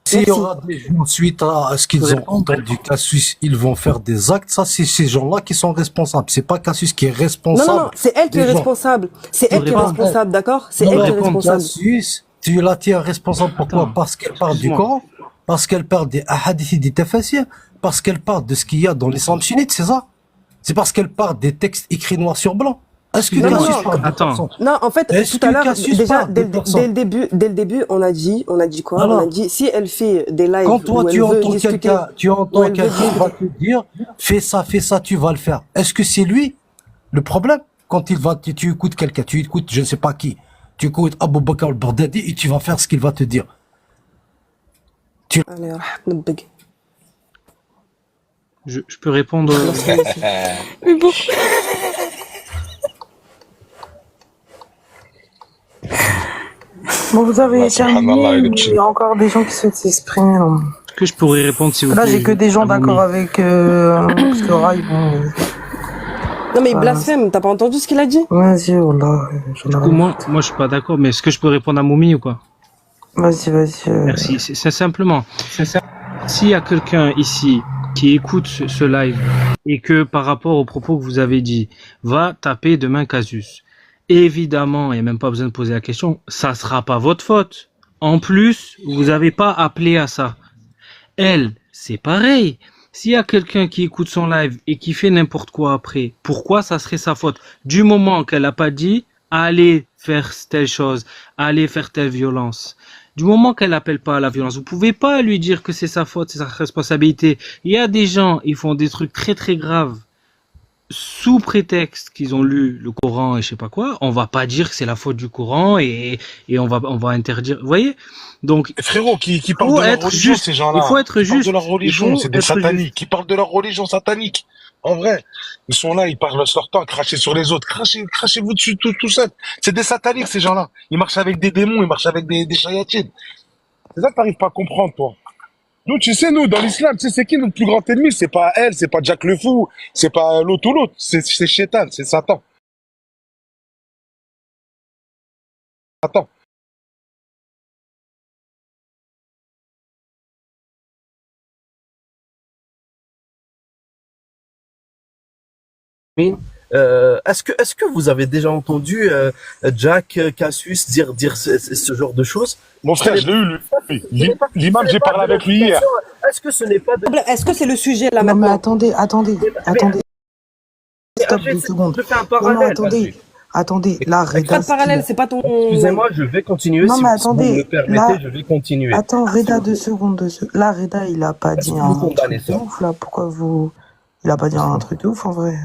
Speaker 17: S'il y aura des gens, suite à ce qu'ils ont entendu Cassius, ils vont faire des actes, ça c'est ces gens-là qui sont responsables. C'est pas Cassius qui est responsable.
Speaker 4: Non, c'est elle qui est
Speaker 17: des gens.
Speaker 4: responsable. C'est elle qui est responsable, d'accord? C'est elle qui est responsable.
Speaker 17: Cassius, tu la tiens responsable pourquoi? Parce qu'elle parle du Coran, parce qu'elle parle des hadiths des tafassirs, parce qu'elle parle de ce qu'il y a dans l'islam sunnite, c'est ça? C'est parce qu'elle parle des textes écrits noir sur blanc. Est-ce que
Speaker 4: Non,
Speaker 17: Cassius
Speaker 4: non,
Speaker 17: parle de
Speaker 18: attends.
Speaker 17: personne?
Speaker 4: Non, en fait,
Speaker 17: Est-ce
Speaker 4: tout à
Speaker 17: que
Speaker 4: l'heure,
Speaker 17: Cassius
Speaker 4: déjà,
Speaker 17: parle
Speaker 4: dès
Speaker 17: de
Speaker 4: le
Speaker 17: personne?
Speaker 4: début, on a dit quoi?
Speaker 17: Alors,
Speaker 4: On a dit, si elle fait des lives
Speaker 17: quand toi
Speaker 4: où
Speaker 17: tu
Speaker 4: elle veut
Speaker 17: entends
Speaker 4: discuter,
Speaker 17: quelqu'un,
Speaker 4: où elle veut
Speaker 17: qui va te dire, fais ça, tu vas le faire. Est-ce que c'est lui le problème? Quand tu écoutes quelqu'un, tu écoutes je ne sais pas qui, tu écoutes Abou Bakr al-Baghdadi et tu vas faire ce qu'il va te dire.
Speaker 4: Allez, نبق.
Speaker 18: Je peux répondre.
Speaker 4: Mais bon.
Speaker 3: Bon, vous avez
Speaker 2: Subhanallah, il est
Speaker 3: terminé,
Speaker 2: petit.
Speaker 3: il y a encore des gens qui souhaitent s'exprimer. non.
Speaker 18: Est-ce que je pourrais répondre si vous
Speaker 3: Là,
Speaker 18: plaît,
Speaker 3: j'ai que des gens
Speaker 18: à Moumi.
Speaker 3: d'accord avec parce que Rai, bon,
Speaker 4: Non, mais il blasphème, t'as pas entendu ce qu'il a dit?
Speaker 3: vas-y, wallah, j'en ai
Speaker 18: Du coup,
Speaker 3: rien.
Speaker 18: moi, je suis pas d'accord, mais est-ce que je peux répondre à Moumi ou quoi?
Speaker 3: Vas-y.
Speaker 18: Merci. C'est simplement. S'il y a quelqu'un ici qui écoute ce live et que par rapport aux propos que vous avez dit, va taper demain Casus. Évidemment, il n'y a même pas besoin de poser la question, ça sera pas votre faute. En plus, vous n'avez pas appelé à ça. Elle, c'est pareil. S'il y a quelqu'un qui écoute son live et qui fait n'importe quoi après, pourquoi ça serait sa faute? Du moment qu'elle n'a pas dit, allez faire telle chose, allez faire telle violence. Du moment qu'elle n'appelle pas à la violence, vous pouvez pas lui dire que c'est sa faute, c'est sa responsabilité. Il y a des gens, ils font des trucs très très graves sous prétexte qu'ils ont lu le Coran et je sais pas quoi. On va pas dire que c'est la faute du Coran et on va interdire. Vous voyez? Donc,
Speaker 2: Frérot, qui parlent
Speaker 18: faut
Speaker 2: de leur
Speaker 18: être
Speaker 2: religion,
Speaker 18: juste.
Speaker 2: ces gens-là.
Speaker 18: Il faut être
Speaker 2: Qui parlent
Speaker 18: juste.
Speaker 2: de leur religion,
Speaker 18: Il faut
Speaker 2: c'est des
Speaker 18: être juste.
Speaker 2: sataniques. Qui parlent de leur religion satanique. En vrai, ils sont là, ils parlent leur temps à cracher sur les autres. Crachez-vous dessus tout seul. C'est des sataniques, ces gens-là. Ils marchent avec des démons, ils marchent avec des chayatines. C'est ça que t'arrives pas à comprendre, toi. Nous, tu sais, nous, dans l'islam, tu sais, c'est qui notre plus grand ennemi? C'est pas elle, c'est pas Jack le Fou, c'est pas l'autre ou l'autre. C'est Shaitan, c'est Satan. Attends.
Speaker 1: Est-ce que vous avez déjà entendu Jack Cassius dire ce genre de choses?
Speaker 2: Mon frère, je l'ai eu, lui. L'imam, j'ai parlé avec lui hier.
Speaker 1: Est-ce que ce n'est pas de...
Speaker 4: Est-ce que c'est le sujet là
Speaker 3: Non, mais
Speaker 4: maintenant?
Speaker 3: attendez. Stop 2 secondes.
Speaker 1: Je fais un
Speaker 3: Non,
Speaker 1: parallèle.
Speaker 3: attendez. Là,
Speaker 4: Pas
Speaker 3: Reda,
Speaker 4: de parallèle, c'est pas ton.
Speaker 1: Excusez-moi, je vais continuer.
Speaker 3: Non,
Speaker 1: si
Speaker 3: mais
Speaker 1: vous me
Speaker 3: attendez,
Speaker 1: le permettez,
Speaker 3: là-
Speaker 1: je vais continuer.
Speaker 3: Attends, Reda, 2 secondes. Là, Reda, il a pas dit
Speaker 1: que vous
Speaker 3: un
Speaker 1: condamnez
Speaker 3: truc de
Speaker 1: ça?
Speaker 3: ouf, là. Pourquoi vous... Il a pas dit un truc de ouf, en vrai.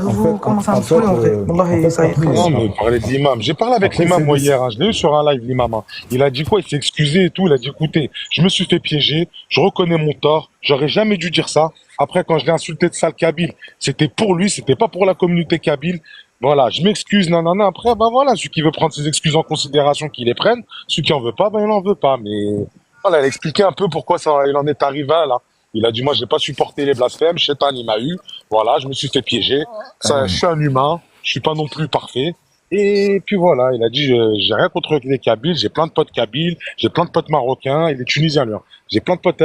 Speaker 3: Vous commencez à me saouler, en vrai. Wallah, ça y est, frère.
Speaker 2: Non, mais parler de l'imam. J'ai parlé avec l'imam, moi, hier. Je l'ai eu sur un live, l'imam. Il a dit quoi? Il s'est excusé et tout. Il a dit, écoutez, je me suis fait piéger. Je reconnais mon tort. J'aurais jamais dû dire ça. Après, quand je l'ai insulté de sale kabyle, c'était pour lui. C'était pas pour la communauté kabyle. Voilà, je m'excuse, nanana. Après, bah voilà, celui qui veut prendre ses excuses en considération, qu'il les prenne. Celui qui en veut pas, ben il en veut pas. Mais voilà, elle a expliqué un peu pourquoi ça, il en est arrivé là. Il a dit, moi, j'ai pas supporté les blasphèmes. Shaitan, il m'a eu. Voilà, je me suis fait piéger. Ça, je suis un humain. Je suis pas non plus parfait. Et puis voilà, il a dit, j'ai rien contre les Kabyles. J'ai plein de potes Kabyles. J'ai plein de potes marocains et des Tunisiens, lui. J'ai plein de potes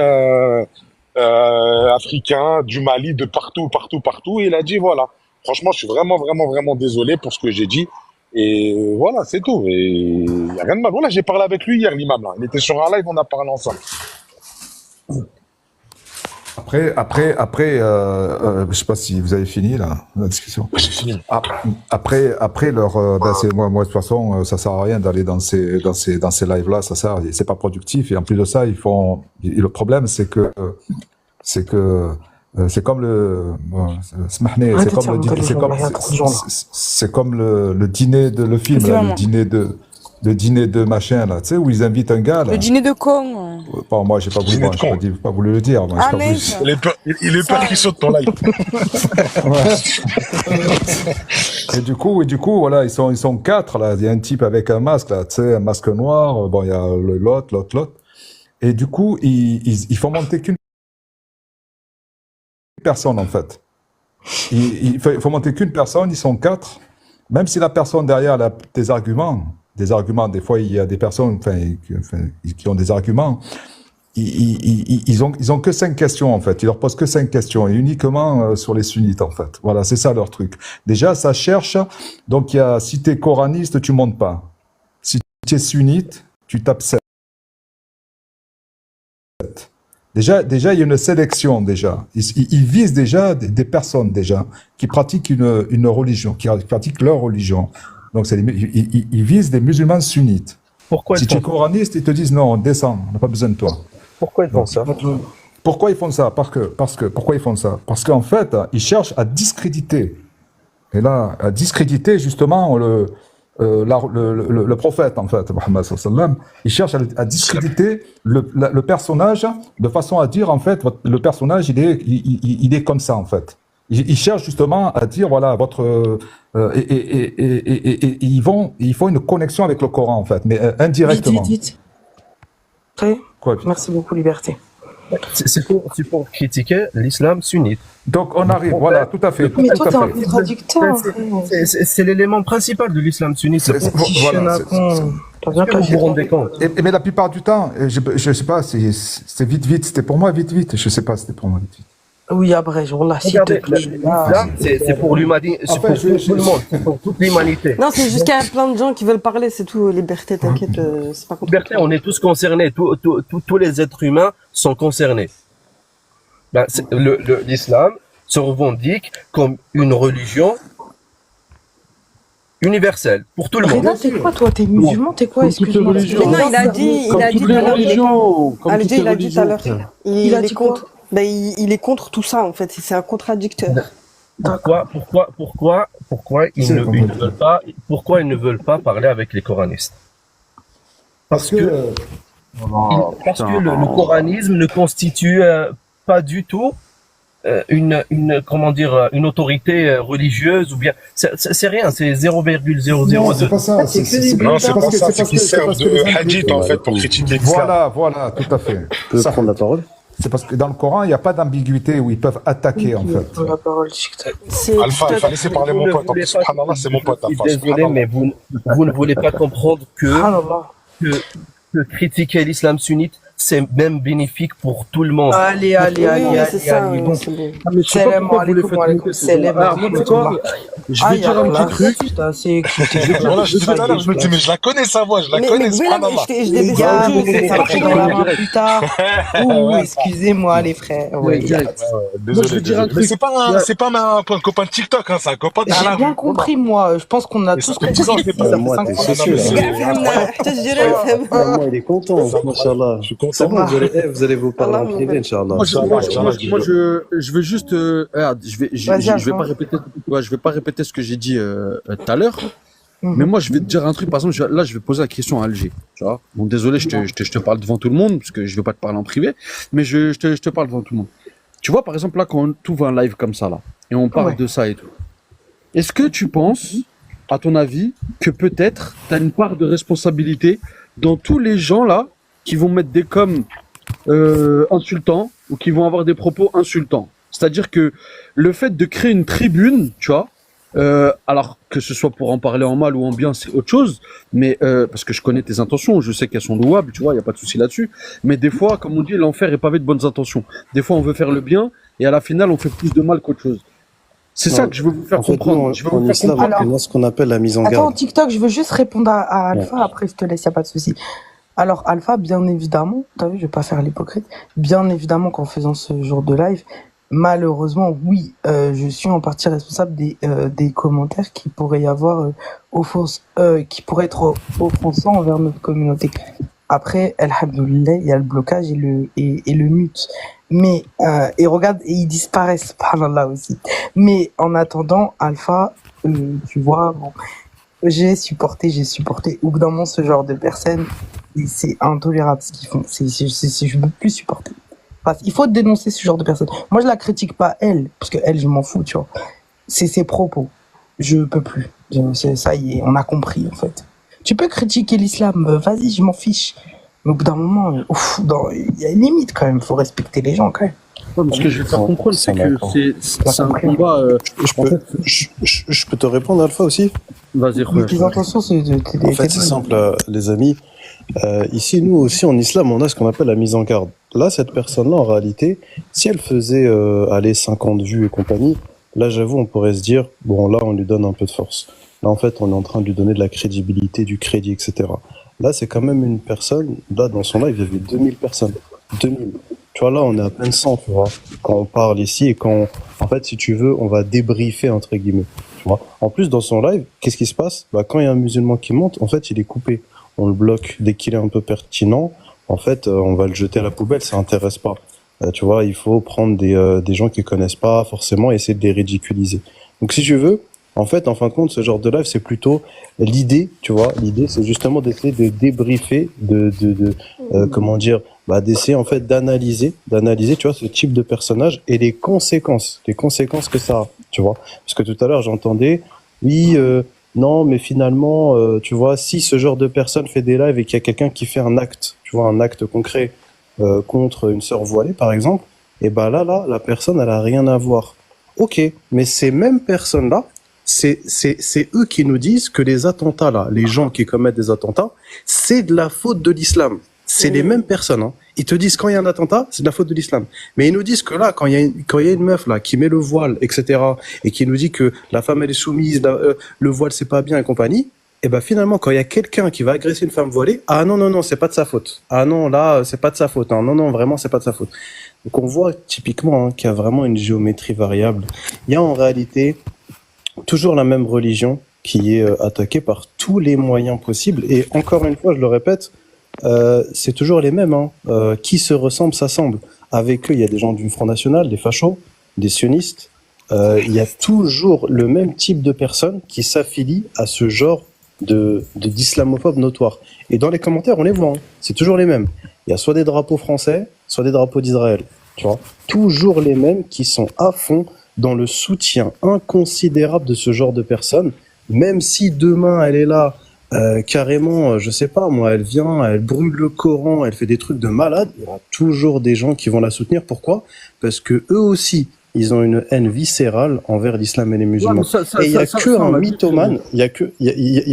Speaker 2: africains, du Mali, de partout, partout, partout. Et il a dit, voilà. Franchement, je suis vraiment, vraiment, vraiment désolé pour ce que j'ai dit. Et voilà, c'est tout. Et il n'y a rien de mal. Voilà, j'ai parlé avec lui hier, l'imam, là. Il était sur un live, on a parlé ensemble.
Speaker 5: Après, je sais pas si vous avez fini là la discussion.
Speaker 2: J'ai fini.
Speaker 5: Après leur, c'est moi de toute façon, ça sert à rien d'aller dans ces lives là, ça sert, c'est pas productif et en plus de ça, le problème c'est que c'est comme c'est comme le dîner de le film, là, le dîner de machin là, tu sais où ils invitent un gars là.
Speaker 22: Le dîner de con.
Speaker 5: Bon, moi j'ai pas voulu le dire. Moi,
Speaker 22: Ah
Speaker 5: j'ai
Speaker 22: mais
Speaker 2: il est peur qu'il saute ton live.
Speaker 5: Et du coup, voilà, ils sont 4 là. Il y a un type avec un masque là, tu sais, un masque noir. Bon, il y a l'autre. Et du coup, ils font monter qu'une personne en fait. Il faut monter qu'une personne. Ils sont 4. Même si la personne derrière elle a des arguments, des fois il y a des personnes, qui ont des arguments. Ils ont que 5 questions en fait. Ils leur posent que 5 questions et uniquement sur les sunnites en fait. Voilà, c'est ça leur truc. Déjà, ça cherche. Donc il y a, si t'es coraniste, tu montes pas. Si tu es sunnite, tu tapes 7. Déjà, il y a une sélection déjà. Ils visent déjà des personnes déjà qui pratiquent une religion, qui pratiquent leur religion. Donc ils visent des musulmans sunnites.
Speaker 12: Pourquoi
Speaker 5: si tu es coraniste, ils te disent non, descends, on n'a pas besoin de toi.
Speaker 12: Pourquoi ils font ça?
Speaker 5: Pourquoi ils font ça? Pourquoi ils font ça? Parce qu'en fait, ils cherchent à discréditer. Et là, à discréditer justement le prophète, en fait, Mohammed sallallahu alayhi wa sallam. Ils cherchent à discréditer le personnage de façon à dire, en fait, le personnage, il est comme ça, en fait. Ils cherchent justement à dire, voilà, et ils font une connexion avec le Coran, en fait, mais indirectement.
Speaker 3: Vite. Quoi, merci beaucoup, Liberté.
Speaker 12: C'est pour critiquer l'islam sunnite.
Speaker 5: Donc on arrive, voilà, tout à fait.
Speaker 3: Mais toi, t'es un contradicteur.
Speaker 12: C'est l'élément principal de l'islam sunnite.
Speaker 5: Voilà,
Speaker 12: vous vous rendez compte.
Speaker 5: Mais la plupart du temps, je sais pas, c'est vite, c'était pour moi vite. Je sais pas, c'était pour moi vite.
Speaker 3: Oui, après, là, s'il te plaît.
Speaker 12: C'est pour l'humanité, c'est pour tout le monde, c'est pour toute l'humanité.
Speaker 4: Non, c'est juste qu'il y a plein de gens qui veulent parler, c'est tout. Liberté, t'inquiète, c'est pas compliqué.
Speaker 12: Liberté, on est tous concernés, tous les êtres humains sont concernés. Ben, l'islam se revendique comme une religion universelle pour tout le monde.
Speaker 3: T'es quoi, toi? T'es musulman? T'es quoi? Excuse-moi.
Speaker 4: Mais non, il a dit tout à l'heure. Il a dit contre. Ben, il est contre tout ça, en fait. C'est un contradicteur.
Speaker 12: Pourquoi ils ne veulent pas parler avec les coranistes? Parce que le coranisme ne constitue pas du tout une autorité religieuse ou bien c'est rien, c'est 0,002.
Speaker 5: Non, c'est pas ça.
Speaker 2: C'est qu'ils servent de hadith en fait pour critiquer l'islam.
Speaker 5: Voilà, tout à fait.
Speaker 9: Tu peux prendre la parole?
Speaker 5: C'est parce que dans le Coran, il n'y a pas d'ambiguïté où ils peuvent attaquer, en fait.
Speaker 2: Alpha, il fallait laisser parler mon pote. Subhanallah, c'est mon pote, Alpha.
Speaker 12: Désolé, mais vous ne voulez pas comprendre que critiquer l'islam sunnite, c'est même bénéfique pour tout le monde.
Speaker 3: Allez.
Speaker 4: C'est ça, c'est bon.
Speaker 3: Salam alaikum, salam.
Speaker 20: Je vais dire un petit truc.
Speaker 2: Je me dis, mais je la connais sa voix, je la connais, subhanallah.
Speaker 3: Ça va dans la main plus tard. Excusez-moi, les frères.
Speaker 2: Désolé. Mais c'est pas un copain de TikTok, c'est un copain de
Speaker 3: J'ai bien compris, moi. Je pense qu'on a tous compris.
Speaker 9: Il est content, machallah. Je suis content. C'est bon, vous allez vous parler en privé, Inch'Allah.
Speaker 20: Moi, je veux juste, je vais pas répéter ce que j'ai dit tout à l'heure. Mais moi, je vais te dire un truc. Par exemple, là, je vais poser la question à Alger. Tu vois, bon, désolé, je te parle devant tout le monde parce que je vais pas te parler en privé, mais je te parle devant tout le monde. Tu vois, par exemple, là, quand tu ouvres un live comme ça, là, et on parle de ça et tout. est-ce que tu penses, à ton avis, que peut-être tu as une part de responsabilité dans tous les gens là qui vont mettre des coms insultants ou qui vont avoir des propos insultants? C'est-à-dire que le fait de créer une tribune, tu vois, alors que ce soit pour en parler en mal ou en bien, c'est autre chose, mais parce que je connais tes intentions, je sais qu'elles sont louables, tu vois, il y a pas de souci là-dessus. Mais des fois, comme on dit, l'enfer est pavé de bonnes intentions. Des fois, on veut faire le bien et à la finale, on fait plus de mal qu'autre chose. C'est ça que je veux vous faire comprendre. Je veux vous faire comprendre.
Speaker 7: On a ce qu'on appelle la mise en garde.
Speaker 3: Attends, TikTok, je veux juste répondre à Alpha, après je te laisse, y a pas de souci. Alors, Alpha, bien évidemment, t'as vu, je vais pas faire l'hypocrite, bien évidemment qu'en faisant ce genre de live, malheureusement, oui, je suis en partie responsable des commentaires qui pourraient y avoir qui pourraient être offensants envers notre communauté. Après, alhamdoulilah, il y a le blocage et le mute. Mais, et regarde, et ils disparaissent, subhanallah aussi. Mais, en attendant, Alpha, tu vois, bon, j'ai supporté. Au bout d'un moment, ce genre de personnes, et c'est intolérable ce qu'ils font. Je peux plus supporter. Enfin, il faut dénoncer ce genre de personnes. Moi, je la critique pas elle, parce que elle, je m'en fous, tu vois. C'est ses propos. Je peux plus. Ça y est, on a compris, en fait. Tu peux critiquer l'islam, vas-y, je m'en fiche. Mais au bout d'un moment, il y a une limite quand même, faut respecter les gens quand même.
Speaker 20: Ouais, parce que je vais faire comprendre, c'est que c'est un combat.
Speaker 7: Je peux te répondre, Alpha, aussi?
Speaker 20: Vas-y,
Speaker 3: tes intentions, c'est
Speaker 7: en fait, c'est simple, les amis. Ici, nous aussi, en islam, on a ce qu'on appelle la mise en garde. Là, cette personne-là, en réalité, si elle faisait aller 50 vues et compagnie, là, j'avoue, on pourrait se dire, bon, là, on lui donne un peu de force. Là, en fait, on est en train de lui donner de la crédibilité, du crédit, etc. Là, c'est quand même une personne, là, dans son live, il y avait 2000 personnes. 2000. Tu vois, là, on est à peine 100, tu vois, quand on parle ici et quand, en fait, si tu veux, on va débriefer, entre guillemets. Tu vois. En plus, dans son live, qu'est-ce qui se passe? Bah, quand il y a un musulman qui monte, en fait, il est coupé. On le bloque dès qu'il est un peu pertinent. En fait, on va le jeter à la poubelle, ça intéresse pas. Tu vois, il faut prendre des gens qui connaissent pas forcément et essayer de les ridiculiser. Donc, si tu veux, en fait, en fin de compte, ce genre de live, c'est plutôt l'idée, tu vois. L'idée, c'est justement d'essayer de débriefer, comment dire, bah, d'essayer, en fait, d'analyser, tu vois, ce type de personnage et les conséquences que ça a, tu vois. Parce que tout à l'heure, j'entendais, oui, non, mais finalement, tu vois, si ce genre de personne fait des lives et qu'il y a quelqu'un qui fait un acte, tu vois, un acte concret contre une sœur voilée, par exemple, et ben là, la personne, elle a rien à voir. Ok, mais ces mêmes personnes-là, c'est eux qui nous disent que les attentats là, les gens qui commettent des attentats, c'est de la faute de l'islam. C'est les mêmes personnes. Hein. Ils te disent quand il y a un attentat, c'est de la faute de l'islam. Mais ils nous disent que là, quand il y a une meuf là qui met le voile, etc., et qui nous dit que la femme elle est soumise, le voile c'est pas bien et compagnie, et ben finalement quand il y a quelqu'un qui va agresser une femme voilée, ah non, c'est pas de sa faute. Ah non, là c'est pas de sa faute. Hein. Non, vraiment c'est pas de sa faute. Donc on voit typiquement qu'il y a vraiment une géométrie variable. Il y a en réalité toujours la même religion qui est attaquée par tous les moyens possibles. Et encore une fois, je le répète, c'est toujours les mêmes. Hein. Qui se ressemble, s'assemble. Avec eux, il y a des gens du Front National, des fachos, des sionistes. Il y a toujours le même type de personnes qui s'affilient à ce genre d'islamophobes notoires. Et dans les commentaires, on les voit. Hein. C'est toujours les mêmes. Il y a soit des drapeaux français, soit des drapeaux d'Israël. Tu vois, toujours les mêmes qui sont à fond dans le soutien inconsidérable de ce genre de personnes, même si demain elle est là, carrément, je sais pas moi, elle vient, elle brûle le Coran, elle fait des trucs de malade, il y aura toujours des gens qui vont la soutenir. Pourquoi? Parce que eux aussi, ils ont une haine viscérale envers l'islam et les musulmans. Et il y a que un mythomane, il y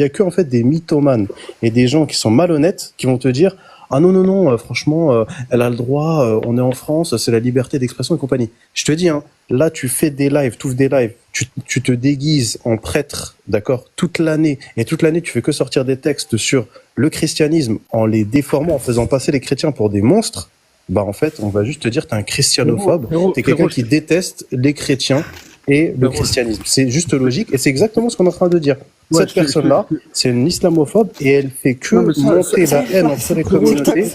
Speaker 7: a que en fait des mythomanes et des gens qui sont malhonnêtes qui vont te dire ah non, franchement, elle a le droit, on est en France, c'est la liberté d'expression et compagnie. Je te dis, hein, là, tu fais des lives, tu ouvres des lives, tu te déguises en prêtre, d'accord, toute l'année, et toute l'année, tu fais que sortir des textes sur le christianisme en les déformant, en faisant passer les chrétiens pour des monstres, bah en fait, on va juste te dire, t'es un christianophobe, t'es quelqu'un qui déteste les chrétiens et le christianisme. C'est juste logique, et c'est exactement ce qu'on est en train de dire. Cette personne-là, c'est une islamophobe et elle fait que monter la haine entre les communautés.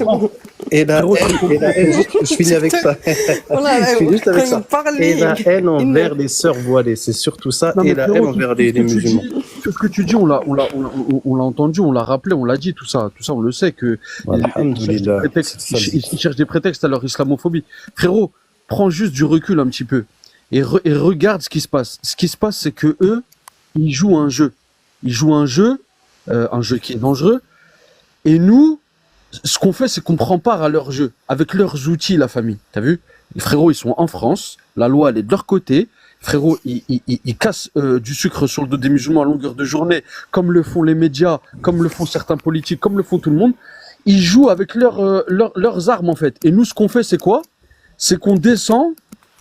Speaker 7: Et la haine, je finis avec ça. Je finis juste avec ça. Et la haine envers les sœurs voilées, c'est surtout ça. Et la haine envers les musulmans.
Speaker 20: Tout ce que tu dis, on l'a entendu, on l'a rappelé, on l'a dit, tout ça, on le sait que ils cherchent des prétextes à leur islamophobie. Frérot, prends juste du recul un petit peu et regarde ce qui se passe. Ce qui se passe, c'est que eux, ils jouent un jeu. Ils jouent un jeu qui est dangereux. Et nous, ce qu'on fait, c'est qu'on prend part à leur jeu, avec leurs outils, la famille. T'as vu? Les frérots, ils sont en France, la loi, elle est de leur côté. Frérot, ils cassent du sucre sur le dos des musulmans à longueur de journée, comme le font les médias, comme le font certains politiques, comme le font tout le monde. Ils jouent avec leurs armes, en fait. Et nous, ce qu'on fait, c'est quoi? C'est qu'on descend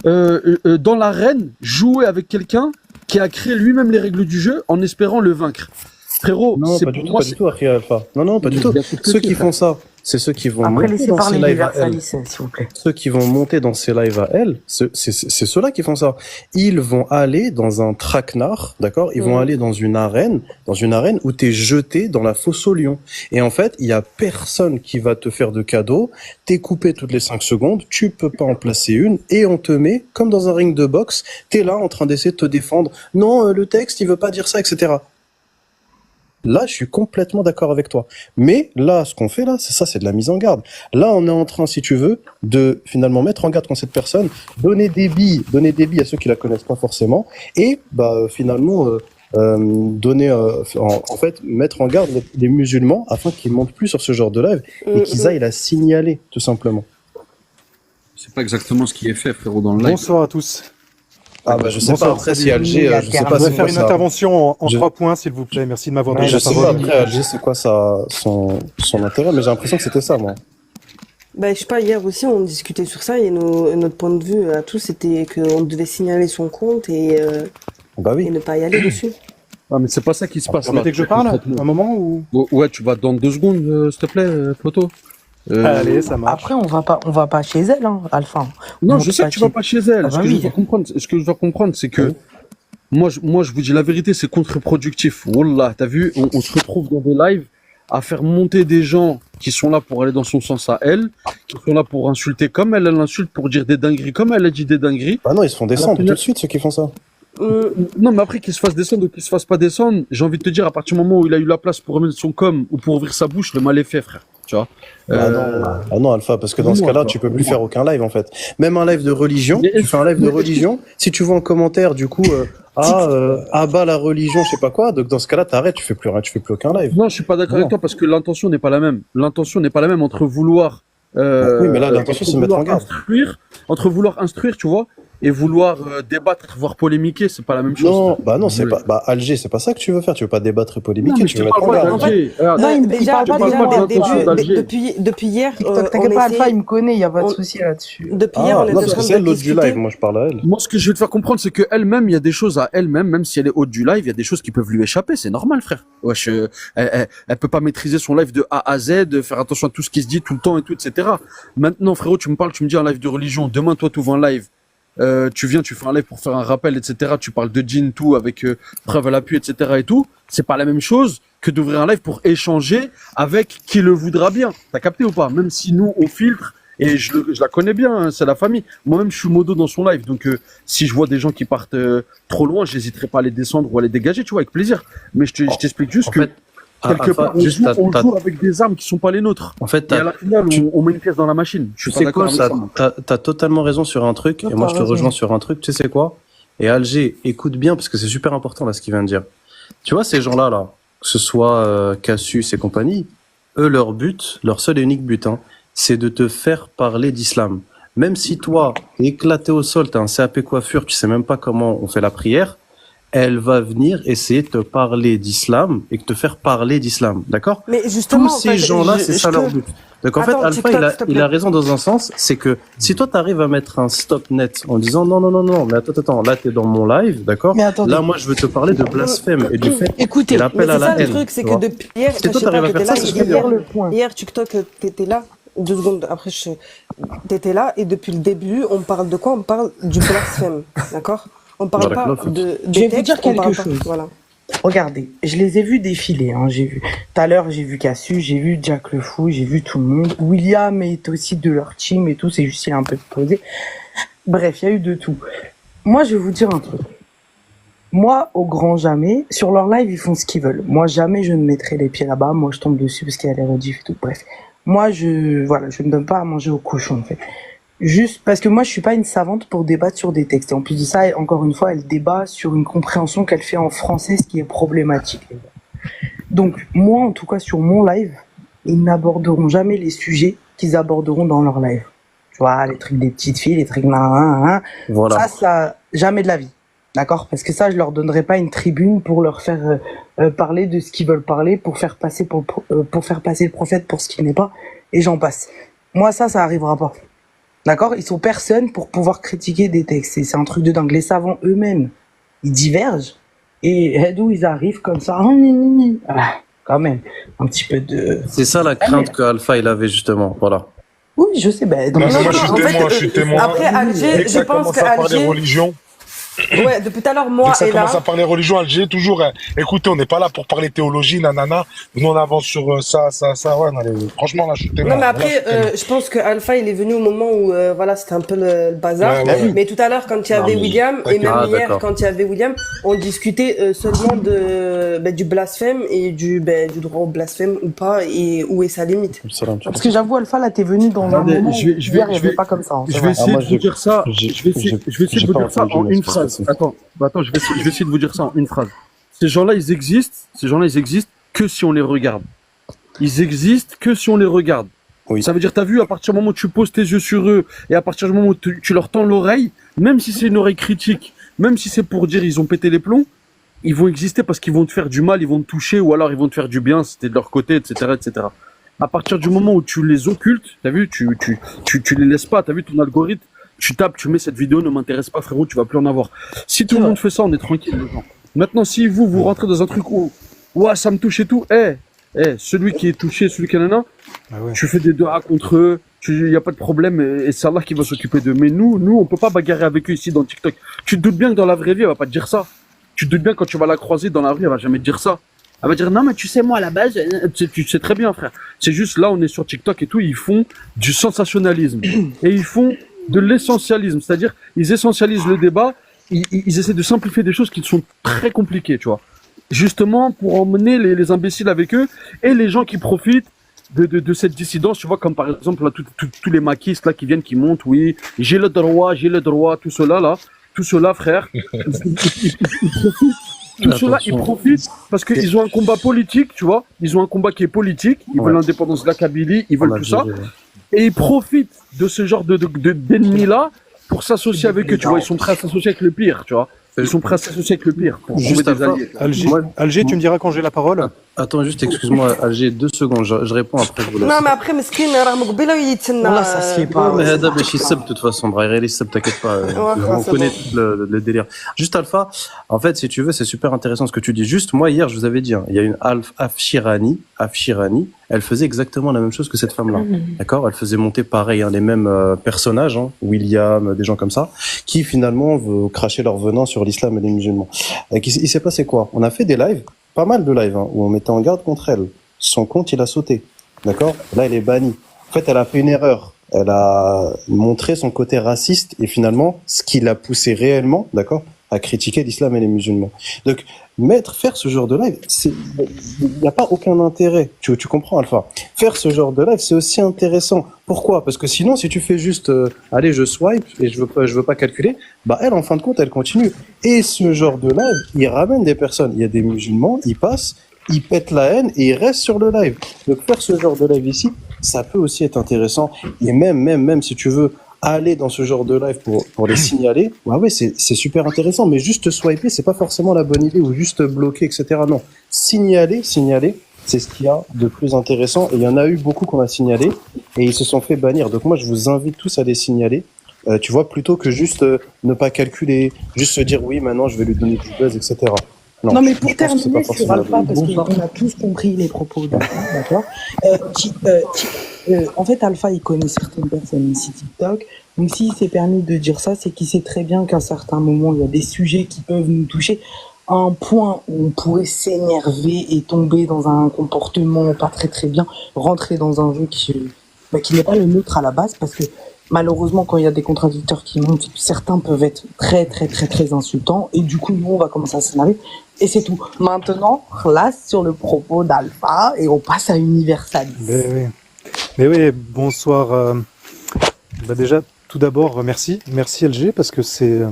Speaker 20: dans l'arène, jouer avec quelqu'un qui a créé lui-même les règles du jeu en espérant le vaincre. Frérot,
Speaker 7: Non,
Speaker 20: c'est
Speaker 7: pas du
Speaker 20: pour
Speaker 7: tout,
Speaker 20: moi,
Speaker 7: pas du tout, Akhi Alpha. Non, pas du tout.
Speaker 20: Bien sûr que
Speaker 7: Ceux
Speaker 20: si,
Speaker 7: qui
Speaker 20: frère.
Speaker 7: font ça, c'est ceux qui vont
Speaker 3: Après,
Speaker 7: monter
Speaker 3: laissez
Speaker 7: dans
Speaker 3: parler
Speaker 7: ces lives à elle.
Speaker 3: l'universaliste, s'il vous plaît.
Speaker 7: Ceux qui vont monter dans ces lives à elle, c'est ceux-là qui font ça. Ils vont aller dans un traquenard, d'accord? Ils vont aller dans une arène où t'es jeté dans la fosse au lion. Et en fait, il y a personne qui va te faire de cadeau. T'es coupé toutes les 5 secondes, tu peux pas en placer une, et on te met comme dans un ring de boxe. T'es là en train d'essayer de te défendre. Non, le texte, il veut pas dire ça, etc. Là, je suis complètement d'accord avec toi. Mais là, ce qu'on fait là, c'est de la mise en garde. Là, on est en train, si tu veux, de finalement mettre en garde contre cette personne, donner des billes à ceux qui la connaissent pas forcément, et finalement donner, en fait, mettre en garde les musulmans afin qu'ils montent plus sur ce genre de live et qu'ils aillent la signaler, tout simplement.
Speaker 20: C'est pas exactement ce qui est fait, frérot, dans le live.
Speaker 13: Bonsoir à tous.
Speaker 7: Ah bah je sais pas après si Alger, je sais
Speaker 13: Je
Speaker 7: pas
Speaker 13: vais
Speaker 7: c'est
Speaker 13: faire
Speaker 7: quoi
Speaker 13: une
Speaker 7: ça.
Speaker 13: intervention en 3 points, s'il vous plaît. Merci de m'avoir donné
Speaker 7: Je
Speaker 13: la
Speaker 7: sais pas
Speaker 13: parole.
Speaker 7: après Alger c'est quoi son intérêt, mais j'ai l'impression que c'était ça moi.
Speaker 4: Bah, je sais pas, hier aussi, on discutait sur ça et notre point de vue à tous, c'était qu'on devait signaler son compte et et ne pas y aller dessus.
Speaker 20: Ah, mais c'est pas ça qui se passe
Speaker 13: Vous
Speaker 20: là.
Speaker 13: permettez que je parle un moment ou...
Speaker 20: Ouais, tu vas dans 2 secondes, s'il te plaît, Photo.
Speaker 13: Allez, ça marche.
Speaker 3: Après, on va pas chez elle, hein, Alpha.
Speaker 20: Non, je sais que tu vas pas chez elle.
Speaker 3: Ah bah
Speaker 20: Ce que je dois comprendre, c'est que moi, je vous dis la vérité, c'est contre-productif. Wallah, t'as vu, on se retrouve dans des lives à faire monter des gens qui sont là pour aller dans son sens à elle, qui sont là pour insulter comme elle insulte, pour dire des dingueries comme elle a dit des dingueries.
Speaker 7: Ah non, ils se font descendre tout de suite ceux qui font ça.
Speaker 20: Non, mais après qu'ils se fassent descendre ou qu'ils se fassent pas descendre, j'ai envie de te dire, à partir du moment où il a eu la place pour remettre son com ou pour ouvrir sa bouche, le mal est fait, frère. Tu vois
Speaker 7: Ah non, Alpha, parce que dans ce cas-là, tu peux plus faire aucun live en fait. Même un live de religion, tu fais un live de religion, si tu vois en commentaire du coup abat la religion, je sais pas quoi, donc dans ce cas-là, t'arrêtes, tu fais plus rien, tu fais plus aucun live.
Speaker 20: Non, je suis pas d'accord avec toi parce que l'intention n'est pas la même. L'intention n'est pas la même entre vouloir
Speaker 7: oui, mais là l'intention c'est de mettre en garde.
Speaker 20: Entre vouloir instruire, tu vois, et vouloir débattre, voire polémiquer, c'est pas la même chose.
Speaker 7: Non, bah non, c'est pas. Bah Alger, c'est pas ça que tu veux faire. Tu veux pas débattre et polémiquer, tu veux mettre en garde.
Speaker 4: Depuis hier,
Speaker 3: T'inquiète pas, Alpha, il me connaît, il y a pas de souci là-dessus.
Speaker 4: Depuis hier, on est en train
Speaker 7: c'est
Speaker 4: de
Speaker 7: l'autre du
Speaker 4: discuter.
Speaker 7: live, moi je parle à elle.
Speaker 20: Moi, ce que je veux te faire comprendre, c'est que elle-même, il y a des choses à elle-même, même si elle est haute du live, il y a des choses qui peuvent lui échapper. C'est normal, frère. Wesh, elle peut pas maîtriser son live de A à Z, faire attention à tout ce qui se dit tout le temps et tout, etc. Maintenant, frérot, tu me parles, tu me dis un live de religion. Demain, toi, tu ouvres un live. Tu viens, tu fais un live pour faire un rappel, etc. Tu parles de djinn, tout, avec preuve à l'appui, etc. et tout. C'est pas la même chose que d'ouvrir un live pour échanger avec qui le voudra bien. T'as capté ou pas? Même si nous, on filtre, et je la connais bien, hein, c'est la famille. Moi-même, je suis modo dans son live. Donc, si je vois des gens qui partent trop loin, j'hésiterai pas à les descendre ou à les dégager, tu vois, avec plaisir. Mais je t'explique juste que quelque part, on joue avec des armes qui sont pas les nôtres.
Speaker 7: En fait,
Speaker 20: et à la finale, on met une pièce dans la machine. Je suis pas d'accord avec ça.
Speaker 7: T'as totalement raison sur un truc, et moi je te rejoins sur un truc, tu sais c'est quoi? Et Alger, écoute bien, parce que c'est super important là ce qu'il vient de dire. Tu vois ces gens-là, là, que ce soit Cassius et compagnie, eux leur but, leur seul et unique but, hein, c'est de te faire parler d'islam. Même si toi, t'es éclaté au sol, t'as un CAP coiffure, tu sais même pas comment on fait la prière, elle va venir essayer de te parler d'islam et de te faire parler d'islam, d'accord?
Speaker 4: Mais justement,
Speaker 7: tous ces gens-là, c'est ça leur but. Donc en fait, Alpha, il a raison dans un sens, c'est que si toi t'arrives à mettre un stop net en disant non, mais attends, là t'es dans mon live, d'accord? Là moi je veux te parler de blasphème et du fait
Speaker 4: Écoutez,
Speaker 7: l'appel à la haine.
Speaker 4: Le truc, c'est que depuis hier,
Speaker 7: Si toi t'arrives à faire ça, c'est super.
Speaker 4: Hier, TikTok, t'étais là. 2 secondes après, t'étais là et depuis le début, on parle de quoi? On parle du blasphème, d'accord? On parle pas de.
Speaker 3: Je vais vous dire quelque chose.
Speaker 4: Voilà.
Speaker 3: Regardez, je les ai vus défiler. Hein. J'ai vu tout à l'heure, j'ai vu Cassius, j'ai vu Jack le Fou, j'ai vu tout le monde. William est aussi de leur team et tout. C'est juste il est un peu posé. Bref, il y a eu de tout. Moi, je vais vous dire un truc. Moi, au grand jamais, sur leur live, ils font ce qu'ils veulent. Moi, jamais je ne mettrai les pieds là-bas. Moi, je tombe dessus parce qu'il y a les rediffs et tout. Bref, moi, je ne donne pas à manger aux cochons en fait. Juste parce que moi, je suis pas une savante pour débattre sur des textes. Et en plus de ça, encore une fois, elle débat sur une compréhension qu'elle fait en français, ce qui est problématique. Donc, moi, en tout cas, sur mon live, ils n'aborderont jamais les sujets qu'ils aborderont dans leur live. Tu vois, les trucs des petites filles, les trucs
Speaker 7: Voilà.
Speaker 3: ça, jamais de la vie. D'accord? Parce que ça, je leur donnerai pas une tribune pour leur faire parler de ce qu'ils veulent parler, pour faire passer pour faire passer le prophète pour ce qu'il n'est pas, et j'en passe. Moi, ça arrivera pas. D'accord? Ils sont personne pour pouvoir critiquer des textes. Et c'est un truc de dingue. Les savants eux-mêmes, ils divergent. Et d'où ils arrivent comme ça. Ah, quand même, un petit peu de...
Speaker 7: C'est ça la crainte que Alpha il avait justement. Voilà.
Speaker 3: Oui, je sais. Ben,
Speaker 2: Non, moi, je suis témoin.
Speaker 4: Après, Alger,
Speaker 2: Dès que
Speaker 4: je
Speaker 2: ça
Speaker 4: pense
Speaker 2: commence
Speaker 4: que
Speaker 2: à parler
Speaker 4: Alger...
Speaker 2: religion,
Speaker 4: Ouais, depuis tout à l'heure,
Speaker 2: dès
Speaker 4: moi
Speaker 2: que ça
Speaker 4: et là...
Speaker 2: commence à parler religion, Alger, toujours, écoutez, on n'est pas là pour parler théologie, nanana. Nous, on avance sur ça. Ouais, non, franchement, là, je suis témoin.
Speaker 4: Non, mais après,
Speaker 2: Là, je suis témoin.
Speaker 4: je pense que Alpha, il est venu au moment où, voilà, c'était un peu le bazar.
Speaker 2: Ouais.
Speaker 4: Mais tout à l'heure, quand il y
Speaker 7: Non,
Speaker 4: avait
Speaker 7: mais-
Speaker 4: William, et même
Speaker 7: Ah,
Speaker 4: hier,
Speaker 7: d'accord.
Speaker 4: quand il y avait William, on discutait seulement du blasphème et du droit au blasphème ou pas, et où est sa limite.
Speaker 3: Parce que j'avoue, Alpha, là, t'es venu dans un moment où hier, il y avait pas comme ça. Hein, c'est
Speaker 20: Je
Speaker 3: vrai.
Speaker 20: vais essayer de vous dire ça. Je vais essayer de vous dire ça en une phrase. Attends, je vais essayer de vous dire ça en une phrase. Ces gens-là, ils existent que si on les regarde. Ils existent que si on les regarde.
Speaker 7: Oui.
Speaker 20: Ça veut dire, t'as vu, à partir du moment où tu poses tes yeux sur eux, et à partir du moment où tu leur tends l'oreille, même si c'est une oreille critique, même si c'est pour dire ils ont pété les plombs, ils vont exister parce qu'ils vont te faire du mal, ils vont te toucher, ou alors ils vont te faire du bien si t'es de leur côté, etc., etc. À partir du moment où tu les occultes, t'as vu, tu les laisses pas, t'as vu ton algorithme, tu tapes, tu mets cette vidéo ne m'intéresse pas, frérot, tu vas plus en avoir. Si tout le monde fait ça, on est tranquille, les gens. Maintenant, si vous rentrez dans un truc où, ouais, ça me touche et tout, celui qui est touché, celui qui est nana, tu fais des doigts contre eux, il y a pas de problème, et c'est Allah qui va s'occuper d'eux. Mais nous, on peut pas bagarrer avec eux ici dans TikTok. Tu te doutes bien que dans la vraie vie, elle va pas te dire ça. Tu te doutes bien que quand tu vas la croiser dans la rue, elle va jamais te dire ça. Elle va dire, non, mais tu sais, moi, à la base, tu sais très bien, frère. C'est juste, là, on est sur TikTok et tout, ils font du sensationnalisme. Et ils font de l'essentialisme. C'est-à-dire, ils essentialisent le débat, ils essaient de simplifier des choses qui sont très compliquées, tu vois. Justement, pour emmener les imbéciles avec eux, et les gens qui profitent de cette dissidence, tu vois, comme par exemple, là, tous les maquistes, là, qui viennent, qui montent, oui, j'ai le droit, tout cela, frère, tout cela, ils profitent parce qu'ils ont un combat politique, tu vois. Ils ont un combat qui est politique. Ils veulent l'indépendance de la Kabylie, ils veulent tout ça. Et ils profitent de ce genre d'ennemis-là pour s'associer avec eux, tu vois. Ils sont prêts à s'associer avec le pire, tu vois. Ils sont prêts à s'associer avec le pire pour trouver des alliés.
Speaker 13: Alger, tu me diras quand j'ai la parole.
Speaker 7: Attends, juste, excuse-moi, Alger, 2 secondes, je réponds après. Je vous laisse.
Speaker 4: Non, mais après, مسكين راه مقبله ويتسنى.
Speaker 3: Voilà, ça se fait pas.
Speaker 7: Mais هذا باش يسب de toute façon, Brahim يسب, t'inquiète pas, on
Speaker 4: c'est
Speaker 7: connaît
Speaker 4: bon.
Speaker 7: tout le délire. Juste Alpha, en fait, si tu veux, c'est super intéressant ce que tu dis. Juste, moi, hier, je vous avais dit, hein, il y a une Afshirani, elle faisait exactement la même chose que cette femme-là. D'accord? Elle faisait monter pareil, hein, les mêmes personnages, hein, William, des gens comme ça, qui finalement veulent cracher leur venin sur l'islam et les musulmans. Et il s'est passé quoi? On a fait des lives, pas mal de lives, hein, où on mettait en garde contre elle. Son compte, il a sauté. D'accord? Là, elle est bannie. En fait, elle a fait une erreur. Elle a montré son côté raciste et finalement, ce qui l'a poussé réellement, d'accord, à critiquer l'islam et les musulmans. Donc, faire ce genre de live, il n'y a pas aucun intérêt. Tu comprends, Alpha? Faire ce genre de live, c'est aussi intéressant. Pourquoi? Parce que sinon, si tu fais juste, allez, je swipe et je veux pas calculer, bah, elle, en fin de compte, elle continue. Et ce genre de live, il ramène des personnes. Il y a des musulmans, ils passent, ils pètent la haine et ils restent sur le live. Donc, faire ce genre de live ici, ça peut aussi être intéressant. Et même si tu veux aller dans ce genre de live pour les signaler, ouais, c'est super intéressant. Mais juste swiper, c'est pas forcément la bonne idée, ou juste bloquer, etc. Non. Signaler, c'est ce qu'il y a de plus intéressant. Et il y en a eu beaucoup qu'on a signalé et ils se sont fait bannir. Donc moi, je vous invite tous à les signaler. Tu vois, plutôt que juste ne pas calculer, juste se dire oui, maintenant je vais lui donner du buzz, etc.
Speaker 3: Non, mais pour
Speaker 7: je pense que c'est
Speaker 3: terminer
Speaker 7: pas
Speaker 3: sur
Speaker 7: forcément la
Speaker 3: Alpha,
Speaker 7: bonne
Speaker 3: parce
Speaker 7: idée.
Speaker 3: qu'on a tous compris les propos d'Alpha, d'accord? En fait, Alpha, il connaît certaines personnes ici TikTok. Donc, s'il s'est permis de dire ça, c'est qu'il sait très bien qu'à certains moments, il y a des sujets qui peuvent nous toucher à un point où on pourrait s'énerver et tomber dans un comportement pas très très bien, rentrer dans un jeu qui n'est pas le nôtre à la base, parce que malheureusement, quand il y a des contradicteurs qui montent, certains peuvent être très très très très insultants, et du coup, nous, on va commencer à s'énerver, et c'est tout. Maintenant, là, sur le propos d'Alpha, et on passe à universaliser.
Speaker 13: Mais oui, bonsoir. Déjà, Tout d'abord, merci LG, parce que c'est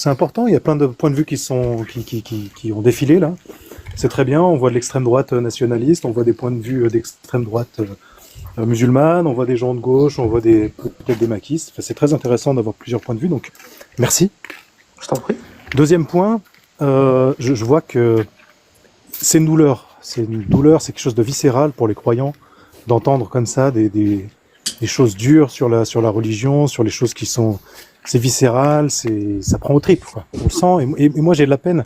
Speaker 13: important. Il y a plein de points de vue qui ont défilé là. C'est très bien. On voit de l'extrême droite nationaliste, on voit des points de vue d'extrême droite musulmane, on voit des gens de gauche, on voit peut-être des maquistes. Enfin, c'est très intéressant d'avoir plusieurs points de vue. Donc, merci.
Speaker 3: Je t'en prie.
Speaker 13: Deuxième point, je vois que c'est une douleur. C'est une douleur, c'est quelque chose de viscéral pour les croyants d'entendre comme ça des choses dures sur la religion, sur les choses qui sont, c'est viscéral, ça prend aux tripes, quoi. On le sent. Et moi, j'ai de la peine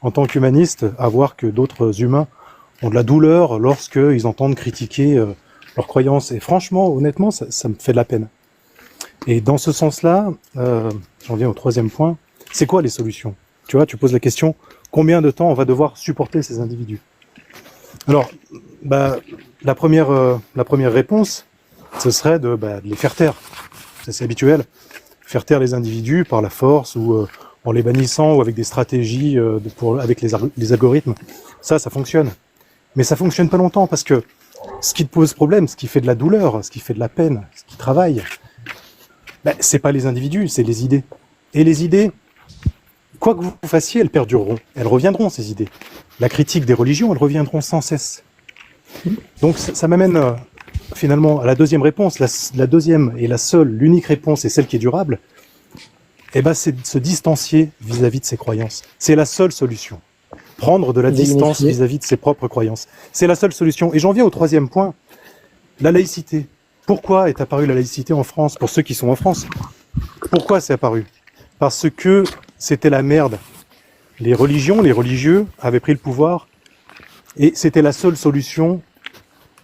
Speaker 13: en tant qu'humaniste à voir que d'autres humains ont de la douleur lorsqu'ils entendent critiquer leurs croyances. Et franchement, honnêtement, ça me fait de la peine. Et dans ce sens-là, j'en viens au troisième point. C'est quoi les solutions? Tu vois, tu poses la question, combien de temps on va devoir supporter ces individus? Alors, la première réponse, ce serait de les faire taire. C'est habituel. Faire taire les individus par la force ou en les bannissant ou avec des stratégies avec les algorithmes. Ça fonctionne. Mais ça fonctionne pas longtemps parce que ce qui te pose problème, ce qui fait de la douleur, ce qui fait de la peine, ce qui travaille, c'est pas les individus, c'est les idées. Et les idées, quoi que vous fassiez, elles perdureront. Elles reviendront, ces idées. La critique des religions, elles reviendront sans cesse. Donc ça m'amène finalement à la deuxième réponse. La deuxième et l'unique réponse, et celle qui est durable, c'est de se distancier vis-à-vis de ses croyances. C'est la seule solution. Prendre de la distance vis-à-vis de ses propres croyances. C'est la seule solution. Et j'en viens au troisième point, la laïcité. Pourquoi est apparue la laïcité en France, pour ceux qui sont en France? Pourquoi c'est apparu? Parce que c'était la merde. Les religions, les religieux avaient pris le pouvoir et c'était la seule solution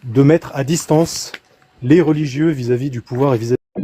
Speaker 13: de mettre à distance les religieux vis-à-vis du pouvoir et vis-à-vis